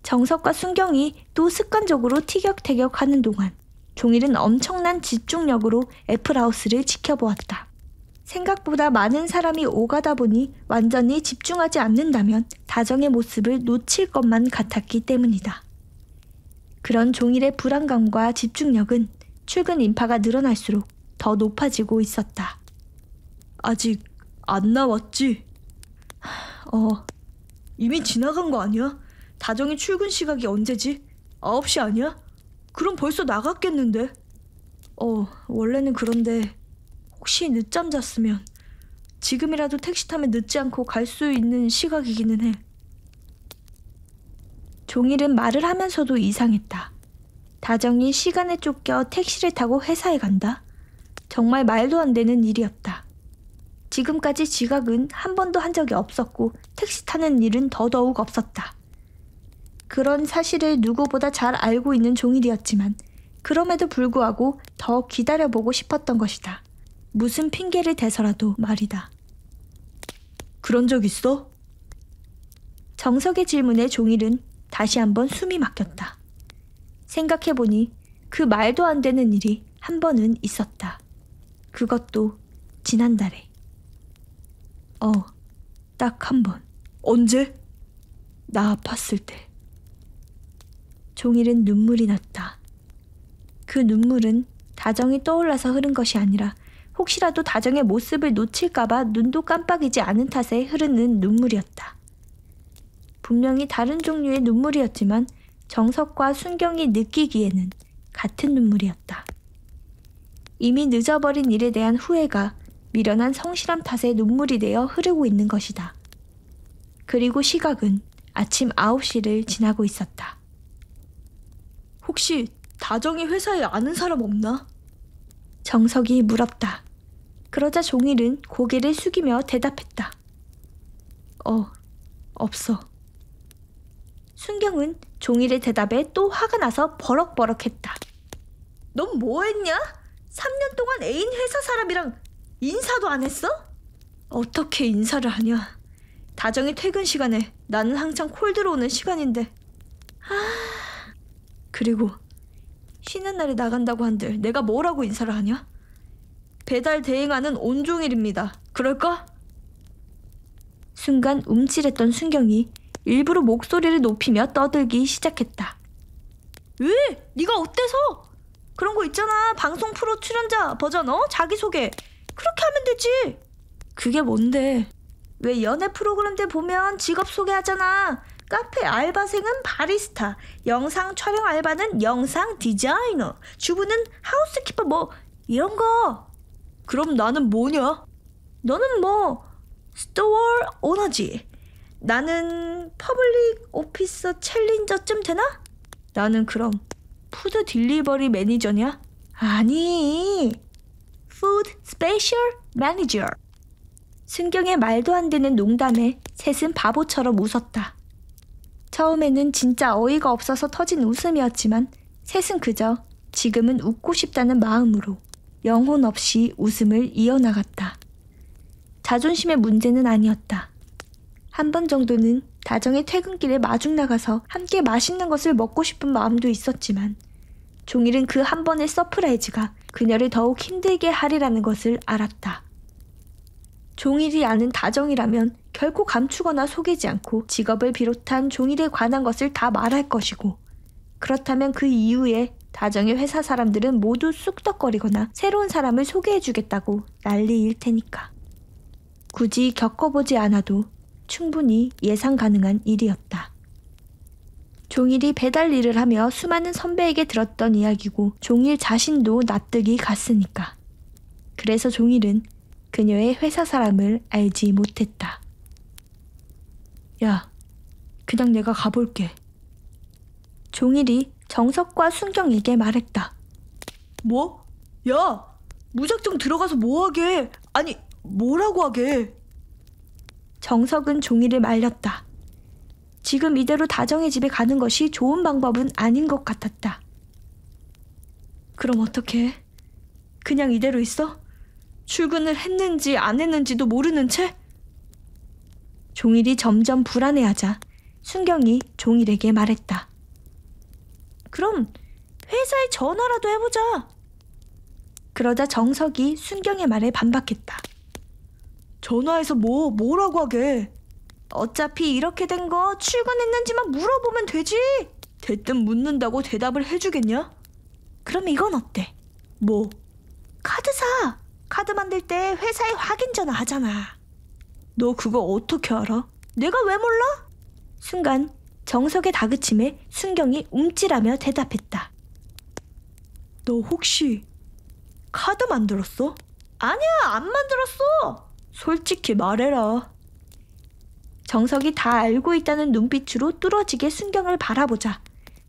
정석과 순경이 또 습관적으로 티격태격하는 동안 종일은 엄청난 집중력으로 애플하우스를 지켜보았다. 생각보다 많은 사람이 오가다 보니 완전히 집중하지 않는다면 다정의 모습을 놓칠 것만 같았기 때문이다. 그런 종일의 불안감과 집중력은 출근 인파가 늘어날수록 더 높아지고 있었다. 아직 안 나왔지? 이미 지나간 거 아니야? 다정이 출근 시각이 언제지? 9시 아니야? 그럼 벌써 나갔겠는데? 원래는 그런데 혹시 늦잠 잤으면 지금이라도 택시 타면 늦지 않고 갈 수 있는 시각이기는 해. 종일은 말을 하면서도 이상했다. 다정이 시간에 쫓겨 택시를 타고 회사에 간다? 정말 말도 안 되는 일이었다. 지금까지 지각은 한 번도 한 적이 없었고 택시 타는 일은 더더욱 없었다. 그런 사실을 누구보다 잘 알고 있는 종일이었지만 그럼에도 불구하고 더 기다려보고 싶었던 것이다. 무슨 핑계를 대서라도 말이다. 그런 적 있어? 정석의 질문에 종일은 다시 한번 숨이 막혔다. 생각해보니 그 말도 안 되는 일이 한 번은 있었다. 그것도 지난달에. 딱 한 번. 언제? 나 아팠을 때. 종일은 눈물이 났다. 그 눈물은 다정이 떠올라서 흐른 것이 아니라 혹시라도 다정의 모습을 놓칠까봐 눈도 깜빡이지 않은 탓에 흐르는 눈물이었다. 분명히 다른 종류의 눈물이었지만 정석과 순경이 느끼기에는 같은 눈물이었다. 이미 늦어버린 일에 대한 후회가 미련한 성실함 탓에 눈물이 되어 흐르고 있는 것이다. 그리고 시각은 아침 9시를 지나고 있었다. 혹시 다정이 회사에 아는 사람 없나? 정석이 물었다. 그러자 종일은 고개를 숙이며 대답했다. 없어. 순경은 종일의 대답에 또 화가 나서 버럭버럭했다. 넌 뭐했냐? 3년 동안 애인 회사 사람이랑 인사도 안 했어? 어떻게 인사를 하냐? 다정이 퇴근 시간에 나는 항상 콜 들어오는 시간인데. 그리고 쉬는 날에 나간다고 한들 내가 뭐라고 인사를 하냐? 배달 대행하는 온종일입니다. 그럴까? 순간 움찔했던 순경이 일부러 목소리를 높이며 떠들기 시작했다. 왜? 네가 어때서? 그런 거 있잖아. 방송 프로 출연자 버전 자기소개. 그렇게 하면 되지. 그게 뭔데? 왜 연애 프로그램 때 보면 직업 소개하잖아. 카페 알바생은 바리스타, 영상 촬영 알바는 영상 디자이너, 주부는 하우스키퍼 뭐 이런 거. 그럼 나는 뭐냐? 너는 뭐 스토어 오너지. 나는 퍼블릭 오피서 챌린저쯤 되나? 나는 그럼 푸드 딜리버리 매니저냐? 아니, 푸드 스페셜 매니저. 순경의 말도 안 되는 농담에 셋은 바보처럼 웃었다. 처음에는 진짜 어이가 없어서 터진 웃음이었지만 셋은 그저 지금은 웃고 싶다는 마음으로 영혼 없이 웃음을 이어나갔다. 자존심의 문제는 아니었다. 한 번 정도는 다정의 퇴근길에 마중 나가서 함께 맛있는 것을 먹고 싶은 마음도 있었지만 종일은 그 한 번의 서프라이즈가 그녀를 더욱 힘들게 하리라는 것을 알았다. 종일이 아는 다정이라면 결코 감추거나 속이지 않고 직업을 비롯한 종일에 관한 것을 다 말할 것이고, 그렇다면 그 이후에 다정의 회사 사람들은 모두 쑥덕거리거나 새로운 사람을 소개해주겠다고 난리일 테니까. 굳이 겪어보지 않아도 충분히 예상 가능한 일이었다. 종일이 배달 일을 하며 수많은 선배에게 들었던 이야기고 종일 자신도 납득이 갔으니까. 그래서 종일은 그녀의 회사 사람을 알지 못했다. 야, 그냥 내가 가볼게. 종일이 정석과 순경에게 말했다. 뭐? 야, 무작정 들어가서 뭐하게? 아니, 뭐라고 하게? 정석은 종일을 말렸다. 지금 이대로 다정의 집에 가는 것이 좋은 방법은 아닌 것 같았다. 그럼 어떡해? 그냥 이대로 있어? 출근을 했는지 안 했는지도 모르는 채? 종일이 점점 불안해하자 순경이 종일에게 말했다. 그럼 회사에 전화라도 해보자. 그러자 정석이 순경의 말에 반박했다. 전화해서 뭐라고 하게? 어차피 이렇게 된 거 출근했는지만 물어보면 되지. 대뜸 묻는다고 대답을 해주겠냐? 그럼 이건 어때? 뭐? 카드사! 카드 만들 때 회사에 확인 전화 하잖아. 너 그거 어떻게 알아? 내가 왜 몰라? 순간 정석의 다그침에 순경이 움찔하며 대답했다. 너 혹시 카드 만들었어? 아니야, 안 만들었어. 솔직히 말해라. 정석이 다 알고 있다는 눈빛으로 뚫어지게 순경을 바라보자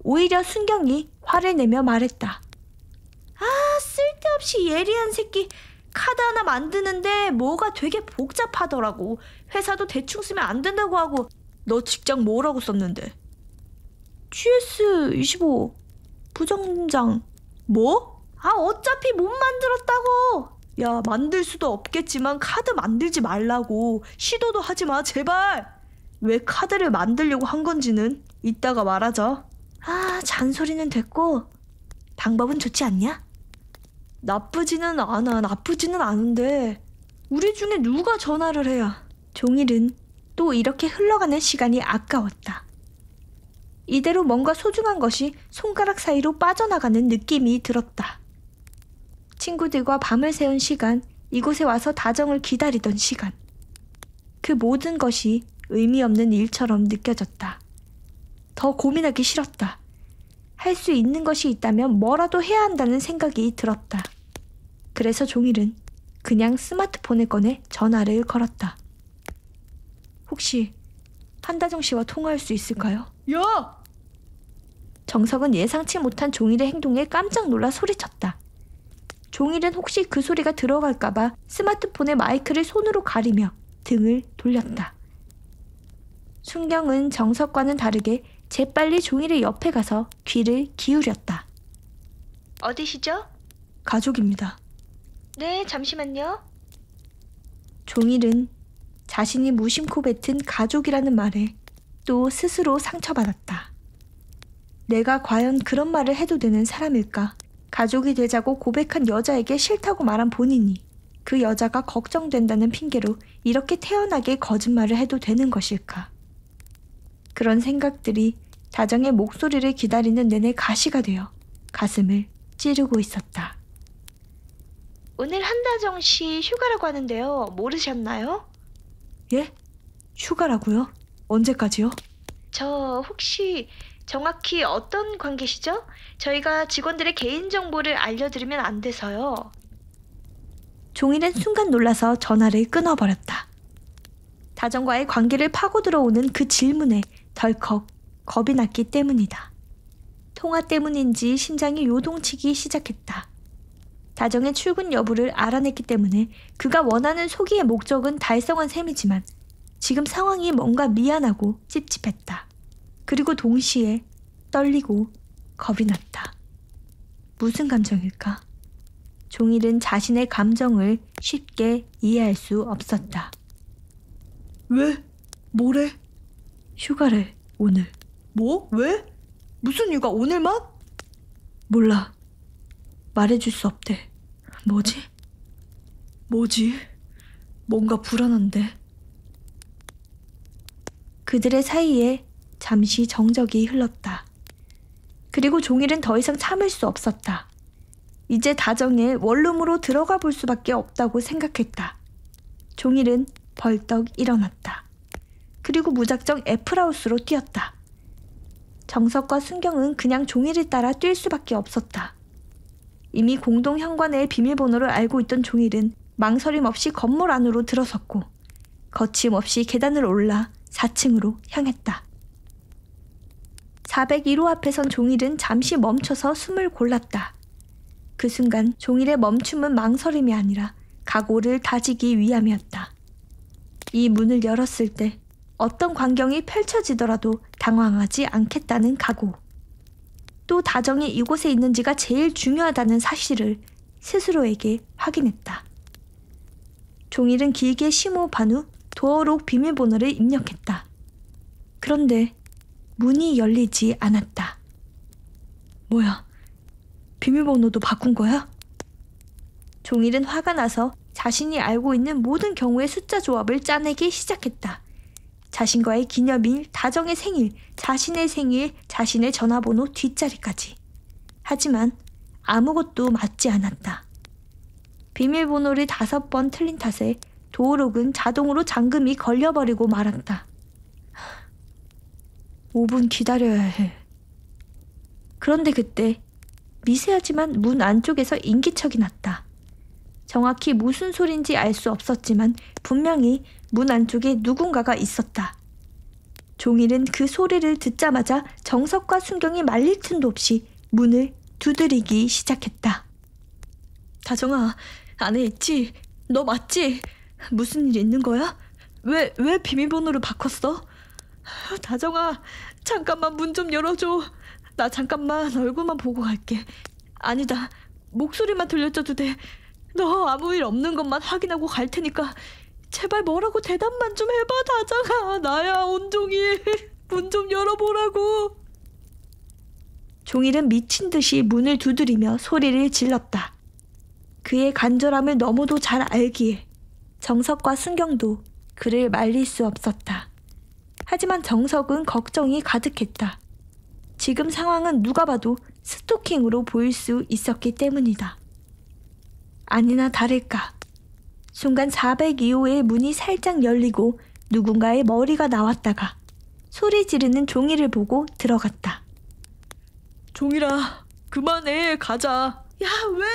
오히려 순경이 화를 내며 말했다. 쓸데없이 예리한 새끼. 카드 하나 만드는데 뭐가 되게 복잡하더라고. 회사도 대충 쓰면 안 된다고 하고. 너 직장 뭐라고 썼는데? GS25 부정장. 뭐? 어차피 못 만들었다고. 야, 만들 수도 없겠지만 카드 만들지 말라고. 시도도 하지 마, 제발. 왜 카드를 만들려고 한 건지는 이따가 말하자. 잔소리는 됐고 방법은 좋지 않냐? 나쁘지는 않은데 우리 중에 누가 전화를 해야. 종일은 또 이렇게 흘러가는 시간이 아까웠다. 이대로 뭔가 소중한 것이 손가락 사이로 빠져나가는 느낌이 들었다. 친구들과 밤을 새운 시간, 이곳에 와서 다정을 기다리던 시간. 그 모든 것이 의미 없는 일처럼 느껴졌다. 더 고민하기 싫었다. 할 수 있는 것이 있다면 뭐라도 해야 한다는 생각이 들었다. 그래서 종일은 그냥 스마트폰을 꺼내 전화를 걸었다. 혹시 한다정 씨와 통화할 수 있을까요? 야! 정석은 예상치 못한 종일의 행동에 깜짝 놀라 소리쳤다. 종일은 혹시 그 소리가 들어갈까봐 스마트폰의 마이크를 손으로 가리며 등을 돌렸다. 순경은 정석과는 다르게 재빨리 종일의 옆에 가서 귀를 기울였다. 어디시죠? 가족입니다. 네, 잠시만요. 종일은 자신이 무심코 뱉은 가족이라는 말에 또 스스로 상처받았다. 내가 과연 그런 말을 해도 되는 사람일까? 가족이 되자고 고백한 여자에게 싫다고 말한 본인이 그 여자가 걱정된다는 핑계로 이렇게 태연하게 거짓말을 해도 되는 것일까? 그런 생각들이 다정의 목소리를 기다리는 내내 가시가 되어 가슴을 찌르고 있었다. 오늘 한다정 씨 휴가라고 하는데요. 모르셨나요? 예? 휴가라고요? 언제까지요? 저 혹시 정확히 어떤 관계시죠? 저희가 직원들의 개인정보를 알려드리면 안 돼서요. 종일은 순간 놀라서 전화를 끊어버렸다. 다정과의 관계를 파고 들어오는 그 질문에 덜컥 겁이 났기 때문이다. 통화 때문인지 심장이 요동치기 시작했다. 다정의 출근 여부를 알아냈기 때문에 그가 원하는 소기의 목적은 달성한 셈이지만 지금 상황이 뭔가 미안하고 찝찝했다. 그리고 동시에 떨리고 겁이 났다. 무슨 감정일까? 종일은 자신의 감정을 쉽게 이해할 수 없었다. 왜? 뭐래? 휴가를 오늘. 뭐? 왜? 무슨 일가 오늘만? 몰라. 말해줄 수 없대. 뭐지? 뭐지? 뭔가 불안한데. 그들의 사이에 잠시 정적이 흘렀다. 그리고 종일은 더 이상 참을 수 없었다. 이제 다정의 원룸으로 들어가 볼 수밖에 없다고 생각했다. 종일은 벌떡 일어났다. 그리고 무작정 애플하우스로 뛰었다. 정석과 순경은 그냥 종일을 따라 뛸 수밖에 없었다. 이미 공동 현관의 비밀번호를 알고 있던 종일은 망설임 없이 건물 안으로 들어섰고 거침없이 계단을 올라 4층으로 향했다. 401호 앞에 선 종일은 잠시 멈춰서 숨을 골랐다. 그 순간 종일의 멈춤은 망설임이 아니라 각오를 다지기 위함이었다. 이 문을 열었을 때 어떤 광경이 펼쳐지더라도 당황하지 않겠다는 각오. 또 다정이 이곳에 있는지가 제일 중요하다는 사실을 스스로에게 확인했다. 종일은 길게 심호흡한 후 도어록 비밀번호를 입력했다. 그런데 문이 열리지 않았다. 뭐야? 비밀번호도 바꾼 거야? 종일은 화가 나서 자신이 알고 있는 모든 경우의 숫자 조합을 짜내기 시작했다. 자신과의 기념일, 다정의 생일, 자신의 생일, 자신의 전화번호 뒷자리까지. 하지만 아무것도 맞지 않았다. 비밀번호를 5번 틀린 탓에 도어록은 자동으로 잠금이 걸려버리고 말았다. 5분 기다려야 해. 그런데 그때 미세하지만 문 안쪽에서 인기척이 났다. 정확히 무슨 소린지 알 수 없었지만 분명히 문 안쪽에 누군가가 있었다. 종일은 그 소리를 듣자마자 정석과 순경이 말릴 틈도 없이 문을 두드리기 시작했다. 다정아, 안에 있지? 너 맞지? 무슨 일 있는 거야? 왜 비밀번호를 바꿨어? 다정아, 잠깐만 문 좀 열어줘. 나 잠깐만 얼굴만 보고 갈게. 아니다, 목소리만 들려줘도 돼. 너 아무 일 없는 것만 확인하고 갈 테니까 제발 뭐라고 대답만 좀 해봐. 다정아, 나야 온종일. 문 좀 열어보라고. 종일은 미친 듯이 문을 두드리며 소리를 질렀다. 그의 간절함을 너무도 잘 알기에 정석과 순경도 그를 말릴 수 없었다. 하지만 정석은 걱정이 가득했다. 지금 상황은 누가 봐도 스토킹으로 보일 수 있었기 때문이다. 아니나 다를까. 순간 402호의 문이 살짝 열리고 누군가의 머리가 나왔다가 소리 지르는 종이를 보고 들어갔다. 종일아, 그만해. 가자. 야, 왜?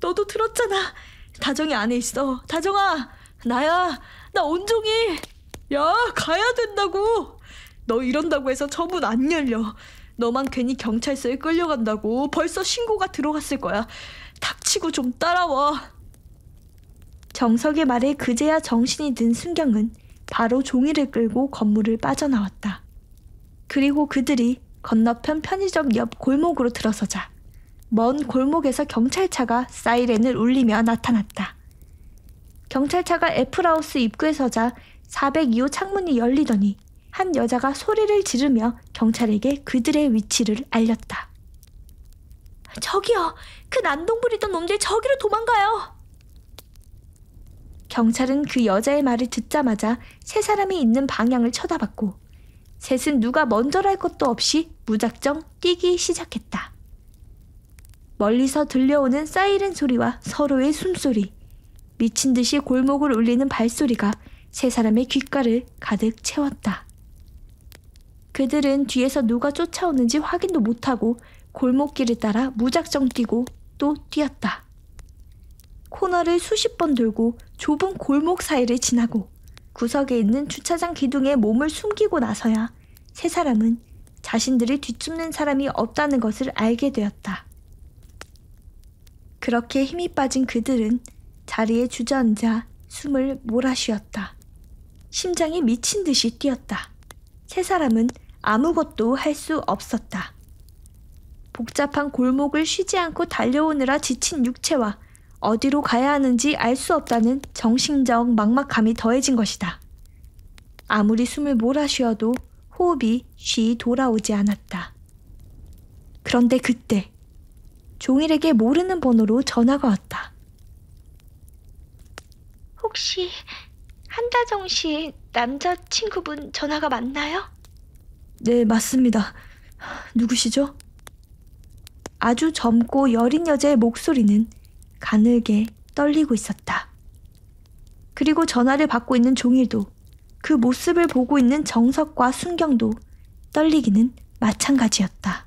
너도 들었잖아. 다정이 안에 있어. 다정아, 나야. 나 온종일. 야, 가야 된다고. 너 이런다고 해서 저 문 안 열려. 너만 괜히 경찰서에 끌려간다고. 벌써 신고가 들어갔을 거야. 닥치고 좀 따라와. 정석의 말에 그제야 정신이 든 순경은 바로 종이를 끌고 건물을 빠져나왔다. 그리고 그들이 건너편 편의점 옆 골목으로 들어서자 먼 골목에서 경찰차가 사이렌을 울리며 나타났다. 경찰차가 애플하우스 입구에 서자 402호 창문이 열리더니 한 여자가 소리를 지르며 경찰에게 그들의 위치를 알렸다. 저기요, 그 난동 부리던 놈들 저기로 도망가요. 경찰은 그 여자의 말을 듣자마자 세 사람이 있는 방향을 쳐다봤고 셋은 누가 먼저랄 것도 없이 무작정 뛰기 시작했다. 멀리서 들려오는 사이렌 소리와 서로의 숨소리, 미친 듯이 골목을 울리는 발소리가 세 사람의 귓가를 가득 채웠다. 그들은 뒤에서 누가 쫓아오는지 확인도 못하고 골목길을 따라 무작정 뛰고 또 뛰었다. 코너를 수십 번 돌고 좁은 골목 사이를 지나고 구석에 있는 주차장 기둥에 몸을 숨기고 나서야 세 사람은 자신들을 뒤쫓는 사람이 없다는 것을 알게 되었다. 그렇게 힘이 빠진 그들은 자리에 주저앉아 숨을 몰아쉬었다. 심장이 미친 듯이 뛰었다. 세 사람은 아무것도 할 수 없었다. 복잡한 골목을 쉬지 않고 달려오느라 지친 육체와 어디로 가야 하는지 알 수 없다는 정신적 막막함이 더해진 것이다. 아무리 숨을 몰아쉬어도 호흡이 쉬이 돌아오지 않았다. 그런데 그때 종일에게 모르는 번호로 전화가 왔다. 혹시 한다정 씨 남자친구분 전화가 맞나요? 네, 맞습니다. 누구시죠? 아주 젊고 여린 여자의 목소리는 가늘게 떨리고 있었다. 그리고 전화를 받고 있는 종일도 그 모습을 보고 있는 정석과 순경도 떨리기는 마찬가지였다.